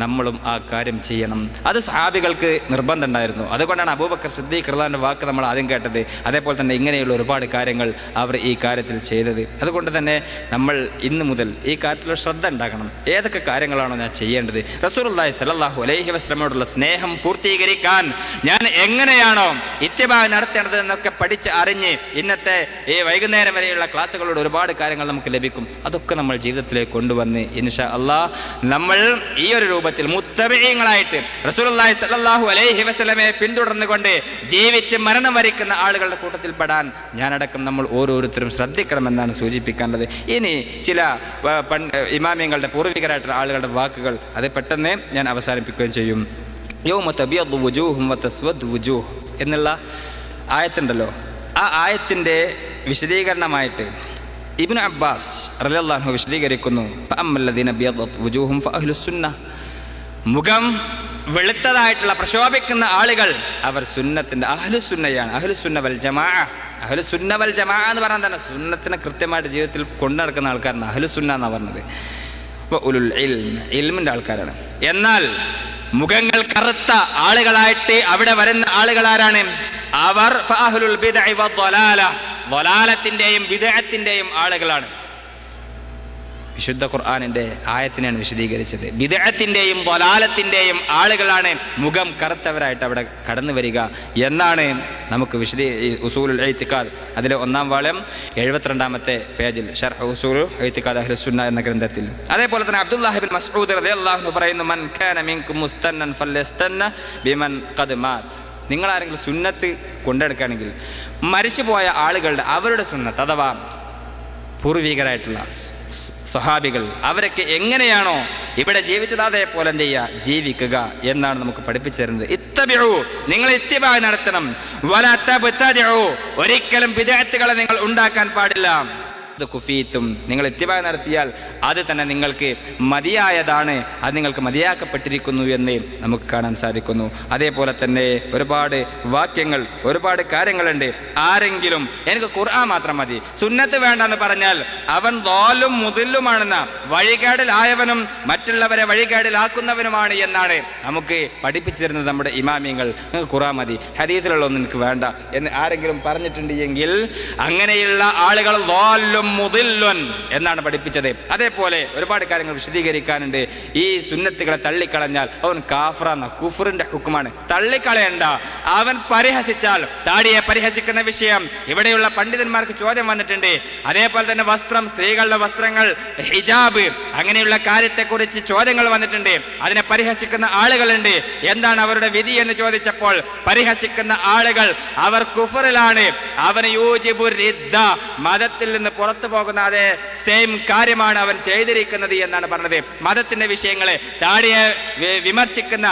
നമ്മളും ആ കാര്യം ചെയ്യണം. അത് സഹാബികൾക്ക് നിർബന്ധം ഉണ്ടായിരുന്നു. അതുകൊണ്ടാണ് അബൂബക്കർ സിദ്ദീഖ് റളിയല്ലാഹു അൻഹുവിൻ്റെ വാക്ക് നമ്മൾ ആദ്യം കേട്ടത്. അതേപോലെ തന്നെ ഇങ്ങനെയുള്ള ഒരുപാട് കാര്യങ്ങൾ അവർ ഈ കാര്യത്തിൽ ചെയ്തത്. അതുകൊണ്ട് തന്നെ നമ്മൾ ഇന്ന് മുതൽ ഈ കാര്യത്തിലുള്ള ശ്രദ്ധ ഉണ്ടാക്കണം. ഏതൊക്കെ കാര്യങ്ങളാണോ ഞാൻ ചെയ്യേണ്ടത്, റസൂലുള്ളാഹി സ്വല്ലല്ലാഹു അലൈഹി വസല്ലമയോടുള്ള സ്നേഹം പൂർത്തീകരിക്കാൻ ഞാൻ എങ്ങനെയാണോ ഇത്തിബാ നടത്തേണ്ടത് എന്നൊക്കെ പഠിച്ച് അറിഞ്ഞ് ഇന്നത്തെ ഈ വൈകുന്നേരം വരെയുള്ള ക്ലാസ്സുകളോട് ഒരുപാട് കാര്യങ്ങൾ നമുക്ക് ലഭിക്കും. അതൊക്കെ നമ്മൾ ജീവിതത്തിലേക്ക് കൊണ്ടുവന്ന് ഇൻഷാ അല്ലാഹ് നമ്മൾ ഈ ഒരു രൂപത്തിൽ മുത്തബഈങ്ങളായിട്ട് റസൂലുള്ളാഹി സ്വല്ലല്ലാഹു അലൈഹി വസല്ലമയെ പിന്തുടർന്നുകൊണ്ട് ജീവിച്ച് മരണം വരിക്കുന്ന ആളുകളുടെ കൂട്ടത്തിൽ പെടാൻ ഞാനടക്കം നമ്മൾ ഓരോരുത്തരും ശ്രദ്ധിക്കണമെന്നാണ് സൂചിപ്പിക്കേണ്ടത്. ഇനി ചില ഇമാമിയങ്ങളുടെ പൂർവികരായിട്ടുള്ള ആളുകളുടെ വാക്കുകൾ അത് പെട്ടെന്ന് ഞാൻ അവസാനിപ്പിക്കുകയും ചെയ്യും. യൗമ തബിയദ്ദു വുജൂഹും വതസ്വദ്ദു വുജൂഹ് എന്നുള്ള ആയത്തുണ്ടല്ലോ, ആ ആയത്തിൻ്റെ വിശദീകരണമായിട്ട് ഇബ്നു അബ്ബാസ് റളിയല്ലാഹു അൻഹു വിശദീകരിക്കുന്നു, ഫഅമ്മല്ലദീന ബിയദ്ദത് വുജൂഹും ഫഅഹ്ലുസ്സുന്നah, മുഖം വെളുത്തതായിട്ടുള്ള പ്രശോഭിക്കുന്ന ആളുകൾ അവർ സുന്നത്തിൻ്റെ അഹ്ലുസുന്നയാണ്. അഹ്ലുസുന്ന വൽ ജമാഅ, അഹ്ലുസുന്ന വൽ ജമാഅ എന്ന് പറഞ്ഞാൽ തന്നെ സുന്നത്തിനെ കൃത്യമായിട്ട് ജീവിതത്തിൽ കൊണ്ടു നടക്കുന്ന ആൾക്കാരാണ് അഹ്ലുസുന്ന എന്നാണ് പറഞ്ഞത്. ഇപ്പോൾ ഉലുൽ ഇൽമിൻ്റെ ആൾക്കാരാണ്. എന്നാൽ മുഖങ്ങൾ കറുത്ത ആളുകളായിട്ട് അവിടെ വരുന്ന ആളുകൾ ആരാണ്? അവർ ഫഅഹ്ലുൽ ബിദ്അ വദ്ദലാല, ദലാലത്തിൻ്റെയും ബിദ്അത്തിൻ്റെയും ആളുകളാണ്. വിശുദ്ധ ഖുർആനിൻ്റെ ആയത്തിനെയാണ് വിശദീകരിച്ചത്. ബിദ്അത്തിൻ്റെയും ദലാലത്തിൻ്റെയും ആളുകളാണ് മുഖം കറുത്തവരായിട്ട് അവിടെ കടന്നു വരിക എന്നാണ് നമുക്ക് ഉസൂലുൽ ഇഅ്തിഖാദ് അതിലെ 1-ാം വാള്യം 72-ാമത്തെ പേജിൽ ഷർഹ് ഉസൂലുൽ ഇഅ്തിഖാദ് അഹ്ലുസുന്ന എന്ന ഗ്രന്ഥത്തിൽ. അതേപോലെ തന്നെ അബ്ദുല്ലാഹി ഇബ്നു മസ്ഊദ് റളിയല്ലാഹു അൻഹു പറയുന്നു, മൻ കാന മിൻകും മുസ്തന്നൻ ഫല്യസ്തന്ന ബിമൻ ഖദ് മാത്. നിങ്ങൾ ആരെങ്കിലും സുന്നത്ത് കൊണ്ടെടുക്കുകയാണെങ്കിൽ മരിച്ചു പോയ ആളുകളുടെ അവരുടെ സുന്നത്ത് അഥവാ പൂർവികരായിട്ടുള്ള സ്വഹാബികൾ അവരൊക്കെ എങ്ങനെയാണോ ഇവിടെ ജീവിച്ചത് അതേപോലെ എന്ത് ചെയ്യുക, ജീവിക്കുക എന്നാണ് നമുക്ക് പഠിപ്പിച്ചു തരുന്നത്. ഇത്തബിഉ, നിങ്ങൾ ഇത്തിബാ നടത്തണം. വലാ തബ്തദിഉ, ഒരിക്കലും ബിദ്അത്തുകളെ നിങ്ങൾ ഉണ്ടാക്കാൻ പാടില്ല. കുഫീത്തും, നിങ്ങൾ ഇത്തിബാ നടത്തിയാൽ അത് തന്നെ നിങ്ങൾക്ക് മതിയായതാണ്, അത് നിങ്ങൾക്ക് മതിയാക്കപ്പെട്ടിരിക്കുന്നു എന്ന് നമുക്ക് കാണാൻ സാധിക്കുന്നു. അതേപോലെ തന്നെ ഒരുപാട് വാക്യങ്ങൾ, ഒരുപാട് കാര്യങ്ങളുണ്ട്. ആരെങ്കിലും എനിക്ക് ഖുർആൻ മാത്രം മതി, സുന്നത്ത് വേണ്ടെന്ന് പറഞ്ഞാൽ അവൻ ളാലും മുദില്ലുമാണെന്ന, വഴികേടിലായവനും മറ്റുള്ളവരെ വഴികേടിലാക്കുന്നവനുമാണ് എന്നാണ് നമുക്ക് പഠിപ്പിച്ചു തരുന്നത് നമ്മുടെ ഇമാമിയങ്ങൾ. നിങ്ങൾക്ക് ഖുർആൻ മതി, ഹദീസിലുള്ള ഒന്നും എനിക്ക് വേണ്ട എന്ന് ആരെങ്കിലും പറഞ്ഞിട്ടുണ്ട് എങ്കിൽ അങ്ങനെയുള്ള ആളുകൾ ളാലും മുദില്ലുൻ എന്നാണ് പഠിപ്പിച്ചത്. അതേപോലെ ഒരുപാട് കാര്യങ്ങൾ വിശദീകരിക്കാനുണ്ട്. ഈ സുന്നത്തുകളെ തള്ളിക്കളഞ്ഞാൽ അവൻ കാഫറാന്ന, കുഫറിന്റെ ഹുക്കുമാണ്. തള്ളിക്കളയണ്ട. അവൻ പരിഹസിച്ചാൽ, താടിയെ പരിഹസിക്കുന്ന വിഷയം ഇവിടെയുള്ള പണ്ഡിതന്മാർക്ക് ചോദ്യം വന്നിട്ടുണ്ട്. അതേപോലെ തന്നെ വസ്ത്രം, സ്ത്രീകളുടെ വസ്ത്രങ്ങൾ, ഹിജാബ്, അങ്ങനെയുള്ള കാര്യത്തെക്കുറിച്ച് ചോദ്യങ്ങൾ വന്നിട്ടുണ്ട്. അതിനെ പരിഹസിക്കുന്ന ആളുകളുണ്ട്. എന്താണ് അവരുടെ വിധി എന്ന് ചോദിച്ചപ്പോൾ പരിഹസിക്കുന്ന ആളുകൾ അവർ കുഫറിലാണ്, അവന് യൂജിബു റിദ്ദ, മതത്തിൽ നിന്ന് പുറത്തു പോകുന്ന അതേ സെയിം കാര്യമാണ് അവൻ ചെയ്തിരിക്കുന്നത് എന്നാണ് പറഞ്ഞത്. മതത്തിന്റെ വിഷയങ്ങളെ, താടിയെ വിമർശിക്കുന്ന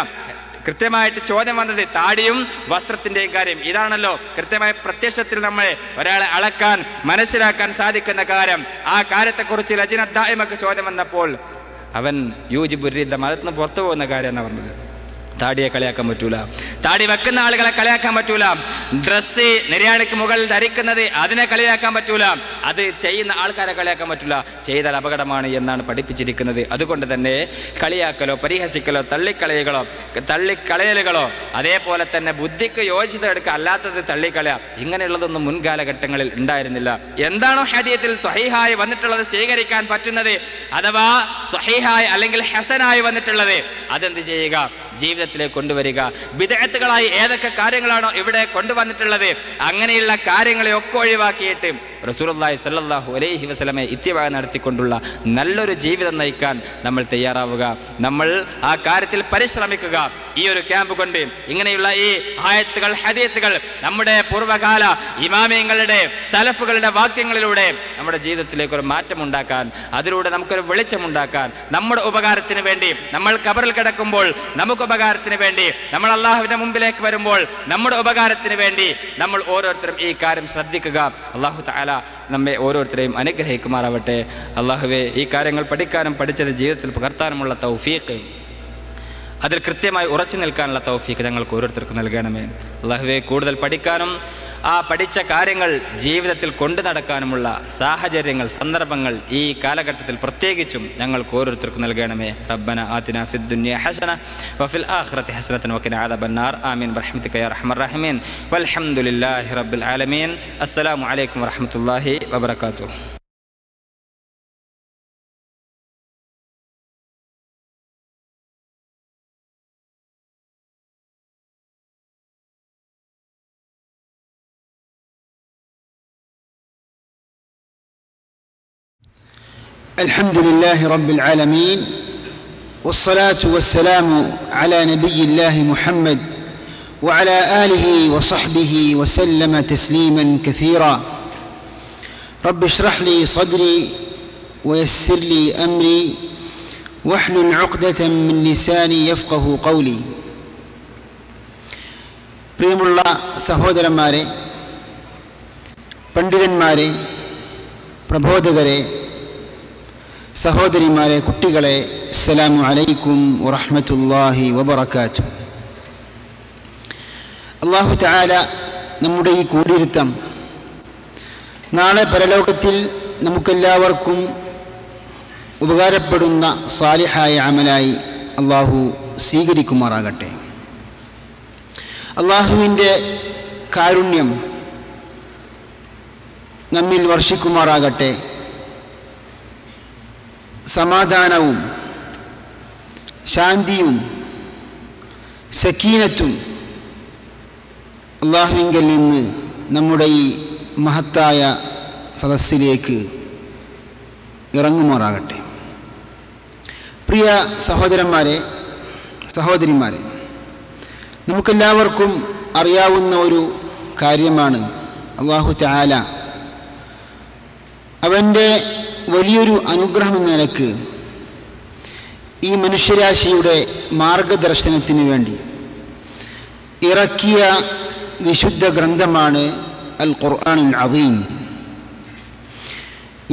കൃത്യമായിട്ട് ചോദ്യം വന്നത് താടിയും വസ്ത്രത്തിൻ്റെയും കാര്യം. ഇതാണല്ലോ കൃത്യമായ പ്രത്യക്ഷത്തിൽ നമ്മളെ ഒരാളെ അളക്കാൻ മനസ്സിലാക്കാൻ സാധിക്കുന്ന കാര്യം. ആ കാര്യത്തെക്കുറിച്ച് ലജ്നത്ത് ദായിമക്ക് ചോദ്യം വന്നപ്പോൾ അവൻ യൂജിബു റിദ്ദ, മതത്തിൽ നിന്ന് പുറത്തു പോകുന്ന കാര്യം എന്നാണ് പറഞ്ഞത്. താടിയെ കളിയാക്കാൻ പറ്റൂല, താടി വെക്കുന്ന ആളുകളെ കളിയാക്കാൻ പറ്റൂല, ഡ്രസ്സ് നിര്യാണിക്ക് മുകളിൽ ധരിക്കുന്നത് അതിനെ കളിയാക്കാൻ പറ്റൂല, അത് ചെയ്യുന്ന ആൾക്കാരെ കളിയാക്കാൻ പറ്റൂല, ചെയ്താൽ അപകടമാണ് എന്നാണ് പഠിപ്പിച്ചിരിക്കുന്നത്. അതുകൊണ്ട് തന്നെ കളിയാക്കലോ പരിഹസിക്കലോ തള്ളിക്കളയലുകളോ അതേപോലെ തന്നെ ബുദ്ധിക്ക് യോജിച്ചത് എടുക്കുക, അല്ലാത്തത് തള്ളിക്കളയാം, ഇങ്ങനെയുള്ളതൊന്നും മുൻകാലഘട്ടങ്ങളിൽ ഉണ്ടായിരുന്നില്ല. എന്താണോ ഹദീസിൽ സ്വഹീഹായി വന്നിട്ടുള്ളത് സ്വീകരിക്കാൻ പറ്റുന്നത്, അഥവാ സ്വഹീഹായി അല്ലെങ്കിൽ ഹസനായി വന്നിട്ടുള്ളത് അതെന്ത് ചെയ്യുക, ജീവിതത്തിലേക്ക് കൊണ്ടുവരിക. ബിദ്അത്തുകളായി ഏതൊക്കെ കാര്യങ്ങളാണോ ഇവിടെ കൊണ്ടുവന്നിട്ടുള്ളത് അങ്ങനെയുള്ള കാര്യങ്ങളെ ഒക്കെ ഒഴിവാക്കിയിട്ട് റസൂലുള്ളാഹി സ്വല്ലല്ലാഹു അലൈഹി വസല്ലമയെ ഇത്തിബാ നടത്തിക്കൊണ്ടുള്ള നല്ലൊരു ജീവിതം നയിക്കാൻ നമ്മൾ തയ്യാറാവുക. നമ്മൾ ആ കാര്യത്തിൽ പരിശ്രമിക്കുക. ഈ ഒരു ക്യാമ്പ് കൊണ്ട് ഇങ്ങനെയുള്ള ഈ ആയത്തുകൾ, ഹദീസുകൾ നമ്മുടെ പൂർവ്വകാല ഇമാമിയങ്ങളുടെ, സലഫുകളുടെ വാക്യങ്ങളിലൂടെ നമ്മുടെ ജീവിതത്തിലേക്ക് ഒരു മാറ്റം ഉണ്ടാക്കാൻ, അതിലൂടെ നമുക്കൊരു വെളിച്ചമുണ്ടാക്കാൻ, നമ്മുടെ ഉപകാരത്തിന് വേണ്ടി, നമ്മൾ ഖബറിൽ കിടക്കുമ്പോൾ നമുക്ക് ഉപകാരത്തിന് വേണ്ടി, നമ്മൾ അള്ളാഹുവിന്റെ മുമ്പിലേക്ക് വരുമ്പോൾ നമ്മുടെ ഉപകാരത്തിന് വേണ്ടി നമ്മൾ ഓരോരുത്തരും ഈ കാര്യം ശ്രദ്ധിക്കുക. അള്ളാഹു തആല നമ്മെ ഓരോരുത്തരെയും അനുഗ്രഹിക്കുമാറാവട്ടെ. അള്ളാഹുവേ, ഈ കാര്യങ്ങൾ പഠിക്കാനും പഠിച്ചത് ജീവിതത്തിൽ പകർത്താനുമുള്ള തൗഫീഖ്, അതിൽ കൃത്യമായി ഉറച്ചു നിൽക്കാനുള്ള തൗഫീഖ് ഞങ്ങൾക്ക് ഓരോരുത്തർക്കും നൽകണമേ. അള്ളാഹുവേ, കൂടുതൽ പഠിക്കാനും ആ പഠിച്ച കാര്യങ്ങൾ ജീവിതത്തിൽ കൊണ്ടു നടക്കാനുമുള്ള സാഹചര്യങ്ങൾ, സന്ദർഭങ്ങൾ ഈ കാലഘട്ടത്തിൽ പ്രത്യേകിച്ചും ഞങ്ങൾക്ക് ഓരോരുത്തർക്കും നൽകണമേ. റബ്ബന ആതിനാ ഫിദ് ദുനിയ ഹസന വഫിൽ ആഖിറതി ഹസനതൻ വഖിനാ അദാബന്നാർ. ആമീൻ ബിറഹ്മതിക യാ അർഹമർ റഹീമീൻ. വൽഹംദുലില്ലാഹി റബ്ബിൽ ആലമീൻ. അസ്സലാമു അലൈക്കും വറഹ്മത്തുള്ളാഹി വബറകാതുഹു. الحمد لله رب العالمين والصلاة والسلام على نبي الله محمد وعلى آله وصحبه وسلم تسليما كثيرا. رب اشرح لي صدري ويسر لي أمري واحلل عقدة من لساني يفقه قولي. പ്രിയമുള്ള സഹോദരന്മാരെ, പണ്ഡിതന്മാരെ, പ്രബോധകരെ, സഹോദരിമാരെ, കുട്ടികളെ, അസ്സലാമു അലൈക്കും വറഹ്മത്തുള്ളാഹി വബറകാതുഹു. അല്ലാഹു തആല നമ്മുടെ ഈ കൂടിയിരുത്തം നാളെ പരലോകത്തിൽ നമുക്കെല്ലാവർക്കും ഉപകാരപ്പെടുന്ന സാലിഹായ അമലായി അല്ലാഹു സ്വീകരിക്കുമാറാകട്ടെ. അല്ലാഹുവിൻ്റെ കാരുണ്യം നമ്മിൽ വർഷിക്കുമാറാകട്ടെ. സമാധാനവും ശാന്തിയും സക്കീനത്തും അല്ലാഹുവിങ്കൽ നിന്ന് നമ്മുടെ ഈ മഹത്തായ സദസ്സിലേക്ക് ഇറങ്ങുമാറാകട്ടെ. പ്രിയ സഹോദരന്മാരെ, സഹോദരിമാരെ, നമുക്കെല്ലാവർക്കും അറിയാവുന്ന ഒരു കാര്യമാണ് അല്ലാഹു തആല അവൻ്റെ വലിയൊരു അനുഗ്രഹം എന്ന നിലക്ക് ഈ മനുഷ്യരാശിയുടെ മാർഗദർശനത്തിന് വേണ്ടി ഇറക്കിയ വിശുദ്ധ ഗ്രന്ഥമാണ് അൽ ഖുർആനുൽ അദീം.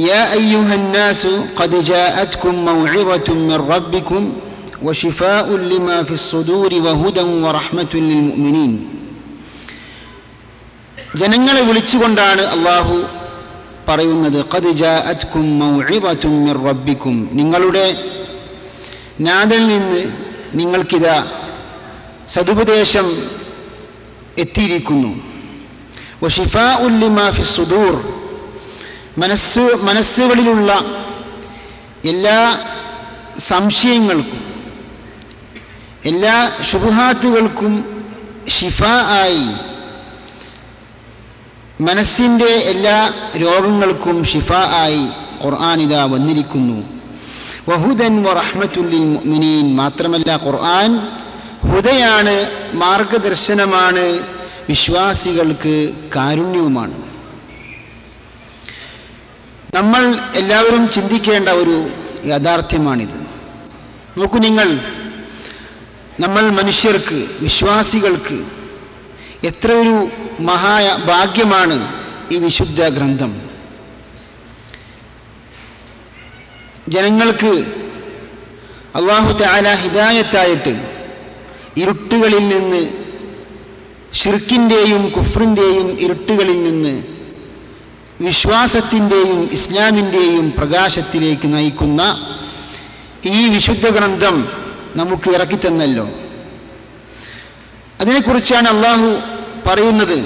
യാ അയ്യുഹന്നാസു ഖദ് ജാഅത്കും മൗഇദത്തും മിർ റബ്ബിക്കും വശിഫാഉൻ ലിമാ ഫിസ്സുദൂരി വഹുദൻ വറഹ്മത്തുൻ ലിൽമുഅ്മിനീൻ. ജനങ്ങളെ വിളിച്ചുകൊണ്ടാണ് അല്ലാഹു പറയുന്നത്, ഖദ് ജാഅത്കും മൗഇദത്തും മിർ റബ്ബിക്കും, നിങ്ങളുടെ നാഥനിൽ നിന്ന് നിങ്ങൾക്കിതാ സദുപദേശം എത്തിയിരിക്കുന്നു. വശിഫാഉൻ ലിമാ ഫിസ്സുദൂർ, മനസ്സുകളിലുള്ള എല്ലാ സംശയങ്ങൾക്കും എല്ലാ ശുബ്ഹാത്തുകൾക്കും ഷിഫാ ആയി, മനസ്സിൻ്റെ എല്ലാ രോഗങ്ങൾക്കും ഷിഫാ ആയി ഖുർആൻ ഇതാ വന്നിരിക്കുന്നു. വഹുദൻ വറഹ്മത്തുൽ ലിൽ മുഅ്മിനീൻ, മാത്രമല്ല ഖുർആൻ ഹുദയാണ്, മാർഗദർശനമാണ്, വിശ്വാസികൾക്ക് കാരുണ്യവുമാണ്. നമ്മൾ എല്ലാവരും ചിന്തിക്കേണ്ട ഒരു യാഥാർത്ഥ്യമാണിത്. നോക്കൂ നിങ്ങൾ, നമ്മൾ മനുഷ്യർക്ക്, വിശ്വാസികൾക്ക് എത്ര ഒരു മഹായ ഭാഗ്യമാണ് ഈ വിശുദ്ധ ഗ്രന്ഥം. ജനങ്ങൾക്ക് അല്ലാഹു തആല ഹിദായത്തായിട്ട് ഇരുട്ടുകളിൽ നിന്ന്, ശിർക്കിൻ്റെയും കുഫ്റിൻ്റെയും ഇരുട്ടുകളിൽ നിന്ന് വിശ്വാസത്തിൻ്റെയും ഇസ്ലാമിൻ്റെയും പ്രകാശത്തിലേക്ക് നയിക്കുന്ന ഈ വിശുദ്ധ ഗ്രന്ഥം നമുക്ക് ഇറക്കിത്തന്നല്ലോ. അതിനെക്കുറിച്ചാണ് അല്ലാഹു പറയുന്നത്,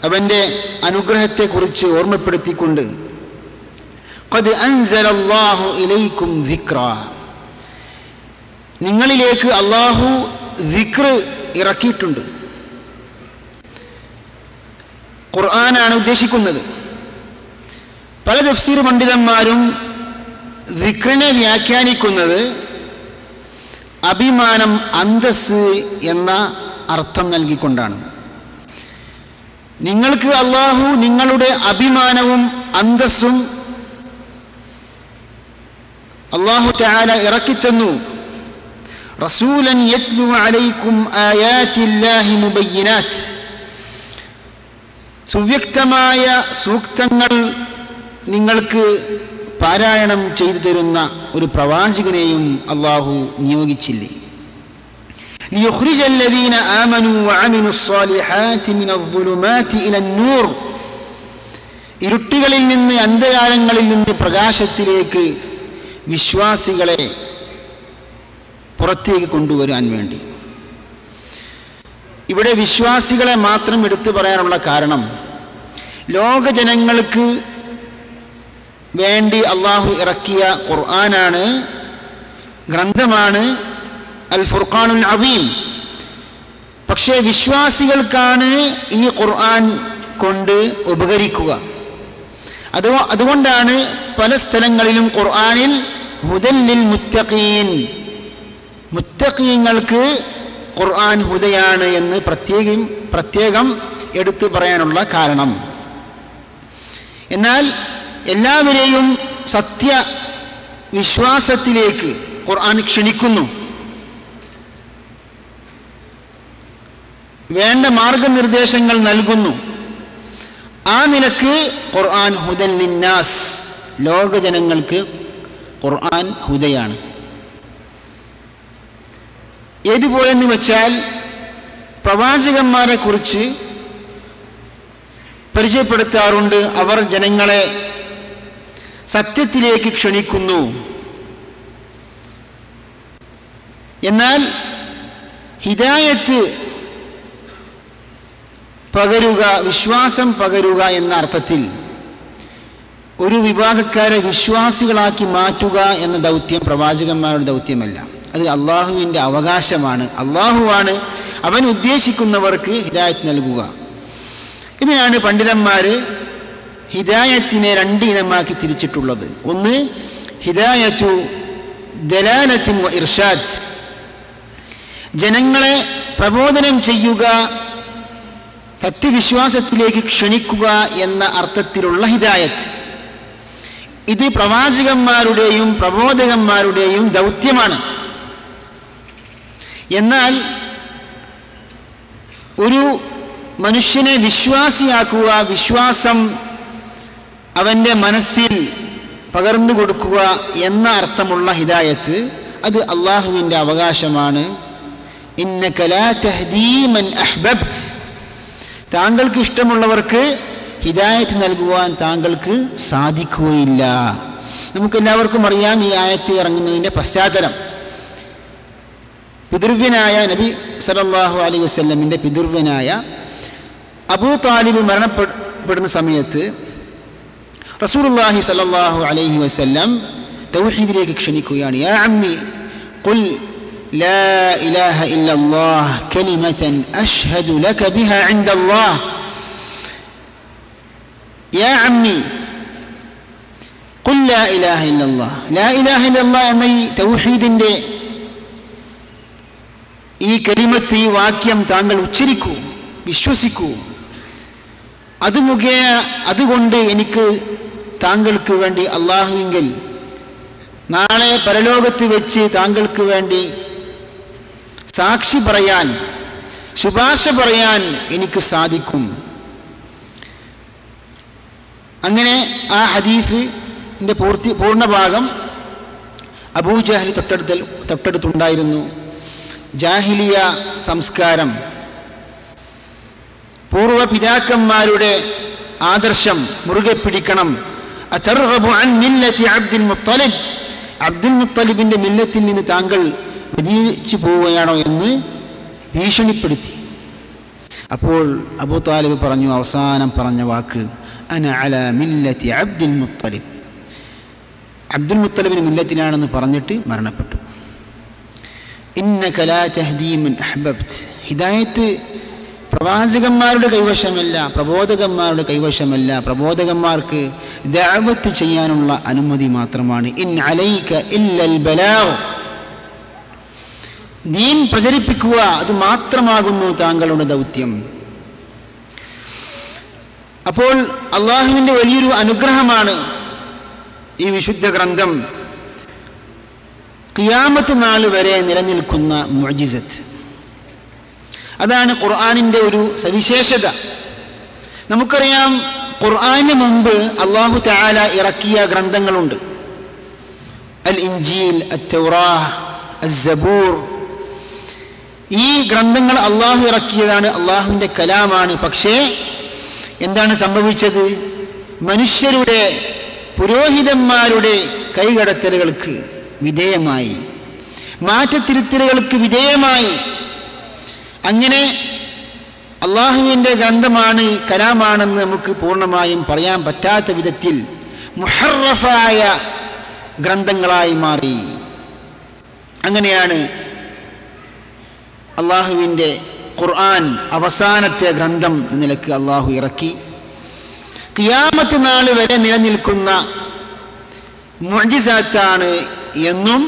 അവൻ്റെ അനുഗ്രഹത്തെക്കുറിച്ച് ഓർമ്മപ്പെടുത്തിക്കൊണ്ട്, ഖദ് അൻസലല്ലാഹു ഇലൈക്കും ദിക്റ, നിങ്ങളിലേക്ക് അല്ലാഹു ദിക്ർ ഇറക്കിയിട്ടുണ്ട്. ഖുർആനാണ് ഉദ്ദേശിക്കുന്നത്. പല തഫ്സീർ പണ്ഡിതന്മാരും ദിക്റിനെ വ്യാഖ്യാനിക്കുന്നത് അഭിമാനം, അന്തസ്സ് എന്ന അർത്ഥം നൽകിക്കൊണ്ടാണ്. നിങ്ങൾക്ക് അല്ലാഹു നിങ്ങളുടെ അഭിമാനവും അന്തസ്സും അല്ലാഹു തആല ഇറക്കിത്തന്നു. റസൂലൻ യത്ലു അലൈക്കും ആയാതില്ലാഹി മുബയ്യിനാത്ത്, സുവ്യക്തമായ സൂക്തങ്ങൾ നിങ്ങൾക്ക് പാരായണം ചെയ്തു തരുന്ന ഒരു പ്രവാചകനെയും അല്ലാഹു നിയോഗിച്ചില്ലേ. ليخرج الذين آمنوا وعملوا الصالحات من الظلمات إلى النور, ഇരുട്ടുകളിൽ നിന്ന്, അന്ധകാരങ്ങളിൽ നിന്ന് പ്രകാശത്തിലേക്ക് വിശ്വാസികളെ പുറത്തേക്ക് കൊണ്ടുവരാൻ വേണ്ടി. ഇവിടെ വിശ്വാസികളെ മാത്രം എടുത്തു പറയാനുള്ള കാരണം, ലോകജനങ്ങൾക്ക് വേണ്ടി അല്ലാഹു ഇറക്കിയ ഖുർആനാണ്, ഗ്രന്ഥമാണ് അൽ ഫുർഖാനുൽ അദീം. പക്ഷേ വിശ്വാസികൾക്കാണ് ഈ ഖുർആൻ കൊണ്ട് ഉപകരിക്കുക. അതുകൊണ്ടാണ് പല സ്ഥലങ്ങളിലും ഖുർആനിൽ ഹുദൽ ലിൽ മുത്തഖീൻ, മുത്തഖീങ്ങൾക്ക് ഖുർആൻ ഹുദയാണ് എന്ന് പ്രത്യേകം എടുത്തു പറയാനുള്ള കാരണം. എന്നാൽ എല്ലാവരെയും സത്യവിശ്വാസത്തിലേക്ക് ഖുർആൻ ക്ഷണിക്കുന്നു. വേണ്ട മാർഗനിർദ്ദേശങ്ങൾ നൽകുന്നു. ആ നിലക്ക് ഖുർആൻ ഹുദൽ ലിന്നാസ്, ലോകജനങ്ങൾക്ക് ഖുർആൻ ഹുദയാണ്. ഏതുപോലെന്ന് വെച്ചാൽ പ്രവാചകന്മാരെ കുറിച്ച് പരിചയപ്പെടുത്താറുണ്ട്. അവർ ജനങ്ങളെ സത്യത്തിലേക്ക് ക്ഷണിക്കുന്നു. എന്നാൽ ഹിദായത്ത് പകരുക, വിശ്വാസം പകരുക എന്ന അർത്ഥത്തിൽ ഒരു വിഭാഗക്കാരെ വിശ്വാസികളാക്കി മാറ്റുക എന്ന ദൗത്യം പ്രവാചകന്മാരുടെ ദൗത്യമല്ല. അത് അള്ളാഹുവിൻ്റെ അവകാശമാണ്. അള്ളാഹുവാണ് അവൻ ഉദ്ദേശിക്കുന്നവർക്ക് ഹിദായത്ത് നൽകുക. ഇതിനാണ് പണ്ഡിതന്മാർ ഹിദായത്തിനെ രണ്ട് ഇനമാക്കി തിരിച്ചിട്ടുള്ളത്. ഒന്ന് ഹിദായത്തു ദലാലത്തിൻ വ ഇർഷാദ്, ജനങ്ങളെ പ്രബോധനം ചെയ്യുക, സത്യവിശ്വാസത്തിലേക്ക് ക്ഷണിക്കുക എന്ന അർത്ഥത്തിലുള്ള ഹിദായത്ത്. ഇത് പ്രവാചകന്മാരുടെയും പ്രബോധകന്മാരുടെയും ദൗത്യമാണ്. എന്നാൽ ഒരു മനുഷ്യനെ വിശ്വാസിയാക്കുക, വിശ്വാസം അവൻ്റെ മനസ്സിൽ പകർന്നു കൊടുക്കുക എന്ന അർത്ഥമുള്ള ഹിദായത്ത്, അത് അള്ളാഹുവിൻ്റെ അവകാശമാണ്. ഇന്നക ലാ തഹ്ദീ മൻ അഹ്ബബ്ത്, താങ്കൾക്ക് ഇഷ്ടമുള്ളവർക്ക് ഹിദായത്ത് നൽകുവാൻ താങ്കൾക്ക് സാധിക്കുകയില്ല. നമുക്കെല്ലാവർക്കും അറിയാം ഈ ആയത്ത് ഇറങ്ങുന്നതിൻ്റെ പശ്ചാത്തലം. പിതൃവ്യനായ നബി സല്ലല്ലാഹു അലൈഹി വസല്ലമിൻ്റെ പിതൃവ്യനായ അബൂ താലിബ് മരണപ്പെടുന്ന സമയത്ത് റസൂലുള്ളാഹി സല്ലല്ലാഹു അലൈഹി വസല്ലം തൗഹീദിലേക്ക് ക്ഷണിക്കുകയാണ്. യാ അമ്മി ഖുൽ ലാ ഇലാഹ ഇല്ലല്ലാഹ് കലിമതൻ അഷ്ഹദു ലക ബിഹാ ഇൻദല്ലാഹ്. യാ അമ്മി ഖുൽ ലാ ഇലാഹ ഇല്ലല്ലാഹ്, ലാ ഇലാഹ ഇല്ലല്ലാഹ് എന്ന ഈ തൗഹീദിൻ്റെ ഈ കലിമത്ത്, ഈ വാക്യം താങ്കൾ ഉച്ചരിക്കൂ, വിശ്വസിക്കൂ. അതുകൊണ്ട് എനിക്ക് താങ്കൾക്ക് വേണ്ടി അള്ളാഹുവിങ്കൽ നാളെ പരലോകത്ത് വെച്ച് താങ്കൾക്ക് വേണ്ടി സാക്ഷി പറയാൻ, ശുപാർശ പറയാൻ എനിക്ക് സാധിക്കും. അങ്ങനെ ആ ഹദീസിൻ്റെ പൂർണ്ണഭാഗം അബൂജഹൽ തൊട്ടടുത്തുണ്ടായിരുന്നു. ജാഹിലിയ സംസ്കാരം, പൂർവ്വ പിതാക്കന്മാരുടെ ആദർശം മുറുകെ പിടിക്കണം. അതർഗബു അൻ മില്ലത്തി അബ്ദുൽ മുത്തലിബ്, അബ്ദുൽ മുത്തലിബിൻ്റെ മില്ലത്തിൽ നിന്ന് താങ്കൾ വ്യതിചലിച്ചു പോവുകയാണോ എന്ന് ഭീഷണിപ്പെടുത്തി. അപ്പോൾ അബൂ താലിബ് പറഞ്ഞു, അവസാനം പറഞ്ഞ വാക്ക് അന അലാ മില്ലത്തി അബ്ദുൽ മുത്തലിബ്, അബ്ദുൽ മുത്തലിബിൻ്റെ മില്ലത്തിലാണെന്ന് പറഞ്ഞിട്ട് മരണപ്പെട്ടു. ഇന്നക ലാ തഹ്ദീ മൻ അഹ്ബബ്ത്, ഹിദായത്ത് പ്രവാചകന്മാരുടെ കൈവശമല്ല, പ്രബോധകന്മാരുടെ കൈവശമല്ല. പ്രബോധകന്മാർക്ക് ദഅവത്ത് ചെയ്യാനുള്ള അനുമതി മാത്രമാണ്. ഇൻ അലൈക ഇല്ലൽ ബലാഗ്, ദീൻ പ്രചരിപ്പിക്കുക, അത് മാത്രമാകുന്നു താങ്കളുടെ ദൗത്യം. അപ്പോൾ അള്ളാഹുവിൻ്റെ വലിയൊരു അനുഗ്രഹമാണ് ഈ വിശുദ്ധ ഗ്രന്ഥം, ഖിയാമത്ത് നാൾ വരെ നിലനിൽക്കുന്ന മുഅ്ജിസത്ത്. അതാണ് ഖുർആനിൻ്റെ ഒരു സവിശേഷത. നമുക്കറിയാം, ഖുർആന് മുമ്പ് അല്ലാഹു തആല ഇറക്കിയ ഗ്രന്ഥങ്ങളുണ്ട്. അൽ ഇൻജീൽ, അത്തൗറാഹ്, അസ്സബൂർ. ഈ ഗ്രന്ഥങ്ങൾ അള്ളാഹു ഇറക്കിയതാണ്, അള്ളാഹുവിൻ്റെ കലാമാണ്. പക്ഷേ എന്താണ് സംഭവിച്ചത്? മനുഷ്യരുടെ, പുരോഹിതന്മാരുടെ കൈകടത്തലുകൾക്ക് വിധേയമായി, മാറ്റത്തിരുത്തലുകൾക്ക് വിധേയമായി. അങ്ങനെ അള്ളാഹുവിൻ്റെ ഗ്രന്ഥമാണ്, കലാമാണെന്ന് നമുക്ക് പൂർണ്ണമായും പറയാൻ പറ്റാത്ത വിധത്തിൽ മുഹറഫായ ഗ്രന്ഥങ്ങളായി മാറി. അങ്ങനെയാണ് അള്ളാഹുവിൻ്റെ ഖുർആൻ അവസാനത്തെ ഗ്രന്ഥം എന്ന നിലക്ക് അള്ളാഹു ഇറക്കി. ഖിയാമത്ത് നാൾ വരെ നിലനിൽക്കുന്ന മുഅ്ജിസാത്താണ് എന്നും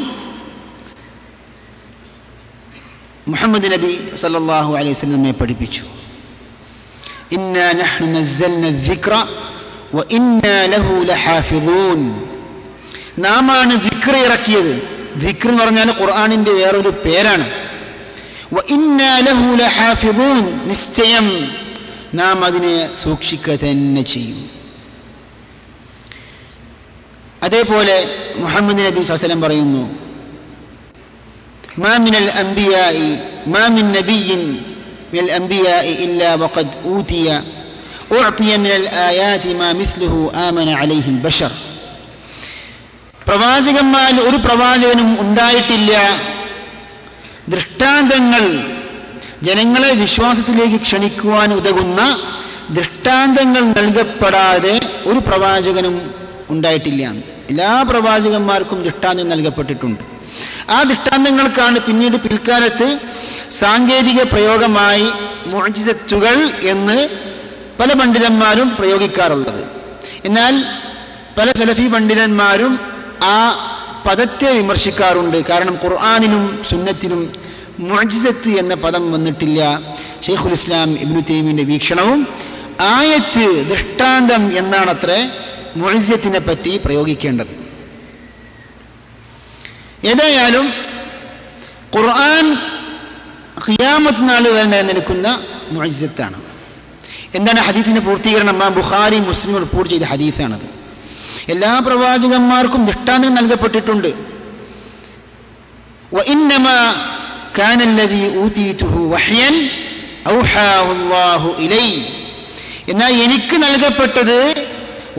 മുഹമ്മദ് നബി സല്ലല്ലാഹു അലൈഹി വസല്ലം പഠിപ്പിച്ചു. ഇന്നാ നഹ്നു നസ്സൽന الذിക്റ വഇന്നാ ലഹു ലഹാഫിദൂൻ. നാമാണ് ദിക്ർ ഇറക്കിയത്. ദിക്ർ എന്ന് പറഞ്ഞാൽ ഖുർആനിന്റെ വേറൊരു പേരാണ്. വഇന്നാ ലഹു ലഹാഫിദൂൻ, നിശ്ചയം നാം അതിനെ സൂക്ഷിക്കുക തന്നെ ചെയ്യും. അതേപോലെ മുഹമ്മദ് നബി സ്വല്ലല്ലാഹു അലൈഹി വസല്ലം പറയുന്നു, മാ മിനൽ അംബിയാഇ മാ മിൻ നബിയ്യിൻ മിനൽ അംബിയാഇ ഇല്ലാ വഖദ് ഉഅ്തിയ മിനൽ ആയാതി മാ മിസ്ലുഹു ആമന അലൈഹിൽ ബശർ. പ്രവാചകന്മാരിൽ ഒരു പ്രവാചകനും ഉണ്ടായിട്ടില്ല ദൃഷ്ടാന്തങ്ങൾ, ജനങ്ങളെ വിശ്വാസത്തിലേക്ക് ക്ഷണിക്കുവാൻ ഉതകുന്ന ദൃഷ്ടാന്തങ്ങൾ നൽകപ്പെടാതെ ഒരു പ്രവാചകനും ഉണ്ടായിട്ടില്ല. എല്ലാ പ്രവാചകന്മാർക്കും ദൃഷ്ടാന്തം നൽകപ്പെട്ടിട്ടുണ്ട്. ആ ദൃഷ്ടാന്തങ്ങൾക്കാണ് പിന്നീട് പിൽക്കാലത്ത് സാങ്കേതിക പ്രയോഗമായി മുഅ്ജിസത്തുകൾ എന്ന് പല പണ്ഡിതന്മാരും പ്രയോഗിക്കാറുള്ളത്. എന്നാൽ പല സലഫി പണ്ഡിതന്മാരും ആ പദത്തെ വിമർശിക്കാറുണ്ട്. കാരണം ഖുർആനിനും സുന്നത്തിനും മുഅ്ജിസത്ത് എന്ന പദം വന്നിട്ടില്ല. ശൈഖുൽ ഇസ്ലാം ഇബ്നു തൈമിയുടെ വീക്ഷണവും ആയത്ത് ദൃഷ്ടാന്തം എന്നാണത്രേ മുഅ്ജിസത്തിനെ പറ്റി പ്രയോഗിക്കേണ്ടത്. ഏതായാലും ഖുർആൻ ഖിയാമത്ത് നാൾ വരെ നിലനിൽക്കുന്ന മുഅ്ജിസത്താണ്. എന്താണ് ഹദീസിന്റെ പൂർത്തീകരണം? ബുഖാരി മുസ്ലിം റിപ്പോർട്ട് ചെയ്ത ഹദീസാണത്. എല്ലാ പ്രവാചകന്മാർക്കും ദൃഷ്ടാന്തം നൽകപ്പെട്ടിട്ടുണ്ട്. വഇന്നമാ കാന അല്ലദീ ഊതീതുഹു വഹ്യൻ ഔഹാഹു അല്ലാഹു ഇലൈ. എന്നാൽ എനിക്ക് നൽകപ്പെട്ടത്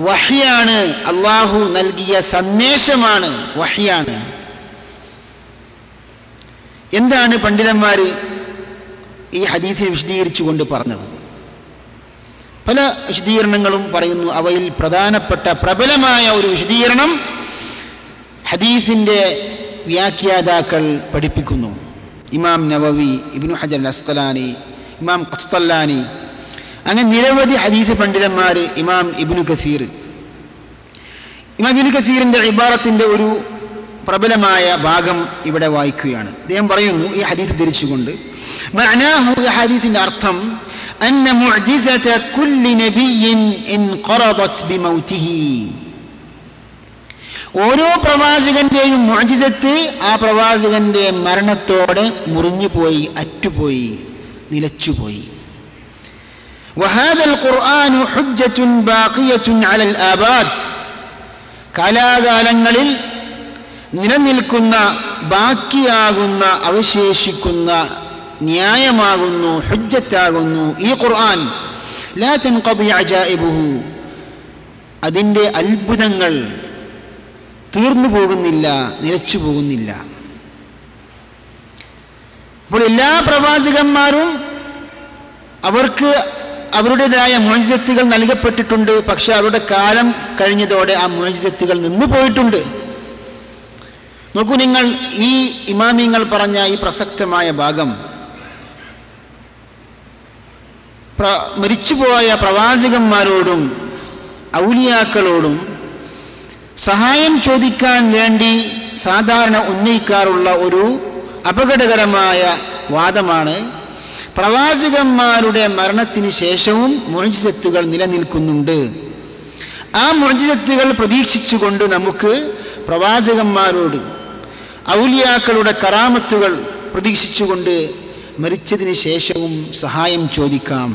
വഹ്യാണ്, അല്ലാഹു നൽകിയ സന്ദേശമാണ്, വഹ്യാണ്. എന്താണ് പണ്ഡിതന്മാർ ഈ ഹദീസിനെ വിശദീകരിച്ചുകൊണ്ട് പറഞ്ഞത്? പല വിശദീകരണങ്ങളും പറയുന്നു. അവയിൽ പ്രധാനപ്പെട്ട പ്രബലമായ ഒരു വിശദീകരണം ഹദീസിൻ്റെ വ്യാഖ്യാതാക്കൾ പഠിപ്പിക്കുന്നു. ഇമാം നവവി, ഇബ്നു ഹജർ അൽ അസ്ഖലാനി, ഇമാം ഖസ്തല്ലാനി, അങ്ങനെ നിരവധി ഹദീസ് പണ്ഡിതന്മാർ, ഇമാം ഇബ്നു കസീർ. ഇമാം ഇബ്നു കസീറിൻ്റെ ഇബാറത്തിൻ്റെ ഒരു പ്രബലമായ ഭാഗം ഇവിടെ വായിക്കുകയാണ്. അദ്ദേഹം പറയുന്നു ഈ ഹദീസ് ധരിച്ചുകൊണ്ട്, മഅനാഹു, ഈ ഹദീസിൻ്റെ അർത്ഥം, അന്ന മുഅ്ജിസത കുല്ലി നബിയ്യിൻ ഇൻഖറദത് ബിമൗതിഹി. ഓരോ പ്രവാചകന്റെയും മുഅ്ജിസത്ത് ആ പ്രവാചകന്റെ മരണത്തോടെ മുറിഞ്ഞുപോയി, അറ്റുപോയി, നിലച്ചുപോയി. വഹാദൽ ഖുർആനു ഹുജ്ജത്തുൻ ബാഖിയത്തുൻ അലൽ ആബാദ്. കാലാകാലങ്ങളിൽ നിലനിൽക്കുന്ന, ബാക്കിയാകുന്ന, അവശേഷിക്കുന്ന ന്യായമാകുന്നു, ഹുജ്ജത്താകുന്നു ഈ ഖുർആൻ. ലാ തൻഖദി അജായിബുഹു, അതിൻ്റെ അത്ഭുതങ്ങൾ തീർന്നു പോകുന്നില്ല, നിലച്ചു പോകുന്നില്ല. അപ്പോൾ എല്ലാ പ്രവാചകന്മാരും അവർക്ക് അവരുടേതായ മുഅ്ജിസത്തുകൾ നൽകപ്പെട്ടിട്ടുണ്ട്. പക്ഷെ അവരുടെ കാലം കഴിഞ്ഞതോടെ ആ മുഅ്ജിസത്തുകൾ നിന്നു പോയിട്ടുണ്ട്. നോക്കൂ നിങ്ങൾ, ഈ ഇമാമിങ്ങൾ പറഞ്ഞ ഈ പ്രസക്തമായ ഭാഗം മരിച്ചുപോയ പ്രവാചകന്മാരോടും ഔലിയാക്കളോടും സഹായം ചോദിക്കാൻ വേണ്ടി സാധാരണ ഉന്നയിക്കാറുള്ള ഒരു അപകടകരമായ വാദമാണ് പ്രവാചകന്മാരുടെ മരണത്തിന് ശേഷവും മുഅ്ജിസത്തുകൾ നിലനിൽക്കുന്നുണ്ട്. ആ മുഅ്ജിസത്തുകൾ പ്രതീക്ഷിച്ചുകൊണ്ട് നമുക്ക് പ്രവാചകന്മാരോട്, ഔലിയാക്കളുടെ കറാമത്തുകൾ പ്രതീക്ഷിച്ചുകൊണ്ട് മരിച്ചതിന് ശേഷവും സഹായം ചോദിക്കാം.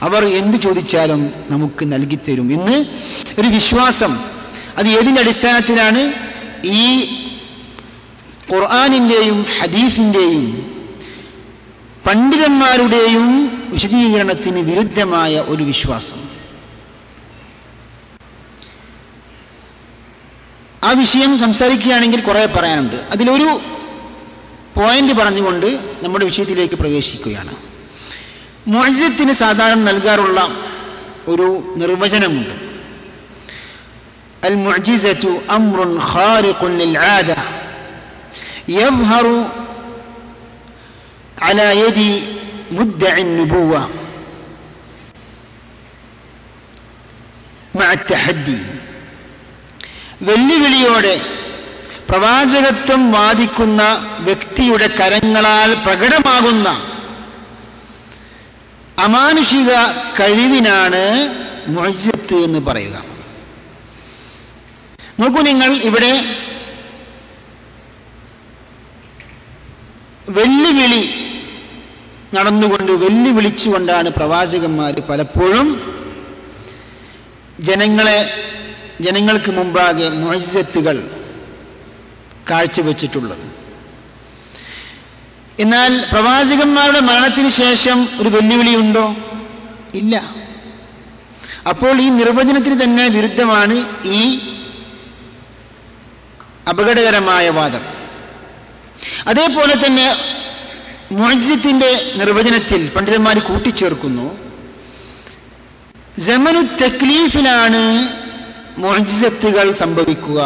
അവർ എന്ത് ചോദിച്ചാലും നമുക്ക് നൽകിത്തരും എന്ന് ഒരു വിശ്വാസം. അത് ഏതിൻ്റെ അടിസ്ഥാനത്തിലാണ്? ഈ ഖുർആനിൻ്റെയും ഹദീസിൻ്റെയും പണ്ഡിതന്മാരുടെയും വിശദീകരണത്തിന് വിരുദ്ധമായ ഒരു വിശ്വാസം. ആ വിഷയം സംസാരിക്കുകയാണെങ്കിൽ കുറേ പറയാനുണ്ട്. അതിലൊരു പോയിന്റ് പറഞ്ഞുകൊണ്ട് നമ്മുടെ വിഷയത്തിലേക്ക് പ്രവേശിക്കുകയാണ്. മുഅ്ജിസത്തിന് സാധാരണ നൽകാറുള്ള ഒരു നിർവചനമുണ്ട്. അൽ മുഅ്ജിസതു അംറുൻ ഖാരിഖുൻ ലിൽ ആദ യദ്ഹറു അലാ യദി മുദ്ദഇ നുബുവ. മഅ തഹദ്ദി, വെല്ലുവിളിയോടെ പ്രവാചകത്വം വാദിക്കുന്ന വ്യക്തിയുടെ കരങ്ങളാൽ പ്രകടമാകുന്ന അമാനുഷിക കഴിവിനാണ് മുഅ്ജിസത്ത് എന്ന് പറയുക. നോക്കൂ നിങ്ങൾ, ഇവിടെ വെല്ലുവിളി നടന്നുകൊണ്ട് വെല്ലുവിളിച്ചുകൊണ്ടാണ് പ്രവാചകന്മാർ പലപ്പോഴും ജനങ്ങൾക്ക് മുമ്പാകെ മുഅ്ജിസത്തുകൾ കാഴ്ചവെച്ചിട്ടുള്ളത്. എന്നാൽ പ്രവാചകന്മാരുടെ മരണത്തിന് ശേഷം ഒരു വെല്ലുവിളിയുണ്ടോ? ഇല്ല. അപ്പോൾ ഈ നിർവചനത്തിന് തന്നെ വിരുദ്ധമാണ് ഈ അപകടകരമായ വാദം. അതേപോലെ തന്നെ മുഅ്ജിസത്തിന്റെ നിർവചനത്തിൽ പണ്ഡിതന്മാർ കൂട്ടിച്ചേർക്കുന്നു, സമനു തക്ലീഫിലാണ് മുഅ്ജിസത്തുകൾ സംഭവിക്കുക.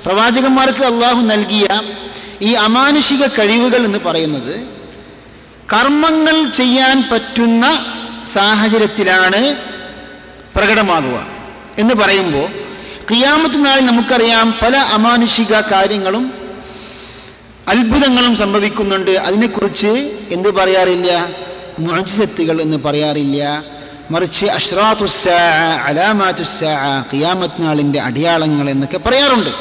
പ്രവാചകന്മാർക്ക് അള്ളാഹു നൽകിയ ഈ അമാനുഷിക കഴിവുകൾ എന്ന് പറയുന്നത് കർമ്മങ്ങൾ ചെയ്യാൻ പറ്റുന്ന സാഹചര്യത്തിലാണ് പ്രകടമാകുക എന്ന് പറയുമ്പോൾ, ഖിയാമത്ത് നാളിൽ നമുക്കറിയാം പല അമാനുഷിക കാര്യങ്ങളും അത്ഭുതങ്ങളും സംഭവിക്കുന്നുണ്ട്. അതിനെക്കുറിച്ച് എന്ത് പറയാറില്ല? മുഅ്ജിസത്തുകൾ എന്ന് പറയാറില്ല. മറിച്ച് അശ്റാത്തുസ്സാഅ, അലാമാത്തുസ്സാഅ, ഖിയാമത്ത് നാളിൻ്റെ അടയാളങ്ങൾ എന്നൊക്കെ പറയാറുണ്ട്.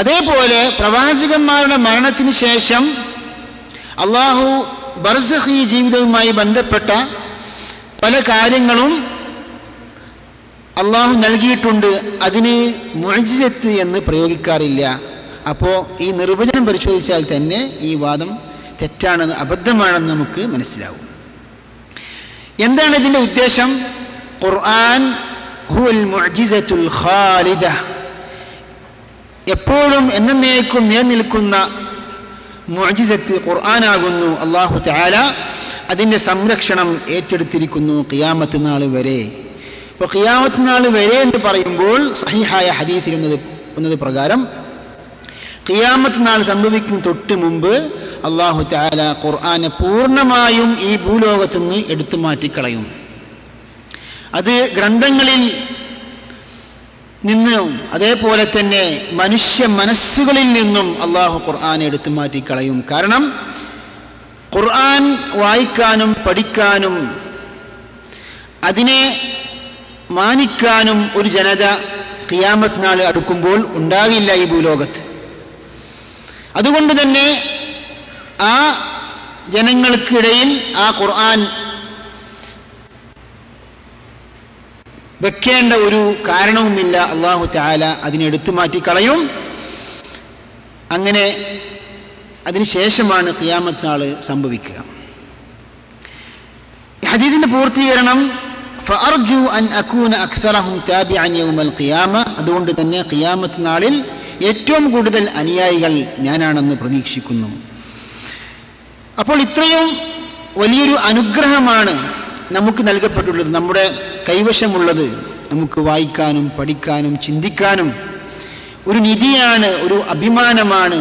അതേപോലെ പ്രവാചകന്മാരുടെ മരണത്തിന് ശേഷം അള്ളാഹു ബർസഖി ജീവിതവുമായി ബന്ധപ്പെട്ട പല കാര്യങ്ങളും അള്ളാഹു നൽകിയിട്ടുണ്ട്. അതിന് മുഅ്ജിസത്ത് എന്ന് പ്രയോഗിക്കാറില്ല. അപ്പോൾ ഈ നിർവചനം പരിശോധിച്ചാൽ തന്നെ ഈ വാദം തെറ്റാണെന്ന്, അബദ്ധമാണെന്ന് നമുക്ക് മനസ്സിലാവും. എന്താണ് ഇതിൻ്റെ ഉദ്ദേശം? ഖുർആൻ ഹുവൽ മുഅ്ജിസത്തുൽ ഖാലിദ, എപ്പോഴും എന്നേക്കും നിലനിൽക്കുന്ന മുഅ്ജിസത്ത് ഖുർആനാകുന്നു. അല്ലാഹു തആല അതിൻ്റെ സംരക്ഷണം ഏറ്റെടുത്തിരിക്കുന്നു ഖിയാമത്ത് നാൾ വരെ. അപ്പോൾ ഖിയാമത്ത് നാൾ വരെ എന്ന് പറയുമ്പോൾ സഹീഹായ ഹദീസിൽ വന്നത് പ്രകാരം ഖിയാമത്ത് നാൾ സംഭവിക്കുന്ന തൊട്ട് മുമ്പ് അല്ലാഹു തആല ഖുർആനെ പൂർണ്ണമായും ഈ ഭൂലോകത്ത് നിന്ന് എടുത്തു മാറ്റിക്കളയും. അത് ഗ്രന്ഥങ്ങളിൽ നിന്നും അതേപോലെ തന്നെ മനുഷ്യ മനസ്സുകളിൽ നിന്നും അള്ളാഹു ഖുർആനെ എടുത്തു മാറ്റിക്കളയും. കാരണം ഖുർആൻ വായിക്കാനും പഠിക്കാനും അതിനെ മാനിക്കാനും ഒരു ജനത ഖിയാമത്ത് നാൾ അടുക്കുമ്പോൾ ഉണ്ടാകില്ല ഈ ഭൂലോകത്ത്. അതുകൊണ്ട് തന്നെ ആ ജനങ്ങൾക്കിടയിൽ ആ ഖുർആൻ വെക്കേണ്ട ഒരു കാരണവുമില്ല. അല്ലാഹു തആല അതിനെടുത്തു മാറ്റിക്കളയും. അങ്ങനെ അതിനുശേഷമാണ് ഖിയാമത്ത് നാൾ സംഭവിക്കുക. ഹദീസിന്റെ പൂർത്തീകരണം ഫഅർജു അൻ അകൂന അക്സറഹും താബിഅൻ യൗമൽ ഖിയാമ, അതുകൊണ്ട് തന്നെ ഖിയാമത്ത് നാളിൽ ഏറ്റവും കൂടുതൽ അനുയായികൾ ഞാനാണെന്ന് പ്രതീക്ഷിക്കുന്നു. അപ്പോൾ ഇത്രയും വലിയൊരു അനുഗ്രഹമാണ് നമുക്ക് നൽകപ്പെട്ടുള്ളത്, നമ്മുടെ കൈവശമുള്ളത്. നമുക്ക് വായിക്കാനും പഠിക്കാനും ചിന്തിക്കാനും ഒരു നിധിയാണ്, ഒരു അഭിമാനമാണ്,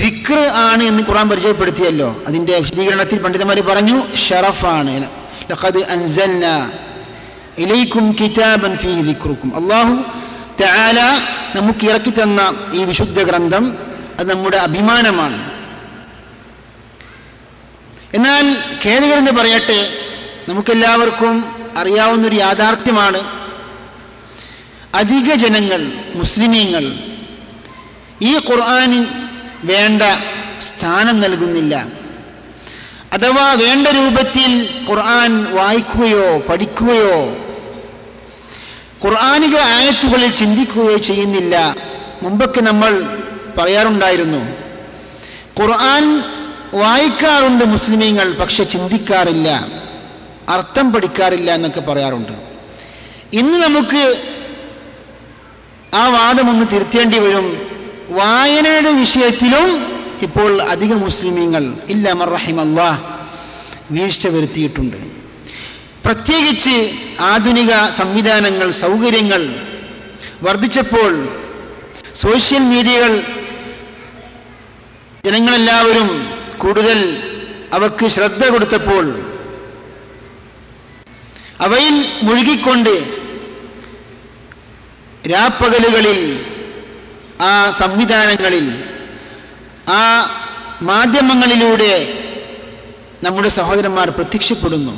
ദിക്ർ ആണ് എന്ന് ഖുർആൻ പരിചയപ്പെടുത്തിയല്ലോ. അതിൻ്റെ വിശദീകരണത്തിൽ പണ്ഡിതന്മാർ പറഞ്ഞു ഷറഫാണ്. ലഖദ് അൻസൽനാ ഇലൈക്കും കിതാബൻ ഫീഹി ദിക്റുക്കും. അല്ലാഹു തആല നമുക്ക് ഇറക്കി തന്ന ഈ വിശുദ്ധ ഗ്രന്ഥം അത് നമ്മുടെ അഭിമാനമാണ്. എന്നാൽ ഖേദകരെന്ന് പറയട്ടെ, നമുക്കെല്ലാവർക്കും അറിയാവുന്നൊരു യാഥാർത്ഥ്യമാണ്, അധിക ജനങ്ങൾ, മുസ്ലിമീങ്ങൾ ഈ ഖുർആനിന് വേണ്ട സ്ഥാനം നൽകുന്നില്ല. അഥവാ വേണ്ട രൂപത്തിൽ ഖുർആൻ വായിക്കുകയോ പഠിക്കുകയോ ഖുർആനിക ആയത്തുകളിൽ ചിന്തിക്കുകയോ ചെയ്യുന്നില്ല. മുമ്പൊക്കെ നമ്മൾ പറയാറുണ്ടായിരുന്നു, ഖുർആൻ വായിക്കാറുണ്ട് മുസ്ലിമീങ്ങൾ, പക്ഷെ ചിന്തിക്കാറില്ല, അർത്ഥം പഠിക്കാറില്ല എന്നൊക്കെ പറയാറുണ്ട്. ഇന്ന് നമുക്ക് ആ വാദമൊന്ന് തിരുത്തേണ്ടി വരും. വായനയുടെ വിഷയത്തിലും ഇപ്പോൾ അധിക മുസ്ലിമീങ്ങൾ ഇല്ല മൻ റഹിമല്ലാഹ് വീഴ്ച വരുത്തിയിട്ടുണ്ട്. പ്രത്യേകിച്ച് ആധുനിക സംവിധാനങ്ങൾ, സൗകര്യങ്ങൾ വർദ്ധിച്ചപ്പോൾ, സോഷ്യൽ മീഡിയകൾ ജനങ്ങളെല്ലാവരും കൂടുതൽ അവർക്ക് ശ്രദ്ധ കൊടുത്തപ്പോൾ അവയിൽ മുഴുകിക്കൊണ്ട് രാപ്പകലുകളിൽ ആ സംവിധാനങ്ങളിൽ ആ മാധ്യമങ്ങളിലൂടെ നമ്മുടെ സഹോദരന്മാർ പ്രത്യക്ഷപ്പെടുന്നു.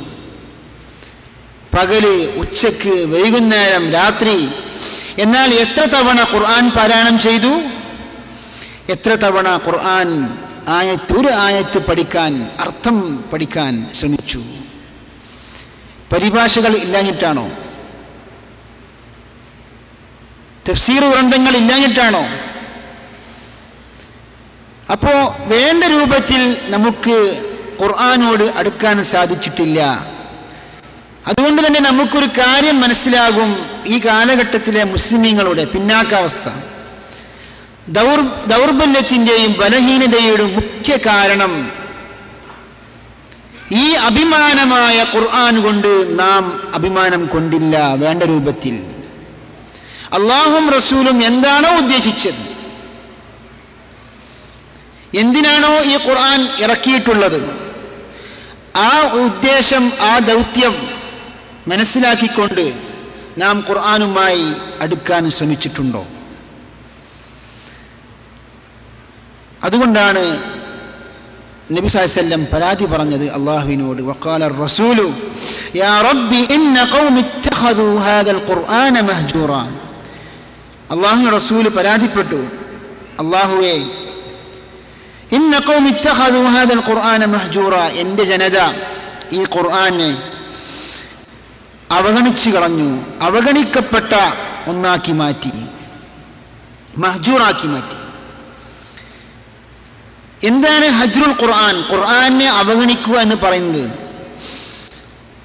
പകല്, ഉച്ചക്ക്, വൈകുന്നേരം, രാത്രി. എന്നാൽ എത്ര തവണ ഖുർആൻ പാരായണം ചെയ്തു? എത്ര തവണ ഖുർആൻ ഒരു ആയത്ത് പഠിക്കാൻ, അർത്ഥം പഠിക്കാൻ ശ്രമിച്ചു? പരിഭാഷകൾ ഇല്ലാഞ്ഞിട്ടാണോ? തഫ്സീർ ഗ്രന്ഥങ്ങൾ ഇല്ലാഞ്ഞിട്ടാണോ? അപ്പോൾ വേണ്ട രൂപത്തിൽ നമുക്ക് ഖുർആനോട് അടുക്കാൻ സാധിച്ചിട്ടില്ല. അതുകൊണ്ട് തന്നെ നമുക്കൊരു കാര്യം മനസ്സിലാകും, ഈ കാലഘട്ടത്തിലെ മുസ്ലിമീങ്ങളുടെ പിന്നാക്കാവസ്ഥ, ദൗർബല്യത്തിൻ്റെയും ബലഹീനതയുടെ മുഖ്യ കാരണം ഈ അഭിമാനമായ ഖുർആൻ കൊണ്ട് നാം അഭിമാനം കൊണ്ടില്ല വേണ്ട രൂപത്തിൽ. അല്ലാഹും റസൂലും എന്താണോ ഉദ്ദേശിച്ചത്, എന്തിനാണോ ഈ ഖുർആൻ ഇറക്കിയിട്ടുള്ളത്, ആ ഉദ്ദേശം, ആ ദൗത്യം മനസ്സിലാക്കിക്കൊണ്ട് നാം ഖുർആനുമായി അടുക്കാൻ ശ്രമിച്ചിട്ടുണ്ടോ? അതുകൊണ്ടാണ് നബി സല്ലല്ലാഹു അലൈഹി വസല്ലം പരാതി പറഞ്ഞത് അല്ലാഹുവിനോട്. വഖാല റസൂലു യാ റബ്ബി ഇന്ന ഖൗമി ഇത്തഖദു ഹാദൽ ഖുർആന മഹ്ജൂറ. അല്ലാഹുവിന്റെ റസൂൽ പരാതിപ്പെട്ടു, അല്ലാഹുവേ, ഇന്ന ഖൗമി ഇത്തഖദു ഹാദൽ ഖുർആന മഹ്ജൂറ, എൻ്റെ ജനത ഈ ഖുർആനെ അവഗണിച്ചു കളഞ്ഞു, അവഗണിക്കപ്പെട്ട ഒന്നാക്കി മാറ്റി, മഹ്ജൂറാക്കി മാറ്റി. എന്താണ് ഹജ്റുൽ ഖുർആൻ? ഖുർആനെ അവഗണിക്കുക എന്ന് പറയുന്നത്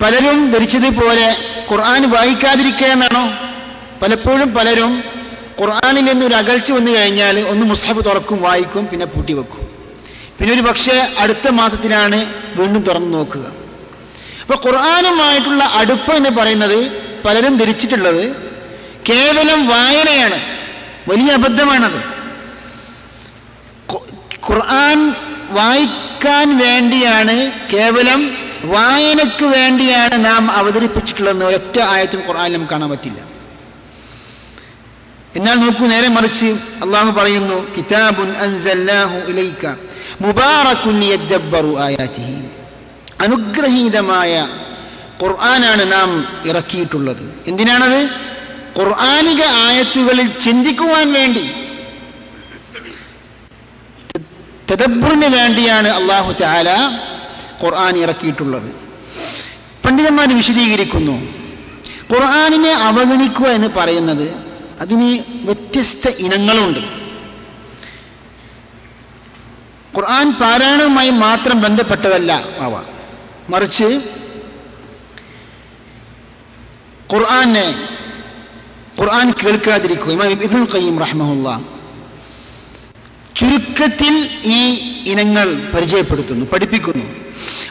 പലരും ധരിച്ചതുപോലെ ഖുർആൻ വായിക്കാതിരിക്കുക എന്നാണോ? പലപ്പോഴും പലരും ഖുർആനിൽ നിന്ന് ഒരു അകൽച്ച വന്നു കഴിഞ്ഞാൽ ഒന്ന് മുസ്ഹഫ് തുറക്കും, വായിക്കും, പിന്നെ പൂട്ടിവെക്കും. പിന്നെ ഒരു പക്ഷേ അടുത്ത മാസത്തിലാണ് വീണ്ടും തുറന്നു നോക്കുക. അപ്പോൾ ഖുർആനുമായിട്ടുള്ള അടുപ്പം എന്ന് പറയുന്നത് പലരും ധരിച്ചിട്ടുള്ളത് കേവലം വായനയാണ്. വലിയ അബദ്ധമാണത്. ഖുർആൻ വായിക്കാൻ വേണ്ടിയാണ്, കേവലം വായനയ്ക്ക് വേണ്ടിയാണ് നാം അവതരിപ്പിച്ചിട്ടുള്ളതെന്ന് ഒരൊറ്റ ആയത്തും ഖുർആനിൽ നമുക്ക് കാണാൻ പറ്റില്ല. എന്നാൽ നോക്കൂ, നേരെ മറിച്ച് അള്ളാഹു പറയുന്നു, കിതാബുൻ അൻസൽനാഹു ഇലൈക മുബാറകുൻ ലിയദ്ദബ്ബറു ആയാതിഹി, അനുഗ്രഹീതമായ ഖുർആനാണ് നാം ഇറക്കിയിട്ടുള്ളത്. എന്തിനാണത്? ഖുർആനിക ആയത്തുകളിൽ ചിന്തിക്കുവാൻ വേണ്ടി, തദബ്ബുറിന് വേണ്ടിയാണ് അല്ലാഹു തആല ഖുർആൻ ഇറക്കിയിട്ടുള്ളത്. പണ്ഡിതന്മാർ വിശദീകരിക്കുന്നു, ഖുർആനിനെ അവഗണിക്കുക എന്ന് പറയുന്നത് അതിന് വ്യത്യസ്ത ഇനങ്ങളുണ്ട്. ഖുർആൻ പാരായണവുമായി മാത്രം ബന്ധപ്പെട്ടതല്ല അവ, മറിച്ച് ഖുർആൻ കേൾക്കാതിരിക്കുക. ഇമാം ഇബ്നുൽ ഖയ്യിം റഹ്മഹുല്ലാഹ് ചുരുക്കത്തിൽ ഈ ഇനങ്ങൾ പരിചയപ്പെടുത്തുന്നു, പഠിപ്പിക്കുന്നു.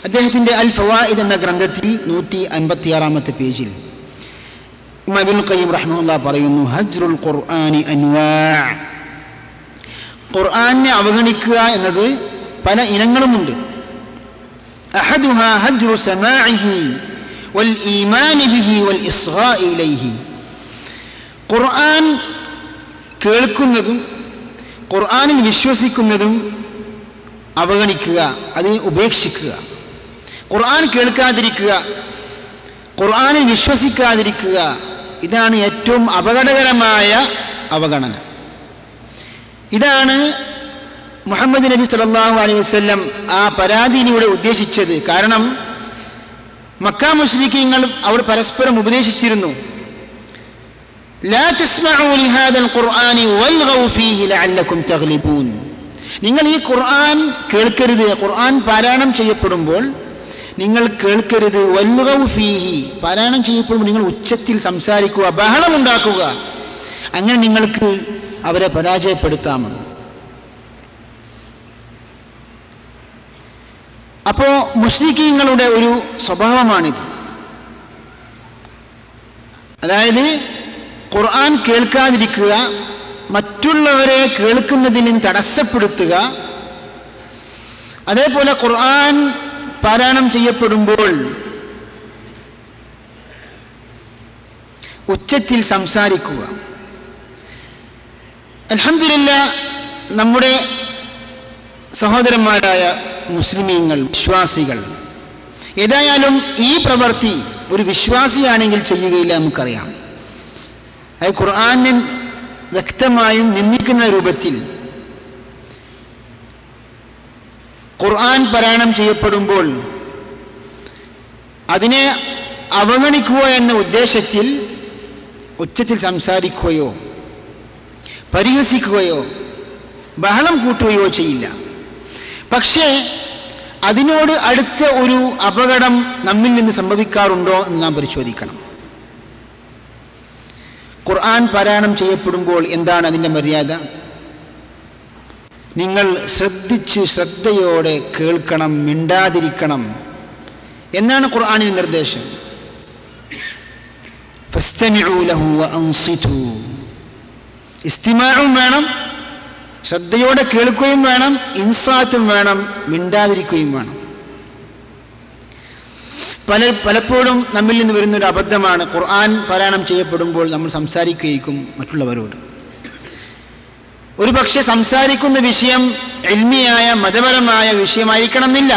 അദ്ദേഹത്തിൻ്റെ അൽ ഫവായിദ് എന്ന ഗ്രന്ഥത്തിൽ 156-ാമത്തെ പേജിൽ ഇമാം ഇബ്നുൽ ഖയ്യിം റഹ്മഹുല്ലാഹ് പറയുന്നു, ഹജ്റുൽ ഖുർആനി അൻവാ', ഖുർആനെ അവഗണിക്കുക എന്നത് പല ഇനങ്ങളുമുണ്ട്. അഹദുഹാ ഹജ്റു സമാഇഹി വൽ ഈമാനി ബിഹി വൽ ഇസ്ഗാഇ ഇലൈഹി, ഖുർആൻ കേൾക്കുന്നതും ഖുർആനിൽ വിശ്വസിക്കുന്നതും അവഗണിക്കുക, അതിനെ ഉപേക്ഷിക്കുക. ഖുർആൻ കേൾക്കാതിരിക്കുക, ഖുർആനിൽ വിശ്വസിക്കാതിരിക്കുക, ഇതാണ് ഏറ്റവും അപകടകരമായ അവഗണന. ഇതാണ് മുഹമ്മദ് നബി സല്ലല്ലാഹു അലൈഹി വസല്ലം ആ പരാതിയിലൂടെ ഉദ്ദേശിച്ചത്. കാരണം മക്കാ മുശ്രിക്കീങ്ങൾ അവർ പരസ്പരം ഉപദേശിച്ചിരുന്നു, ലാ തസ്മഉ ലിഹാദൽ ഖുർആനി വൽഗൗ ഫീഹി ലഅല്ലകും തഗ്ലിബൂൻ, നിങ്ങൾ ഈ ഖുർആൻ കേൾക്കരുത്, ഖുർആൻ പാരായണം ചെയ്യപ്പെടുമ്പോൾ നിങ്ങൾ കേൾക്കരുത്, വൽഗൗ ഫീഹി, പാരായണം ചെയ്യപ്പെടുമ്പോൾ നിങ്ങൾ ഉച്ചത്തിൽ സംസാരിക്കുക, ബഹളമുണ്ടാക്കുക, അങ്ങനെ നിങ്ങൾക്ക് അവരെ പരാജയപ്പെടുത്താമെന്ന്. അപ്പോൾ മുശ്രിക്കീങ്ങളുടെ ഒരു സ്വഭാവമാണിത്. അതായത് ഖുർആൻ കേൾക്കാതിരിക്കുക, മറ്റുള്ളവരെ കേൾക്കുന്നതിന് തടസ്സപ്പെടുത്തുക, അതേപോലെ ഖുർആൻ പാരായണം ചെയ്യപ്പെടുമ്പോൾ ഉച്ചത്തിൽ സംസാരിക്കുക. അൽഹംദുലില്ലാഹ് നമ്മുടെ സഹോദരന്മാരായ മുസ്ലിമീങ്ങൾ, വിശ്വാസികൾ ഏതായാലും ഈ പ്രവൃത്തി ഒരു വിശ്വാസിയാണെങ്കിൽ ചെയ്യുകയില്ല, നമുക്കറിയാം. അത് ഖുർആനെ വ്യക്തമായും നിന്ദിക്കുന്ന രൂപത്തിൽ ഖുർആൻ പാരായണം ചെയ്യപ്പെടുമ്പോൾ അതിനെ അവഗണിക്കുക എന്ന ഉദ്ദേശത്തിൽ ഉച്ചത്തിൽ സംസാരിക്കുകയോ പരിഹസിക്കുകയോ ബഹളം കൂട്ടുകയോ ചെയ്യില്ല. പക്ഷേ അതിനോട് അടുത്ത ഒരു അപകടം നമ്മിൽ നിന്ന് സംഭവിക്കാറുണ്ടോ എന്ന് നാം പരിശോധിക്കണം. ഖുർആൻ പാരായണം ചെയ്യപ്പെടുമ്പോൾ എന്താണ് അതിൻ്റെ മര്യാദ? നിങ്ങൾ ശ്രദ്ധയോടെ കേൾക്കണം, മിണ്ടാതിരിക്കണം എന്നാണ് ഖുർആനിൽ നിർദ്ദേശം. ഫസ്തമിഉ ലഹു വഅൻസിതു. ഇസ്തിമാഉം വേണം, ശ്രദ്ധയോടെ കേൾക്കുകയും വേണം, ഇൻസാത്തും വേണം, മിണ്ടാതിരിക്കുകയും വേണം. പലപ്പോഴും നമ്മിൽ നിന്ന് വരുന്നൊരു അബദ്ധമാണ്, ഖുർആൻ പാരായണം ചെയ്യപ്പെടുമ്പോൾ നമ്മൾ സംസാരിക്കുകയും മറ്റുള്ളവരോട്. ഒരു പക്ഷെ സംസാരിക്കുന്ന വിഷയം ഇൽമിയായ മതപരമായ വിഷയമായിരിക്കണമെന്നില്ല.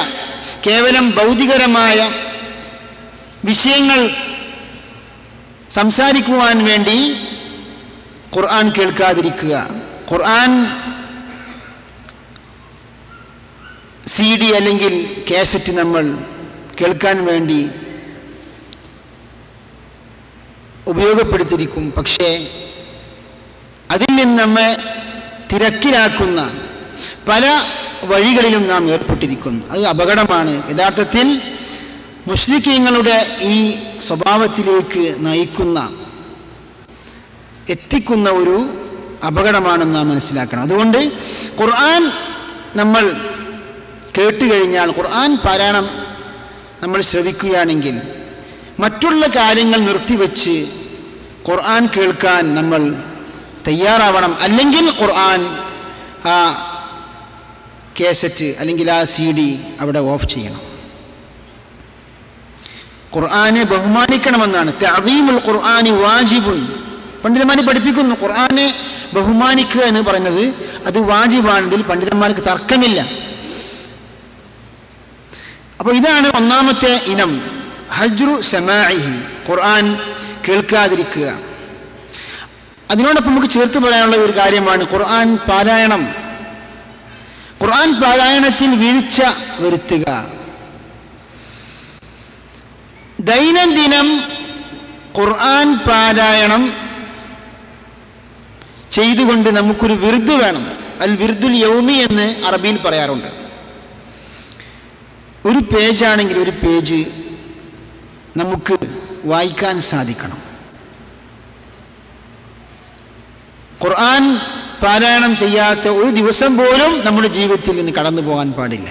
കേവലം ഭൗതികരമായ വിഷയങ്ങൾ സംസാരിക്കുവാൻ വേണ്ടി ഖുർആൻ കേൾക്കാതിരിക്കുക. ഖുർആൻ CD അല്ലെങ്കിൽ കാസറ്റ് നമ്മൾ കേൾക്കാൻ വേണ്ടി ഉപയോഗപ്പെടുത്തിയിരിക്കും. പക്ഷേ അതിൽ നിന്ന് നമ്മെ തിരക്കിലാക്കുന്ന പല വഴികളിലും നാം ഏർപ്പെട്ടിരിക്കുന്നു. അത് അപകടമാണ്. യഥാർത്ഥത്തിൽ മുശ്രിക്കീങ്ങളുടെ ഈ സ്വഭാവത്തിലേക്ക് എത്തിക്കുന്ന ഒരു അപകടമാണെന്ന് നാം മനസ്സിലാക്കണം. അതുകൊണ്ട് ഖുർആൻ നമ്മൾ കേട്ടുകഴിഞ്ഞാൽ, ഖുർആൻ പാരായണം നമ്മൾ ശ്രവിക്കുകയാണെങ്കിൽ മറ്റുള്ള കാര്യങ്ങൾ നിർത്തിവെച്ച് ഖുർആൻ കേൾക്കാൻ നമ്മൾ തയ്യാറാവണം. അല്ലെങ്കിൽ ഖുർആൻ ആ കാസറ്റ് അല്ലെങ്കിൽ ആ CD അവിടെ ഓഫ് ചെയ്യണം. ഖുർആനെ ബഹുമാനിക്കണമെന്നാണ്. തഅദീമുൽ ഖുർആനി വാജിബുൻ. പണ്ഡിതന്മാർ പഠിപ്പിക്കുന്നു, ഖുർആനെ ബഹുമാനിക്കുക എന്ന് പറയുന്നത് അത് വാജിബാണ്. ഇതിൽ പണ്ഡിതന്മാർക്ക് തർക്കമില്ല. അപ്പോൾ ഇതാണ് ഒന്നാമത്തെ ഇനം, ഹജ്റു സമാഇഹി, ഖുർആൻ കേൾക്കാതിരിക്കുക. അതിനോടൊപ്പം നമുക്ക് ചേർത്ത് പറയാനുള്ള ഒരു കാര്യമാണ് ഖുർആൻ പാരായണം. ഖുർആൻ പാരായണത്തിൽ വീഴ്ച വരുത്തുക. ദൈനംദിനം ഖുർആൻ പാരായണം ചെയ്തുകൊണ്ട് നമുക്കൊരു വിർദ് വേണം. അൽ വിർദുൽ യൗമി എന്ന് അറബിയിൽ പറയാറുണ്ട്. ഒരു പേജാണെങ്കിൽ ഒരു പേജ് നമുക്ക് വായിക്കാൻ സാധിക്കണം. ഖുർആൻ പാരായണം ചെയ്യാത്ത ഒരു ദിവസം പോലും നമ്മുടെ ജീവിതത്തിൽ നിന്ന് കടന്നു പോകാൻ പാടില്ല.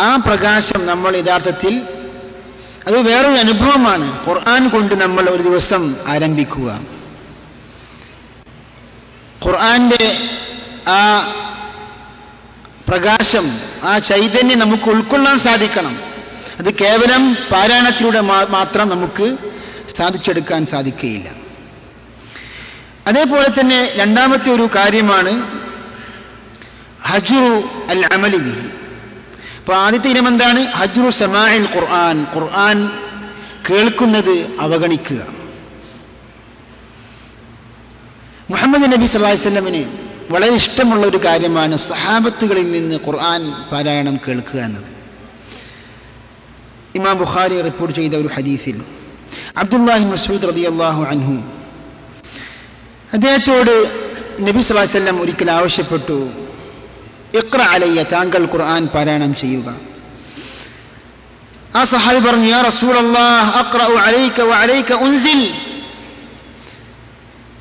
ആ പ്രകാശം നമ്മൾ യഥാർത്ഥത്തിൽ അത് വേറൊരു അനുഭവമാണ്. ഖുർആൻ കൊണ്ട് നമ്മൾ ഒരു ദിവസം ആരംഭിക്കുക. ഖുർആന്റെ ആ പ്രകാശം, ആ ചൈതന്യം നമുക്ക് ഉൾക്കൊള്ളാൻ സാധിക്കണം. അത് കേവലം പാരായണത്തിലൂടെ മാത്രം നമുക്ക് സാധിച്ചെടുക്കാൻ സാധിക്കുകയില്ല. അതേപോലെ തന്നെ രണ്ടാമത്തെ ഒരു കാര്യമാണ് ഹജ്റു അൽ അമലി ബിഹി. അപ്പോൾ ആദ്യത്തെ ഇനം എന്താണ്? ഹജ്റു സമാഇൽ ഖുർആൻ, ഖുർആൻ കേൾക്കുന്നത് അവഗണിക്കുക. മുഹമ്മദ് നബി സല്ലല്ലാഹു അലൈഹി വസല്ലമന് വളരെ ഇഷ്ടമുള്ള ഒരു കാര്യമാണ് സഹാബത്തുകളിൽ നിന്ന് ഖുർആൻ പാരായണം കേൾക്കുക എന്നത്. ഇമാം ബുഖാരി റിപ്പോർട്ട് ചെയ്ത ഒരു ഹദീസിൽ അബ്ദുല്ലാഹി മസ്ഊദ് റളിയല്ലാഹു അൻഹു അദ്ദേഹത്തോട് നബി സല്ലല്ലാഹു അലൈഹി വസല്ലം ഒരിക്കൽ ആവശ്യപ്പെട്ടു, ഇഖ്റ അലയ്യ, താങ്കൾ ഖുർആൻ പാരായണം ചെയ്യുക. ആ സഹാബി പറഞ്ഞു, യാ റസൂലല്ലാഹ് അഖ്റഉ അലൈക വഅലൈക ഉൻസിൽ,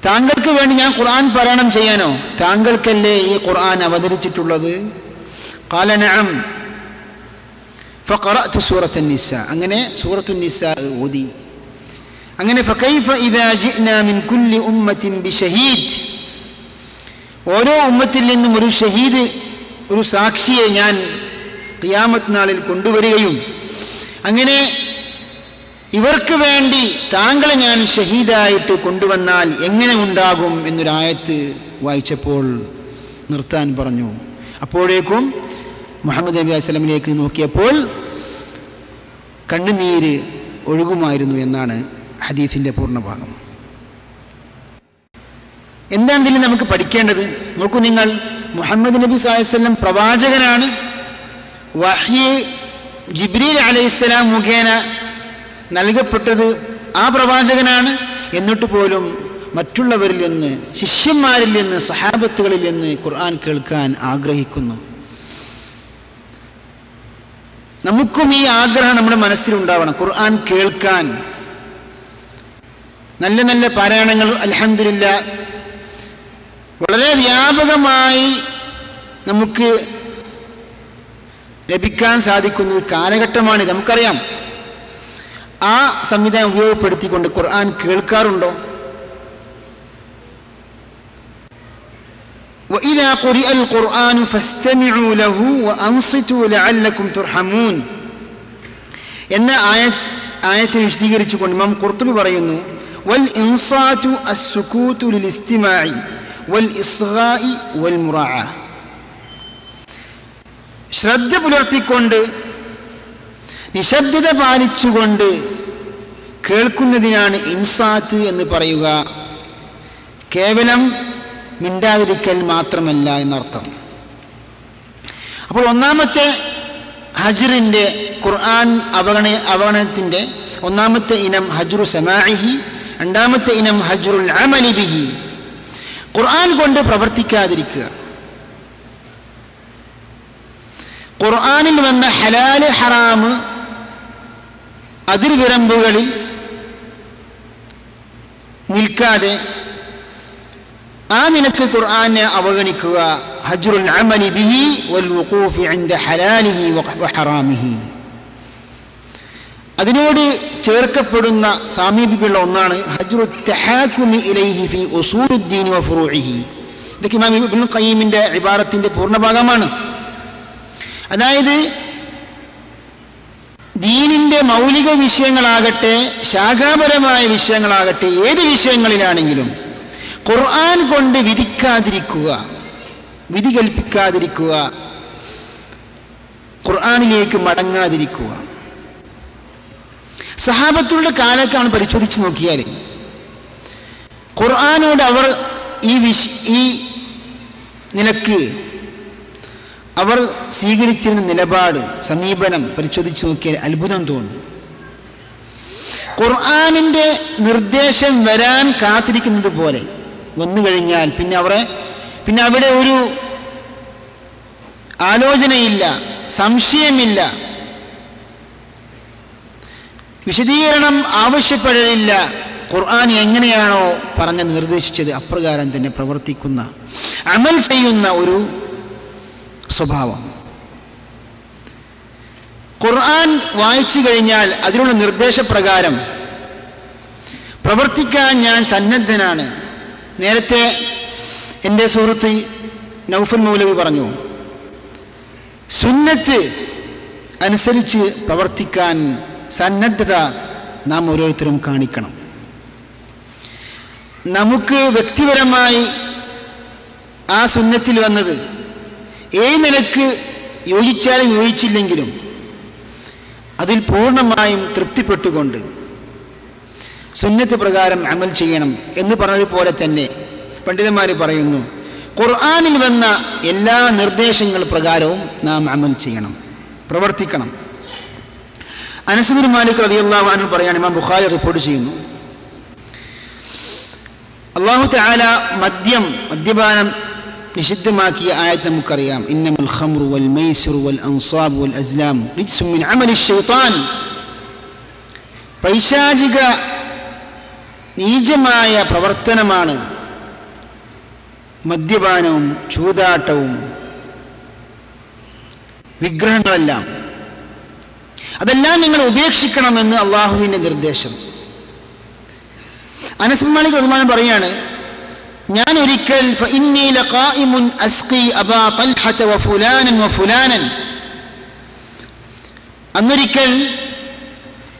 താങ്കൾക്ക് വേണ്ടി ഞാൻ ഖുർആൻ പാരായണം ചെയ്യാനോ? താങ്കൾക്കല്ലേ ഈ ഖുർആൻ അവതരിച്ചിട്ടുള്ളത്? ഖാല നഅം ഫഖറഅതു സൂറത്തുൻ നിസാ, അങ്ങനെ സൂറത്തുൻ നിസാ ഓതി. അങ്ങനെ ഫകൈഫ ഇദാ ജിഅനാ മിൻ കുല്ലി ഉമ്മത്തിൻ ബിശഹീദ്, ഓരോ ഉമ്മത്തിൽ നിന്നും ഒരു ഷഹീദ്, ഒരു സാക്ഷിയെ ഞാൻ ഖിയാമത്ത് നാളിൽ കൊണ്ടുവരികയും അങ്ങനെ ഇവർക്ക് വേണ്ടി താങ്കളെ ഞാൻ ഷഹീദായിട്ട് കൊണ്ടുവന്നാൽ എങ്ങനെ ഉണ്ടാകും എന്നൊരായത്ത് വായിച്ചപ്പോൾ നിർത്താൻ പറഞ്ഞു. അപ്പോഴേക്കും മുഹമ്മദ് നബി അലൈഹി സ്വലമിലേക്ക് നോക്കിയപ്പോൾ കണ്ണുനീര് ഒഴുകുമായിരുന്നു എന്നാണ് ഹദീസിൻ്റെ പൂർണ്ണഭാഗം. എന്താണ് ഇതിൽ നമുക്ക് പഠിക്കേണ്ടത്? നോക്കൂ നിങ്ങൾ, മുഹമ്മദ് നബി സല്ലല്ലാഹു അലൈഹി വസല്ലം പ്രവാചകനാണ്. വഹ്യ് ജിബ്രീൽ അലൈഹിസ്സലാം മുഖേന നൽകപ്പെട്ടത് ആ പ്രവാചകനാണ്. എന്നിട്ട് പോലും മറ്റുള്ളവരിൽ നിന്ന്, ശിഷ്യന്മാരിൽ നിന്ന്, സഹാബത്തുകളിൽ നിന്ന് ഖുർആൻ കേൾക്കാൻ ആഗ്രഹിക്കുന്നു. നമുക്കും ഈ ആഗ്രഹം നമ്മുടെ മനസ്സിലുണ്ടാവണം, ഖുർആൻ കേൾക്കാൻ. നല്ല നല്ല പാരായണങ്ങൾ അൽഹംദുലില്ലാഹ് വളരെ വ്യാപകമായി നമുക്ക് ലഭിക്കാൻ സാധിക്കുന്ന ഒരു കാലഘട്ടമാണ്. നമുക്കറിയാം, ആ സംവിധാനം ഉപയോഗപ്പെടുത്തിക്കൊണ്ട് ഖുർആൻ കേൾക്കാറുണ്ടോ? وَإِذَا قُرِئَ الْقُرْآنُ فَاسْتَمِعُوا لَهُ وَأَنصِتُوا لَعَلَّكُمْ تُرْحَمُونَ എന്ന ആയത്തിനെ വിശദീകരിച്ചുകൊണ്ട് ഇമാം ഖുർത്തുബി പറയുന്നു, വൽ ഇൻസാതു അസ്സുകൂതു ലിലിസ്തിമാഇ വൽ ഇസ്ഗാഇ വൽ മുറാഅ. ശ്രദ്ധ പുലർത്തിക്കൊണ്ട്, നിശബ്ദത പാലിച്ചുകൊണ്ട് കേൾക്കുന്നതിനാണ് ഇൻസാത്ത് എന്ന് പറയുക. കേവലം മിണ്ടാതിരിക്കൽ മാത്രമല്ല എന്നർത്ഥം. അപ്പോൾ ഒന്നാമത്തെ ഹജ്റിൻ്റെ, ഖുർആൻ അവഗണനത്തിൻ്റെ ഒന്നാമത്തെ ഇനം ഹജ്റു സമാഇഹി, രണ്ടാമത്തെ ഇനം ഹജ്റുൽ അമലി ബിഹി, ഖുർആൻ കൊണ്ട് പ്രവർത്തിക്കാതിരിക്കുക. ഖുർആനിൽ വന്ന ഹലാല് ഹറാമ് അതിർവിരമ്പുകളിൽ നിൽക്കാതെ ആ നിനക്ക് ഖുർആനെ അവഗണിക്കുക. ഹജ്റുൽ അമലി ബിഹി വൽ വുഖൂഫി ഇൻദ ഹലാലിഹി വ ഹറാമിഹി. അതിനോട് ചേർക്കപ്പെടുന്ന സാമീപ്യമുള്ള ഒന്നാണ് ഹജ്റു തഹാകുമി ഇലൈഹി ഫി ഉസൂലുദ്ദീൻ വ ഫുറൂഇഹി. ഇതൊക്കെ ഇമാം ഇബ്നുൽ ഖയ്യിമിന്റെ ഇബാറത്തിന്റെ പൂർണ്ണഭാഗമാണ്. അതായത് ദീനിന്റെ മൗലിക വിഷയങ്ങളാകട്ടെ, ശാഖാപരമായ വിഷയങ്ങളാകട്ടെ, ഏത് വിഷയങ്ങളിലാണെങ്കിലും ഖുർആൻ കൊണ്ട് വിധിക്കാതിരിക്കുക, വിധി കൽപ്പിക്കാതിരിക്കുക, ഖുർആനിലേക്ക് മടങ്ങാതിരിക്കുക. സഹാബത്തുകളുടെ കാലത്താണ് പരിശോധിച്ച് നോക്കിയാൽ ഖുർആനോട് അവർ ഈ നിലക്ക് അവർ സ്വീകരിച്ചിരുന്ന നിലപാട്, സമീപനം പരിശോധിച്ച് നോക്കിയാൽ അത്ഭുതം തോന്നും. ഖുർആനിൻ്റെ നിർദ്ദേശം വരാൻ കാത്തിരിക്കുന്നത് പോലെ വന്നു കഴിഞ്ഞാൽ പിന്നെ അവിടെ ഒരു ആലോചനയില്ല, സംശയമില്ല, വിശദീകരണം ആവശ്യപ്പെടലില്ല. ഖുർആൻ എങ്ങനെയാണോ പറഞ്ഞ് നിർദ്ദേശിച്ചത് അപ്രകാരം തന്നെ പ്രവർത്തിക്കുന്ന, അമൽ ചെയ്യുന്ന ഒരു സ്വഭാവം. ഖുർആൻ വായിച്ചു കഴിഞ്ഞാൽ അതിനുള്ള നിർദ്ദേശപ്രകാരം പ്രവർത്തിക്കാൻ ഞാൻ സന്നദ്ധനാണ്. നേരത്തെ എൻ്റെ സുഹൃത്ത് നൗഫൽ മൗലവി പറഞ്ഞു, സുന്നത്ത് അനുസരിച്ച് പ്രവർത്തിക്കാൻ സന്നദ്ധത നാം ഓരോരുത്തരും കാണിക്കണം. നമുക്ക് വ്യക്തിപരമായി ആ സുന്നത്തിൽ വന്നത് ഏത് നിലക്ക് യോജിച്ചാലും യോജിച്ചില്ലെങ്കിലും അതിൽ പൂർണ്ണമായും തൃപ്തിപ്പെട്ടുകൊണ്ട് സുന്നത്ത് പ്രകാരം അമൽ ചെയ്യണം എന്ന് പറഞ്ഞതുപോലെ തന്നെ പണ്ഡിതന്മാർ പറയുന്നു, ഖുർആനിൽ വന്ന എല്ലാ നിർദ്ദേശങ്ങൾ പ്രകാരവും നാം അമൽ ചെയ്യണം, പ്രവർത്തിക്കണം. അനസ് ബിൻ മാലിക് റളിയല്ലാഹു അൻഹു പറയാണ്, ഇമാം ബുഖാരി റിപ്പോർട്ട് ചെയ്യുന്നു, അല്ലാഹു തആല മദ്യപാനം നിഷിദ്ധമാക്കിയ ആയത്ത് നമുക്കറിയാം. ഇന്നമൽ ഖംറു വൽ മൈസിറു വൽ അൻസാബു വൽ അസ്ലാം റിജ്സും മിൻ അമലി ശൈത്താൻ. പൈശാചിക നീചമായ പ്രവർത്തനമാണ് മദ്യപാനവും ചൂതാട്ടവും വിഗ്രഹങ്ങളെല്ലാം. അതെല്ലാം നിങ്ങൾ ഉപേക്ഷിക്കണമെന്ന് അള്ളാഹുവിൻ്റെ നിർദ്ദേശം. അനസ് ബിൻ മാലിക് റളിയല്ലാഹു അൻഹു പറയാണ്, ഞാൻ ഒരിക്കൽ ഫഇന്നി ലഖായിമുൻ അസ്ഖി അബാ തൽഹത വഫുലാനൻ വഫുലാനൻ, അന്നൊരിക്കൽ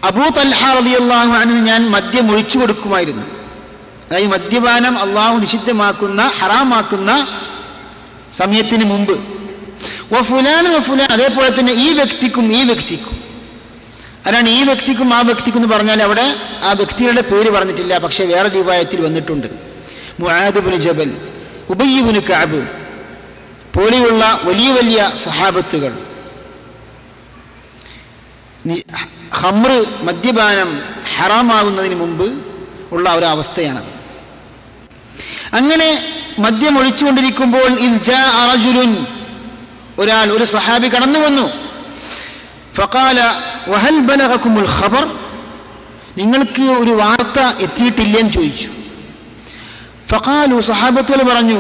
അബൂ തൽഹ റളിയല്ലാഹു അൻഹു ഞാൻ മദ്യം ഒഴിച്ചു കൊടുക്കുമായിരുന്നു. അതായത് മദ്യപാനം അള്ളാഹു നിഷിദ്ധമാക്കുന്ന ഹറാമാക്കുന്ന സമയത്തിന് മുമ്പ്. വഫുലാൻ വഫുലാൻ, അതേപോലെ തന്നെ ഈ വ്യക്തിക്കും അതാണ് ഈ വ്യക്തിക്കും ആ വ്യക്തിക്കും എന്ന് പറഞ്ഞാൽ അവിടെ ആ വ്യക്തികളുടെ പേര് പറഞ്ഞിട്ടില്ല, പക്ഷേ വേറെ റിവായത്തിൽ വന്നിട്ടുണ്ട്. മുആദ് ഇബ്നു ജബൽ, ഉബയ്യ് ഇബ്നു കഅബ് പോലെയുള്ള വലിയ വലിയ സഹാബത്തുകൾ ഖംറ് മദ്യപാനം ഹറാമാകുന്നതിന് മുമ്പ് ഉള്ള ഒരവസ്ഥയാണത്. അങ്ങനെ മദ്യം ഒഴിച്ചുകൊണ്ടിരിക്കുമ്പോൾ ഒരു സഹാബി കടന്നു വന്നു. ഫഖാല വഹൽ ബലഗകുമുൽ ഖബർ, നിങ്ങൾക്ക് ഒരു വാർത്ത എത്തിയിട്ടില്ലെന്ന് ചോദിച്ചു. ഫഖാലു, സഹാബത്തുകൾ പറഞ്ഞു,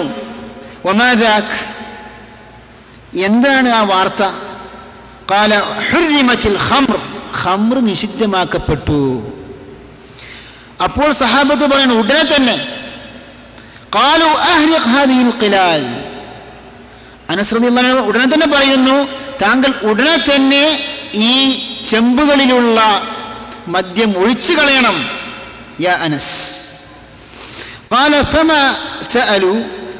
വമാ ദാക്, എന്താണ് ആ വാർത്ത? ഖാല ഹുർരിമത്തിൽ ഖംർ, ഖംർ നിഷിദ്ധമാക്കപ്പെട്ടു. അപ്പോൾ സഹാബത്ത് പറയുന്നു ഉടനെ തന്നെ, ഖാലു അഹ്രിഖ് ഹാദിഹിൽ ഖിലാൽ, അനസ് റളിയല്ലാഹു അൻഹു ഉടനെ തന്നെ പറയുന്നു, താങ്കൾ ഉടനെ തന്നെ ഈ ചെമ്പുകളിലുള്ള മദ്യം ഒഴിച്ചു കളയണം യാ അനസ്. ഖാല ഫമാ സഅലു,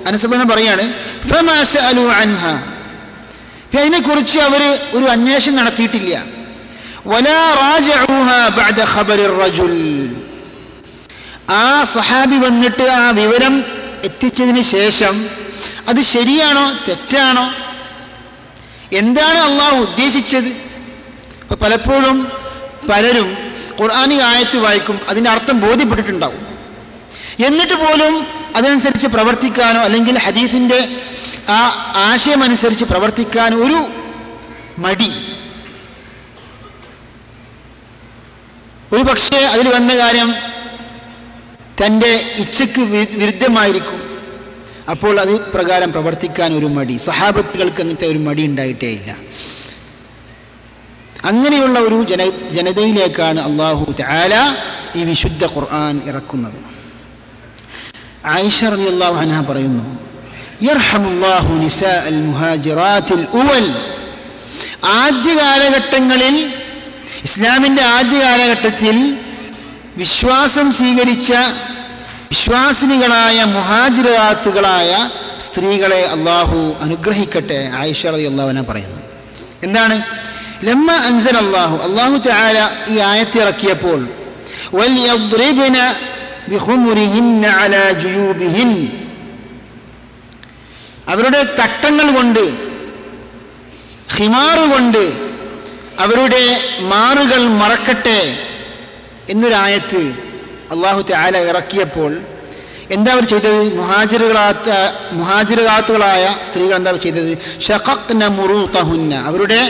അനസ് റളിയല്ലാഹു പറയാണ്, ഫമാ സഅലു അൻഹാ, അതിനെക്കുറിച്ച് അവർ ഒരു അന്വേഷണം നടത്തിയിട്ടില്ല. വലാ റാജഊഹാ ബഅദ ഖബറിർ റജുൽ, ആ സഹാബി വന്നിട്ട് ആ വിവരം എത്തിച്ചതിന് ശേഷം അത് ശരിയാണോ തെറ്റാണോ, എന്താണ് അള്ളാഹു ഉദ്ദേശിച്ചത്? അപ്പോൾ പലപ്പോഴും പലരും ഖുർആനിക ആയത്ത് വായിക്കും, അതിൻ്റെ അർത്ഥം ബോധ്യപ്പെട്ടിട്ടുണ്ടാവും, എന്നിട്ട് പോലും അതനുസരിച്ച് പ്രവർത്തിക്കാനോ അല്ലെങ്കിൽ ഹദീസിൻ്റെ ആ ആശയമനുസരിച്ച് പ്രവർത്തിക്കാനോ ഒരു മടി. ഒരു പക്ഷേ അതിൽ വന്ന കാര്യം തൻ്റെ ഇച്ഛയ്ക്ക് വിരുദ്ധമായിരിക്കും, അപ്പോൾ അത് പ്രകാരം പ്രവർത്തിക്കാൻ ഒരു മടി. സഹാബത്തുകൾക്ക് അങ്ങനത്തെ ഒരു മടി ഉണ്ടായിട്ടേ ഇല്ല. അങ്ങനെയുള്ള ഒരു ജനതയിലേക്കാണ് അല്ലാഹു തആല ഈ വിശുദ്ധ ഖുർആൻ ഇറക്കുന്നത്. ആയിഷ റളിയല്ലാഹു അൻഹ പറയുന്നു, യർഹമുല്ലാഹു നിസാഅൽ മുഹാജിറാത്തിൽ ഉവൽ, ആദ്യ കാലഘട്ടങ്ങളിൽ, ഇസ്ലാമിൻ്റെ ആദ്യ കാലഘട്ടത്തിൽ വിശ്വാസം സ്വീകരിച്ച വിശ്വാസിനികളായ മുഹാജിറാത്തുകളായ സ്ത്രീകളെ അള്ളാഹു അനുഗ്രഹിക്കട്ടെ. ആയിഷ റളിയല്ലാഹു അൻഹ പറയുന്നു, എന്താണ്? ലമ്മ അൻസല അല്ലാഹു തആല ഈ ആയത്ത് ഇറക്കിയപ്പോൾ, വൽയദ്രിബ്ന ബിഖുമുരിഹിന്ന അലാ ജുയൂബിഹിൻ, അവരുടെ തട്ടങ്ങൾ കൊണ്ട്, ഖിമാറ് കൊണ്ട് അവരുടെ മാറുകൾ മറക്കട്ടെ എന്നൊരായത്ത് അല്ലാഹു തആല ഇറക്കിയപ്പോൾ എന്താ അവർ ചെയ്തത്? മുഹാജിറുകളായ സ്ത്രീകൾ എന്താ ചെയ്തത്? ഷഖഖ്ന മുറൂതഹുന്ന, അവരുടെ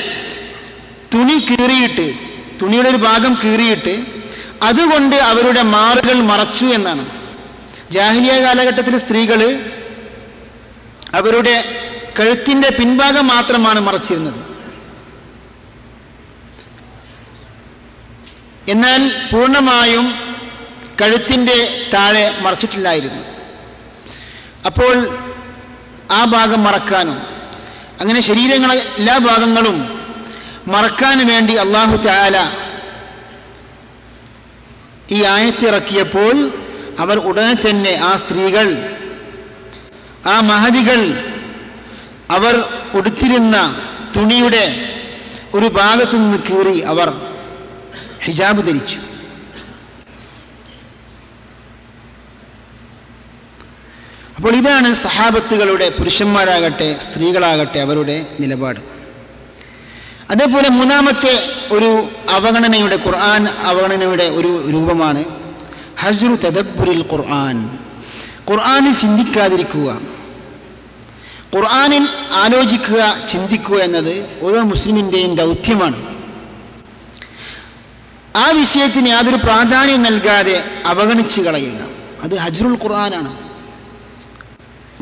തുണി കീറിയിട്ട്, തുണിയുടെ ഒരു ഭാഗം കീറിയിട്ട് അതുകൊണ്ട് അവരുടെ മാറുകൾ മറച്ചു എന്നാണ്. ജാഹിലിയ കാലഘട്ടത്തിൽ സ്ത്രീകൾ അവരുടെ കഴുത്തിൻ്റെ പിൻഭാഗം മാത്രമാണ് മറച്ചിരുന്നത്, എന്നാൽ പൂർണ്ണമായും കഴുത്തിൻ്റെ താഴെ മറച്ചിട്ടില്ലായിരുന്നു. അപ്പോൾ ആ ഭാഗം മറക്കാനും അങ്ങനെ ശരീരങ്ങളെ എല്ലാ ഭാഗങ്ങളും മറക്കാനും വേണ്ടി അല്ലാഹു തആല ഈ ആയത്തിറക്കിയപ്പോൾ അവർ ഉടനെ തന്നെ ആ സ്ത്രീകൾ, ആ മഹദികൾ, അവർ ഉടുത്തിരുന്ന തുണിയുടെ ഒരു ഭാഗത്തു നിന്ന് കീറി അവർ ഹിജാബ് ധരിച്ചു. അപ്പോൾ ഇതാണ് സഹാബത്തുകളുടെ, പുരുഷന്മാരാകട്ടെ സ്ത്രീകളാകട്ടെ, അവരുടെ നിലപാട്. അതേപോലെ മൂന്നാമത്തെ ഒരു അവഗണനയുടെ, ഖുർആൻ അവഗണനയുടെ ഒരു രൂപമാണ് ഹജ്റു തദബ്ബുരിൽ ഖുർആൻ. ഖുർആനിൽ ചിന്തിക്കാതിരിക്കുക, ഖുർആനിൽ ആലോചിക്കുക, ചിന്തിക്കുക എന്നത് ഓരോ മുസ്ലിമിൻ്റെയും ദൗത്യമാണ്. ആ വിഷയത്തിന് യാതൊരു പ്രാധാന്യം നൽകാതെ അവഗണിച്ച് കളയുക, അത് ഹജ്റുൽ ഖുർആനാണ്.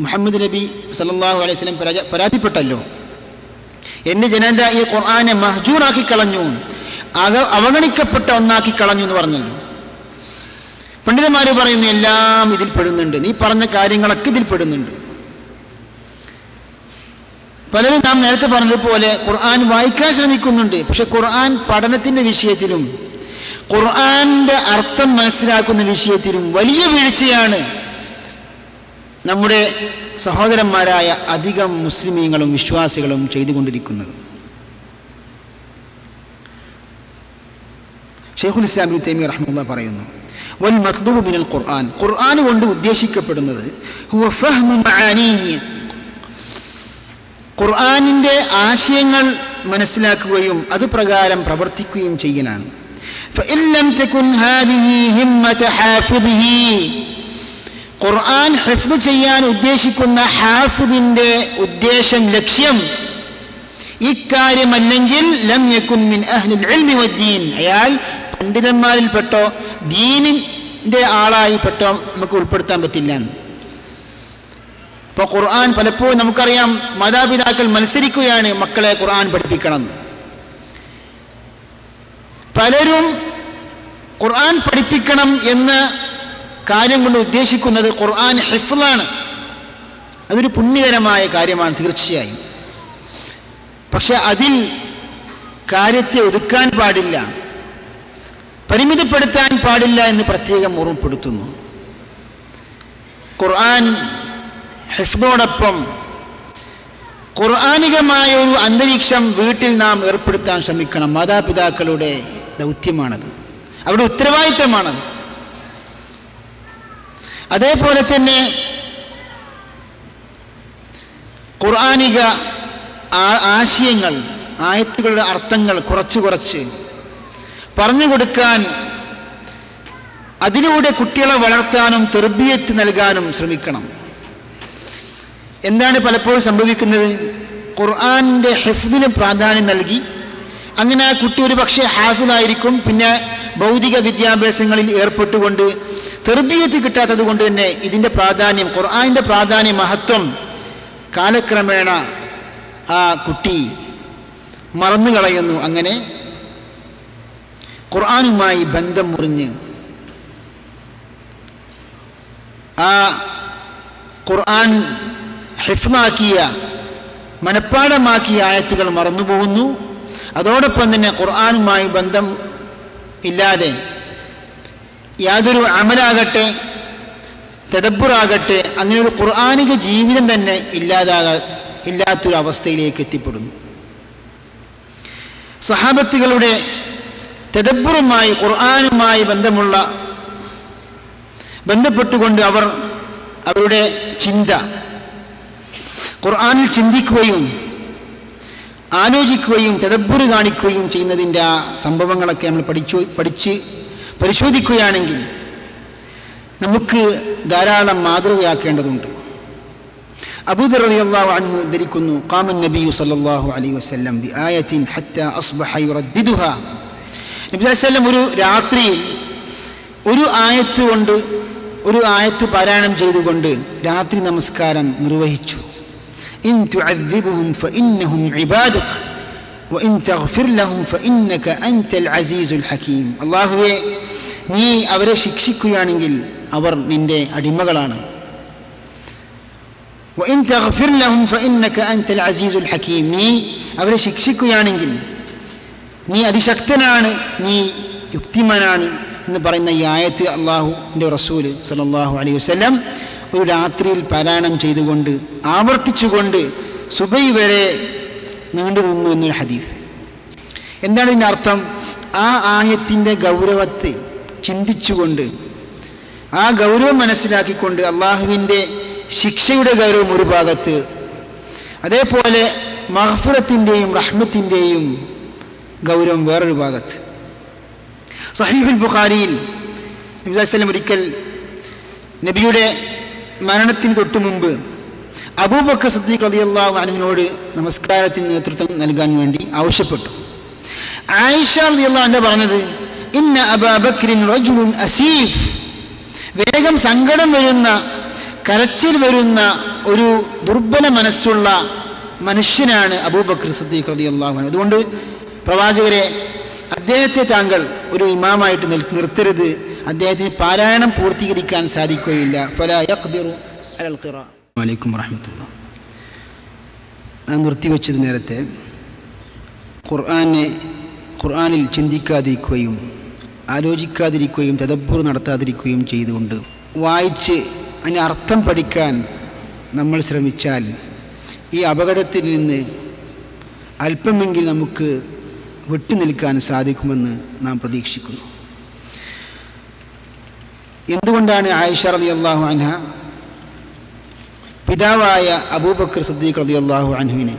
മുഹമ്മദ് നബി സല്ലല്ലാഹു അലൈഹി വസല്ലം പരാതിപ്പെട്ടല്ലോ, എൻ്റെ ജനത ഈ ഖുർആനെ മഹ്ജൂറാക്കി കളഞ്ഞു, അവഗണിക്കപ്പെട്ട ഒന്നാക്കി കളഞ്ഞു എന്ന് പറഞ്ഞല്ലോ. പണ്ഡിതന്മാർ പറയുന്നു എല്ലാം ഇതിൽ പെടുന്നുണ്ട്, നീ പറഞ്ഞ കാര്യങ്ങളൊക്കെ ഇതിൽ പെടുന്നുണ്ട്. പലരും നാം നേരത്തെ പറഞ്ഞതുപോലെ ഖുർആൻ വായിക്കാൻ ശ്രമിക്കുന്നുണ്ട്, പക്ഷെ ഖുർആൻ പഠനത്തിൻ്റെ വിഷയത്തിലും ഖുർആന്റെ അർത്ഥം മനസ്സിലാക്കുന്ന വിഷയത്തിലും വലിയ വീഴ്ചയാണ് നമ്മുടെ സഹോദരന്മാരായ അധികം മുസ്ലിമീങ്ങളും വിശ്വാസികളും ചെയ്തുകൊണ്ടിരിക്കുന്നത്. ഷെയ്ഖുൽ ഇസ്ലാം ഇബ്നു തൈമിയ്യ റഹ്മത്തുള്ളാഹി പറയുന്നു, വൽ മത്ലൂബു മിനൽ ഖുർആൻ, ഖുർആൻ കൊണ്ട് ഉദ്ദേശിക്കപ്പെടുന്നത് ഹുവ ഫഹ്മു മആനീഹി, ഖുർആനിൻ്റെ ആശയങ്ങൾ മനസ്സിലാക്കുകയും അത് പ്രകാരം പ്രവർത്തിക്കുകയും ചെയ്യലാണ്. ഫഇൻ ലം തകുൻ ഹാദിഹി ഹിമ്മത ഹാഫിദിഹി, ഖുർആൻ ഹിഫ്ദ് ചെയ്യാൻ ഉദ്ദേശിക്കുന്ന ഹാഫിദിൻ്റെ ഉദ്ദേശം, ലക്ഷ്യം ഇക്കാര്യമല്ലെങ്കിൽ ലം യകുൻ മിൻ അഹ്ലിൽ ഇൽമി വദ്ദീൻ, അയാൾ പണ്ഡിതന്മാരിൽപ്പെട്ടോ ദീനിൻ്റെ ആളായിപ്പെട്ടോ നമുക്ക് ഉൾപ്പെടുത്താൻ പറ്റില്ല. ഇപ്പോൾ ഖുർആൻ പലപ്പോഴും നമുക്കറിയാം, മാതാപിതാക്കൾ മത്സരിക്കുകയാണ് മക്കളെ ഖുർആൻ പഠിപ്പിക്കണം. പലരും ഖുർആൻ പഠിപ്പിക്കണം എന്ന കാര്യം കൊണ്ട് ഉദ്ദേശിക്കുന്നത് ഖുർആൻ ഹിഫ്ളാണ്. അതൊരു പുണ്യകരമായ കാര്യമാണ് തീർച്ചയായും. പക്ഷെ അതിൽ കാര്യത്തെ ഒതുക്കാൻ പാടില്ല, പരിമിതപ്പെടുത്താൻ പാടില്ല എന്ന് പ്രത്യേകം ഓർമ്മപ്പെടുത്തുന്നു. ഖുർആൻ ഹിഫ്ദോടൊപ്പം ഖുർആനികമായ ഒരു അന്തരീക്ഷം വീട്ടിൽ നാം ഏർപ്പെടുത്താൻ ശ്രമിക്കണം. മാതാപിതാക്കളുടെ ദൗത്യമാണത്, അവരുടെ ഉത്തരവാദിത്തമാണത്. അതേപോലെ തന്നെ ഖുർആനിക ആശയങ്ങൾ, ആയത്തുകളുടെ അർത്ഥങ്ങൾ കുറച്ച് കുറച്ച് പറഞ്ഞു കൊടുക്കാൻ, അതിലൂടെ കുട്ടികളെ വളർത്താനും തർബിയത്ത് നൽകാനും ശ്രമിക്കണം. എന്താണ് പലപ്പോഴും സംഭവിക്കുന്നത്? ഖുർആനിൻ്റെ ഹിഫ്ദിന് പ്രാധാന്യം നൽകി അങ്ങനെ ആ കുട്ടി ഒരു പക്ഷേ ഹാഫിളായിരിക്കും, പിന്നെ ഭൗതിക വിദ്യാഭ്യാസങ്ങളിൽ ഏർപ്പെട്ടുകൊണ്ട് തർബിയത്ത് കിട്ടാത്തത് കൊണ്ട് തന്നെ ഇതിൻ്റെ പ്രാധാന്യം, ഖുർആനിൻ്റെ പ്രാധാന്യ മഹത്വം കാലക്രമേണ ആ കുട്ടി മറന്നു കളയുന്നു. അങ്ങനെ ഖുർആനുമായി ബന്ധം മുറിഞ്ഞ് ആ ഖുർആൻ ഹിഫ്ളാക്കിയ, മനഃപ്പാഠമാക്കിയ ആയത്തുകൾ മറന്നുപോകുന്നു. അതോടൊപ്പം തന്നെ ഖുർആനുമായി ബന്ധം ഇല്ലാതെ യാതൊരു അമലാകട്ടെ തദബ്ബുറാകട്ടെ അങ്ങനെ ഒരു ഖുർആനിക ജീവിതം തന്നെ ഇല്ലാത്തൊരു അവസ്ഥയിലേക്ക് എത്തിപ്പെടുന്നു. സഹാബത്തുകളുടെ തദബ്ബുറുമായി ഖുർആനുമായി ബന്ധപ്പെട്ടുകൊണ്ട് അവർ അവരുടെ ചിന്ത ഖുർആനിൽ ചിന്തിക്കുകയും ആലോചിക്കുകയും തദബ്ബുർ കാണിക്കുകയും ചെയ്യുന്നതിൻ്റെ ആ സംഭവങ്ങളൊക്കെ നമ്മൾ പരിശോധിക്കുകയാണെങ്കിൽ നമുക്ക് ധാരാളം മാതൃകയാക്കേണ്ടതുണ്ട്. അബൂദർ റളിയല്ലാഹു അൻഹു ഉദ്ധരിക്കുന്നു, ഖാമൻ നബിയു സല്ലല്ലാഹു അലൈഹി വസല്ലം ബിആയത്തിൻ ഹത്താ അസ്ബഹ യുറദ്ദിദുഹാ, നബി സല്ലല്ലാഹു അലൈഹി വസല്ലം ഒരു രാത്രിയിൽ ഒരു ആയത്ത് പാരായണം ചെയ്തുകൊണ്ട് രാത്രി നമസ്കാരം നിർവഹിച്ചു. ഇൻ തുഅദ്ദിബുഹും ഫഇന്നഹും ഇബാദുക വഇൻ തഗ്ഫിർ ലഹും ഫഇന്നക അൻതൽ അസീസുൽ ഹകീം, അല്ലാഹുവേ നീ അവരെ ശിക്ഷിക്കുകയാണെങ്കിൽ അവർ നിന്റെ അടിമകളാണ്. വഇൻ തഗ്ഫിർ ലഹും ഫഇന്നക അൻതൽ അസീസുൽ ഹകീം, നീ അവരെ ശിക്ഷിക്കുകയാണെങ്കിൽ നീ അതിശക്തനാണ്, നീ യുക്തിമാനാണ് എന്ന് പറയുന്ന ഈ ആയത്ത് അള്ളാഹുവിൻ്റെ റസൂല് സല്ലല്ലാഹു അലൈഹി വസല്ലം ഒരു രാത്രിയിൽ പാരായണം ചെയ്തുകൊണ്ട് ആവർത്തിച്ചുകൊണ്ട് സുബൈ വരെ നീണ്ടു നിന്നു എന്നൊരു ഹദീസ്. എന്താണ് ഇതിൻ്റെ അർത്ഥം? ആ ആയത്തിൻ്റെ ഗൗരവത്തെ ചിന്തിച്ചുകൊണ്ട് ആ ഗൗരവം മനസ്സിലാക്കിക്കൊണ്ട് അള്ളാഹുവിൻ്റെ ശിക്ഷയുടെ ഗൗരവം ഒരു ഭാഗത്ത്, അതേപോലെ മഗ്ഫിറത്തിൻ്റെയും റഹ്മത്തിൻ്റെയും ഗൗരവം വേറൊരു ഭാഗത്ത്. സഹീഹുൽ ബുഖാരിയിൽ നബി സല്ലല്ലാഹു അലൈഹി വസല്ലം ഒരിക്കൽ നബിയുടെ മരണത്തിന് തൊട്ടു മുമ്പ് അബൂബക്കർ സിദ്ദീഖ് റളിയല്ലാഹു അൻഹുവിനോട് നമസ്കാരത്തിന് നേതൃത്വം നൽകാൻ വേണ്ടി ആവശ്യപ്പെട്ടു. ആയിഷ റളിയല്ലാഹു അൻഹ പറഞ്ഞത്, ഇന്ന അബൂബക്രിൻ റജുലുൻ അസീഫ്, വേഗം സങ്കടം വരുന്ന, കരച്ചിൽ വരുന്ന ഒരു ദുർബല മനസ്സുള്ള മനുഷ്യനാണ് അബൂബക്കർ സിദ്ദീഖ് റളിയല്ലാഹു അൻഹു. അതുകൊണ്ട് പ്രവാചകരെ, അദ്ദേഹത്തെ താങ്കൾ ഒരു ഇമാമായിട്ട് നിർത്തരുത്, അദ്ദേഹത്തിന് പാരായണം പൂർത്തീകരിക്കാൻ സാധിക്കുകയില്ല. ഫലാ യഖ്ദിറു അലൽ ഖിറാ. വലൈക്കും വറഹ്മത്തുള്ളാഹി. ഞാൻ നിർത്തിവെച്ചത് നേരത്തെ ഖുർആനിൽ ചിന്തിക്കാതിരിക്കുകയും ആലോചിക്കാതിരിക്കുകയും തദബ്ബുർ നടത്താതിരിക്കുകയും ചെയ്തുകൊണ്ട് വായിച്ച് അതിന് അർത്ഥം പഠിക്കാൻ നമ്മൾ ശ്രമിച്ചാൽ ഈ അപകടത്തിൽ നിന്ന് അല്പമെങ്കിൽ നമുക്ക് വിട്ടുനിൽക്കാൻ സാധിക്കുമെന്ന് നാം പ്രതീക്ഷിക്കുന്നു. എന്തുകൊണ്ടാണ് ആയിഷ റളിയല്ലാഹു അൻഹ പിതാവായ അബൂബക്കർ സിദ്ദീഖ് റളിയല്ലാഹു അൻഹുവിനെ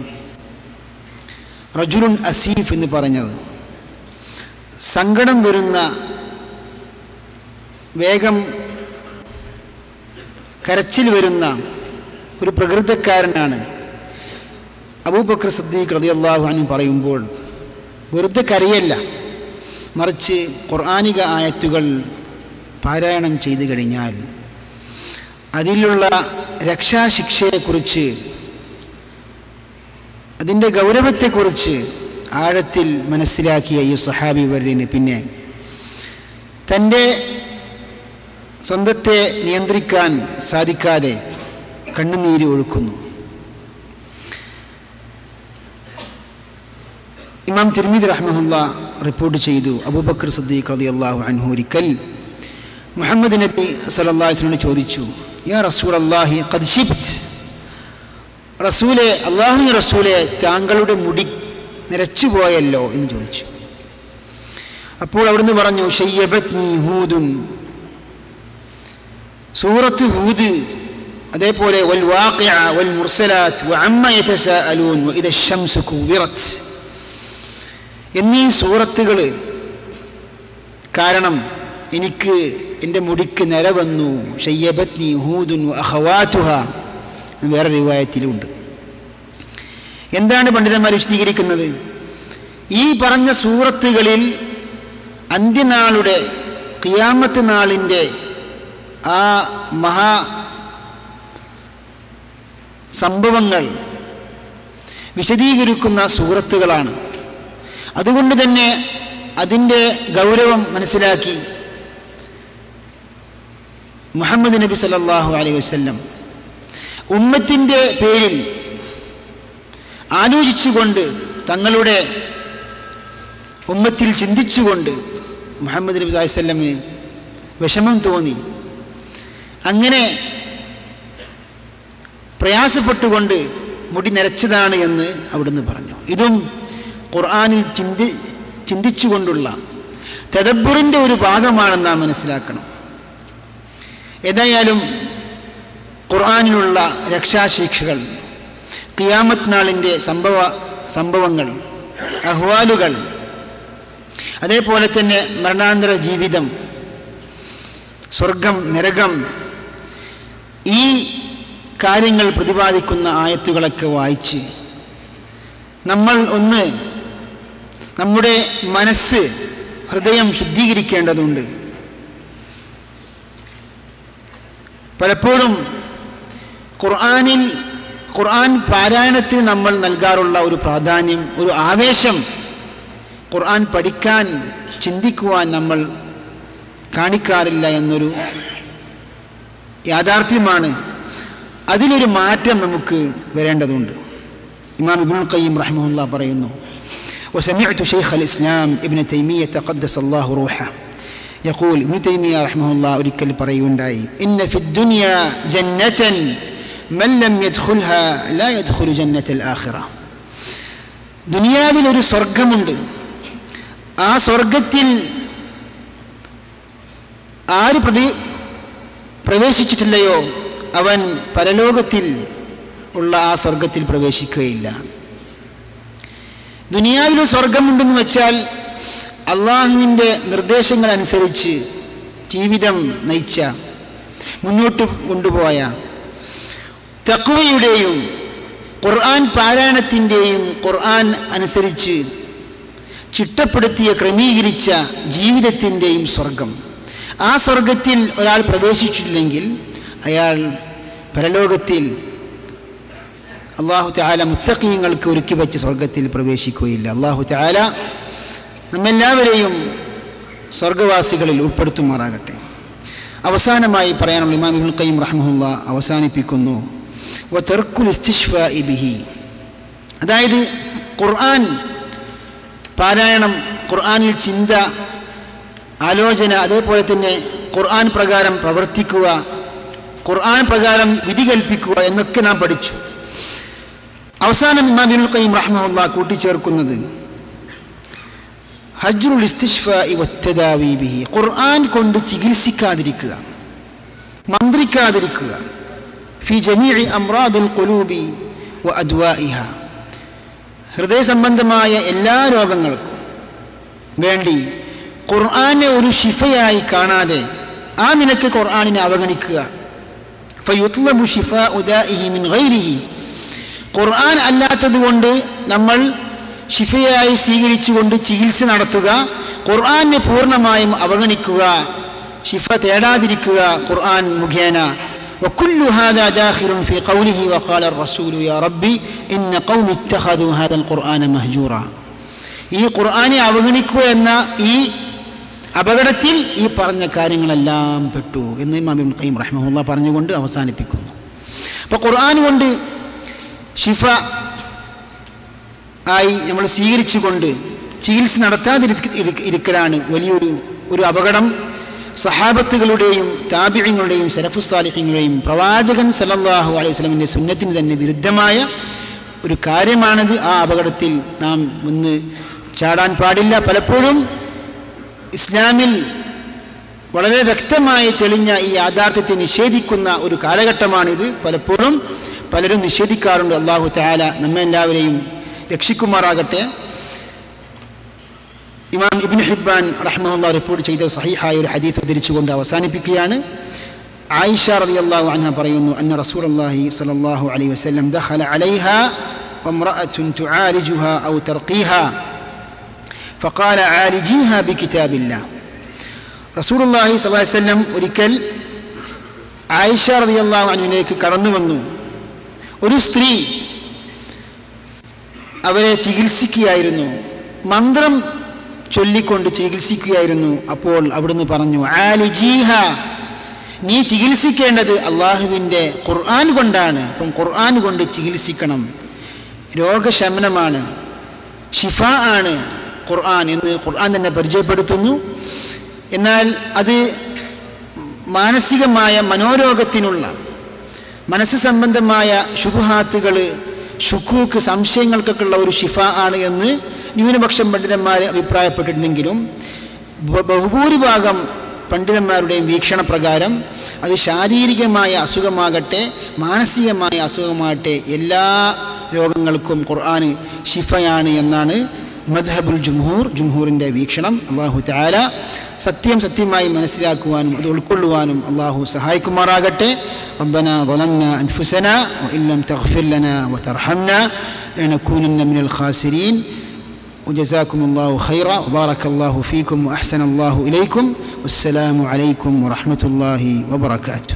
റജുലുൻ അസീഫ് എന്ന് പറഞ്ഞത്? സങ്കടം വരുന്ന, വേഗം കരച്ചിൽ വരുന്ന ഒരു പ്രകൃതക്കാരനാണ് അബൂബക്കർ സിദ്ദീഖ് റളിയല്ലാഹു അൻഹു പറയുമ്പോൾ വെറുതെ കരയല്ല, മറിച്ച് ഖുർആനിക ആയത്തുകൾ പാരായണം ചെയ്തു കഴിഞ്ഞാൽ അതിലുള്ള രക്ഷാശിക്ഷയെക്കുറിച്ച്, അതിൻ്റെ ഗൗരവത്തെക്കുറിച്ച് ആഴത്തിൽ മനസ്സിലാക്കിയ ഈ സ്വഹാബി വര്യന് പിന്നെ തൻ്റെ സ്വന്തത്തെ നിയന്ത്രിക്കാൻ സാധിക്കാതെ കണ്ണുനീര് ഒഴുക്കുന്നു. ഇമാം തിർമിദി റഹ്മഹുല്ലാഹ് റിപ്പോർട്ട് ചെയ്തു, അബൂബക്കർ സിദ്ദീഖ് റളിയല്ലാഹു അൻഹു ഒരിക്കൽ മുഹമ്മദ് നബി സല്ലല്ലാഹു അലൈഹി വസല്ലം ചോദിച്ചു, യാ റസൂലല്ലാഹി ഖദ് ശിബ്ത്, റസൂലെ, അല്ലാഹുവിന്റെ റസൂലെ, താങ്കളുടെ മുടി നിരച്ചുപോയല്ലോ എന്ന് ചോദിച്ചു. അപ്പോൾ അവിടുന്ന് പറഞ്ഞു, ശയ്യബത്നി ഹൂദുൻ, സൂറത്ത് ഹൂദ്, അതേപോലെ വൽ വാഖിഅ വൽ മുർസലാത്ത് വഅമ്മ യതസാഅലൂൻ വഇദ ശംസു കുവിറത് എന്നീ സൂറത്തുകൾ കാരണം എനിക്ക് എൻ്റെ മുടിക്ക് നിര വന്നു. ശയ്യബത്നി ഹൂദുൻ വഅഖവാതുഹ വേറെ റിവായത്തിലുണ്ട്. എന്താണ് പണ്ഡിതന്മാർ വിശദീകരിക്കുന്നത്? ഈ പറഞ്ഞ സൂറത്തുകളിൽ അന്ത്യനാളുടെ, ഖിയാമത്ത് നാളിൻ്റെ ആ മഹാ സംഭവങ്ങൾ വിശദീകരിക്കുന്ന സൂറത്തുകളാണ്. അതുകൊണ്ട് തന്നെ അതിൻ്റെ ഗൗരവം മനസ്സിലാക്കി മുഹമ്മദ് നബി സല്ലല്ലാഹു അലൈഹി വസല്ലം ഉമ്മത്തിൻ്റെ പേരിൽ ആലോചിച്ചുകൊണ്ട്, തങ്ങളുടെ ഉമ്മത്തിൽ ചിന്തിച്ചുകൊണ്ട് മുഹമ്മദ് നബി സല്ലല്ലാഹു അലൈഹി വസല്ലമിന് വിഷമം തോന്നി. അങ്ങനെ പ്രയാസപ്പെട്ടുകൊണ്ട് മുടി നരച്ചതാണ് എന്ന് അവിടുന്ന് പറഞ്ഞു. ഇതും ഖുർആനിൽ ചിന്തിച്ചുകൊണ്ടുള്ള തദബ്ബുറിൻ്റെ ഒരു ഭാഗമാണെന്ന് നാം മനസ്സിലാക്കണം. ഏതായാലും ഖുർആനിലുള്ള രക്ഷാശിക്ഷകൾ, ഖിയാമത്ത് നാളിൻ്റെ സംഭവങ്ങൾ, അഹ്വാലുകൾ, അതേപോലെ തന്നെ മരണാന്തര ജീവിതം, സ്വർഗം, നരകം, ഈ കാര്യങ്ങൾ പ്രതിപാദിക്കുന്ന ആയത്തുകളൊക്കെ വായിച്ച് നമ്മൾ ഒന്ന് നമ്മുടെ മനസ്സ്, ഹൃദയം ശുദ്ധീകരിക്കേണ്ടതുണ്ട്. പലപ്പോഴും ഖുർആൻ പാരായണത്തിന് നമ്മൾ നൽകാറുള്ള ഒരു പ്രാധാന്യം, ഒരു ആവേശം, ഖുർആൻ പഠിക്കാൻ, ചിന്തിക്കുവാൻ നമ്മൾ കാണിക്കാറില്ല എന്നൊരു യാഥാർത്ഥ്യമാണ്. അതിലൊരു മാറ്റം നമുക്ക് വരേണ്ടതുണ്ട്. ഇമാം ഇബ്നുൽ ഖയ്യിം റഹിമഹുല്ലാഹ് പറയുന്നു, وسمعت شيخ الإسلام ابن تيمية قدس الله روحه يقول, ابن تيمية رحمه الله ഒരിക്കൽ പറയുണ്ടായി, إن في الدنيا جنة من لم يدخلها لا يدخل جنة الآخرة. ദുനിയാവിൽ ഒരു സ്വർഗമുണ്ട്. ആ സ്വർഗത്തിൽ ആര് പ്രവേശിച്ചിട്ടില്ലയോ അവൻ പരലോകത്തിൽ ഉള്ള ആ സ്വർഗത്തിൽ പ്രവേശിക്കുകയില്ല. ദുനിയാവിൽ സ്വർഗമുണ്ടെന്ന് വെച്ചാൽ അള്ളാഹുവിൻ്റെ നിർദ്ദേശങ്ങൾ അനുസരിച്ച് ജീവിതം നയിച്ച, മുന്നോട്ട് കൊണ്ടുപോയ, തഖ്വയുടെയും ഖുർആൻ പാരായണത്തിൻ്റെയും ഖുർആൻ അനുസരിച്ച് ചിട്ടപ്പെടുത്തിയ, ക്രമീകരിച്ച ജീവിതത്തിൻ്റെയും സ്വർഗം. ആ സ്വർഗത്തിൽ ഒരാൾ പ്രവേശിച്ചിട്ടില്ലെങ്കിൽ അയാൾ പരലോകത്തിൽ അല്ലാഹു തആല മുത്തഖീങ്ങൾക്ക് ഒരുക്കി വെച്ച സ്വർഗത്തിൽ പ്രവേശിക്കുകയില്ല. അല്ലാഹു തആല നമ്മെല്ലാവരെയും സ്വർഗവാസികളിൽ ഉൾപ്പെടുത്തുമാറാകട്ടെ. അവസാനമായി പറയാനുള്ള ഇമാം ഇബ്നുൽ ഖയ്യിം റഹിമഹുല്ലാഹ് അവസാനിപ്പിക്കുന്നു, വതർക്കുൽ ഇസ്തിശ്ഫാഇ ബിഹി, അതായത് ഖുർആൻ പാരായണം, ഖുർആനിൽ ചിന്ത, ആലോചന, അതേപോലെ തന്നെ ഖുർആൻ പ്രകാരം പ്രവർത്തിക്കുക, ഖുർആൻ പ്രകാരം വിധി കൽപ്പിക്കുക എന്നൊക്കെ നാം പഠിച്ചു. അവസാനം ഇമാം ഇബ്നുൽ ഖയ്യിം റഹ്മഹുല്ലാഹ് കൂട്ടിച്ചേർക്കുന്നത് ഹജ്റുൽ ഇസ്തിശ്ഫാഇ വത്തദാവി ബിഹി, ഖുർആൻ കൊണ്ട് ചികിത്സിക്കാതിരിക്കുക, മന്ത്രിക്കാതിരിക്കുക, ഫി ജമീഇ അംറാദിൽ ഖുലൂബി വ അദ്വാഇഹ, ഹൃദയ സംബന്ധമായ എല്ലാ രോഗങ്ങൾക്കും വേണ്ടി ഖുർആനെ ഒരു ശിഫയായി കാണാതെ ആ നിലക്ക് ഖുർആനിനെ അവഗണിക്കുക. ഫയുത്ലബു ശിഫാഉ ദാഇഹി മിൻ ഗൈരിഹി, ഖുർആൻ അല്ലാത്തത് കൊണ്ട് നമ്മൾ ശിഫയായി സ്വീകരിച്ചുകൊണ്ട് ചികിത്സ നടത്തുക, ഖുർആനെ പൂർണ്ണമായും അവഗണിക്കുക, ശിഫ തേടാതിരിക്കുക ഖുർആൻ മുഖേന. وكل هذا داخل في قوله وقال الرسول يا ربي إن قوم اتخذوا هذا القرآن مهجورا. ഈ ഖുർആനെ അവഗണിക്കുക എന്ന ഈ അപകടത്തിൽ ഈ പറഞ്ഞ കാര്യങ്ങളെല്ലാം പെട്ടു എന്ന് ഇമാം ഇബ്നുൽ ഖയ്യിം റഹ്മഹുല്ലാഹ് പറഞ്ഞുകൊണ്ട് അവസാനിപ്പിക്കുന്നു. അപ്പോൾ ഖുർആൻ കൊണ്ട് ശിഫ ആയി നമ്മൾ സ്വീകരിച്ചുകൊണ്ട് ചികിത്സ നടത്താതിരിക്കലാണ് വലിയൊരു അപകടം. സഹാബത്തുകളുടെയും താബിഈങ്ങളുടെയും സലഫുസ് സാലിഹീങ്ങളുടെയും പ്രവാചകൻ സല്ലല്ലാഹു അലൈഹി വസല്ലമിൻ്റെ സുന്നത്തിന് തന്നെ വിരുദ്ധമായ ഒരു കാര്യമാണിത്. ആ അപകടത്തിൽ നാം ഒന്ന് ചാടാൻ പാടില്ല. പലപ്പോഴും ഇസ്ലാമിൽ വളരെ വ്യക്തമായി തെളിഞ്ഞ ഈ യാഥാർത്ഥ്യത്തെ നിഷേധിക്കുന്ന ഒരു കാലഘട്ടമാണിത്. പലപ്പോഴും പലരും നിഷേധിക്കാറുണ്ട്. അല്ലാഹു തആല നമ്മെ എല്ലാവരെയും രക്ഷിക്കുമാറാകട്ടെ. ഇമാം ഇബ്നു ഹിബ്ബാൻ റഹ്മഹുല്ലാഹ് റിപ്പോർട്ട് ചെയ്ത സഹീഹായ ഒരു ഹദീസ് ഉദ്ധരിച്ചുകൊണ്ട് അവസാനിപ്പിക്കുകയാണ്. ആയിഷ റളിയല്ലാഹു അൻഹ പറയുന്നു, അന്ന റസൂലുള്ളാഹി സ്വല്ലല്ലാഹു അലൈഹി വസല്ലം ദഖല അലൈഹാ വംറഅത്തുൻ തുആലിജുഹാ ഔ തർഖീഹാ ഫഖാല ആലിജീഹാ ബികിതാബില്ലാഹ്. റസൂലുള്ളാഹി സ്വല്ലല്ലാഹു അലൈഹി വസല്ലം ഒരിക്കൽ ആയിഷ റളിയല്ലാഹു അൻഹയിലേക്ക് കടന്നു വന്നു. ഒരു സ്ത്രീ അവരെ ചികിത്സിക്കുകയായിരുന്നു, മന്ത്രം ചൊല്ലിക്കൊണ്ട് ചികിത്സിക്കുകയായിരുന്നു. അപ്പോൾ അവിടുന്ന് പറഞ്ഞു, ആലിജീഹ, നീ ചികിത്സിക്കേണ്ടത് അള്ളാഹുവിൻ്റെ ഖുർആൻ കൊണ്ടാണ്. അപ്പം ഖുർആൻ കൊണ്ട് ചികിത്സിക്കണം. രോഗശമനമാണ്, ഷിഫ ആണ് ഖുർആൻ എന്ന് ഖുർആൻ തന്നെ പരിചയപ്പെടുത്തുന്നു. എന്നാൽ അത് മാനസികമായ മനോരോഗത്തിനുള്ള മനസ്സ് സംബന്ധമായ ശുബ്ഹാത്തുകൾ, ശുക്കൂക്ക്, സംശയങ്ങൾക്കൊക്കെയുള്ള ഒരു ഷിഫ ആണ് എന്ന് ന്യൂനപക്ഷം പണ്ഡിതന്മാർ അഭിപ്രായപ്പെട്ടിട്ടുണ്ടെങ്കിലും ബഹുഭൂരിഭാഗം പണ്ഡിതന്മാരുടെയും വീക്ഷണപ്രകാരം അത് ശാരീരികമായ അസുഖമാകട്ടെ മാനസികമായ അസുഖമാകട്ടെ എല്ലാ രോഗങ്ങൾക്കും ഖുർആൻ ഷിഫയാണ് എന്നാണ് മദ്ഹബുൽ ജുംഹൂറിൻ്റെ വീക്ഷണം. അല്ലാഹു തആല സത്യമായി മനസ്സിലാക്കുവാനും അത് ഉൾക്കൊള്ളുവാനും അല്ലാഹു സഹായിക്കുമാറാകട്ടെ. റബ്ബനാ ളലംനാ അൻഫുസനാ വഇൻ ലം തഗ്ഫിർ ലനാ വതർഹംനാ ലനകൂനന്ന മിനൽ ഖാസിരീൻ. وجزاكم الله خيرا وبارك الله فيكم وأحسن الله إليكم والسلام عليكم ورحمة الله وبركاته.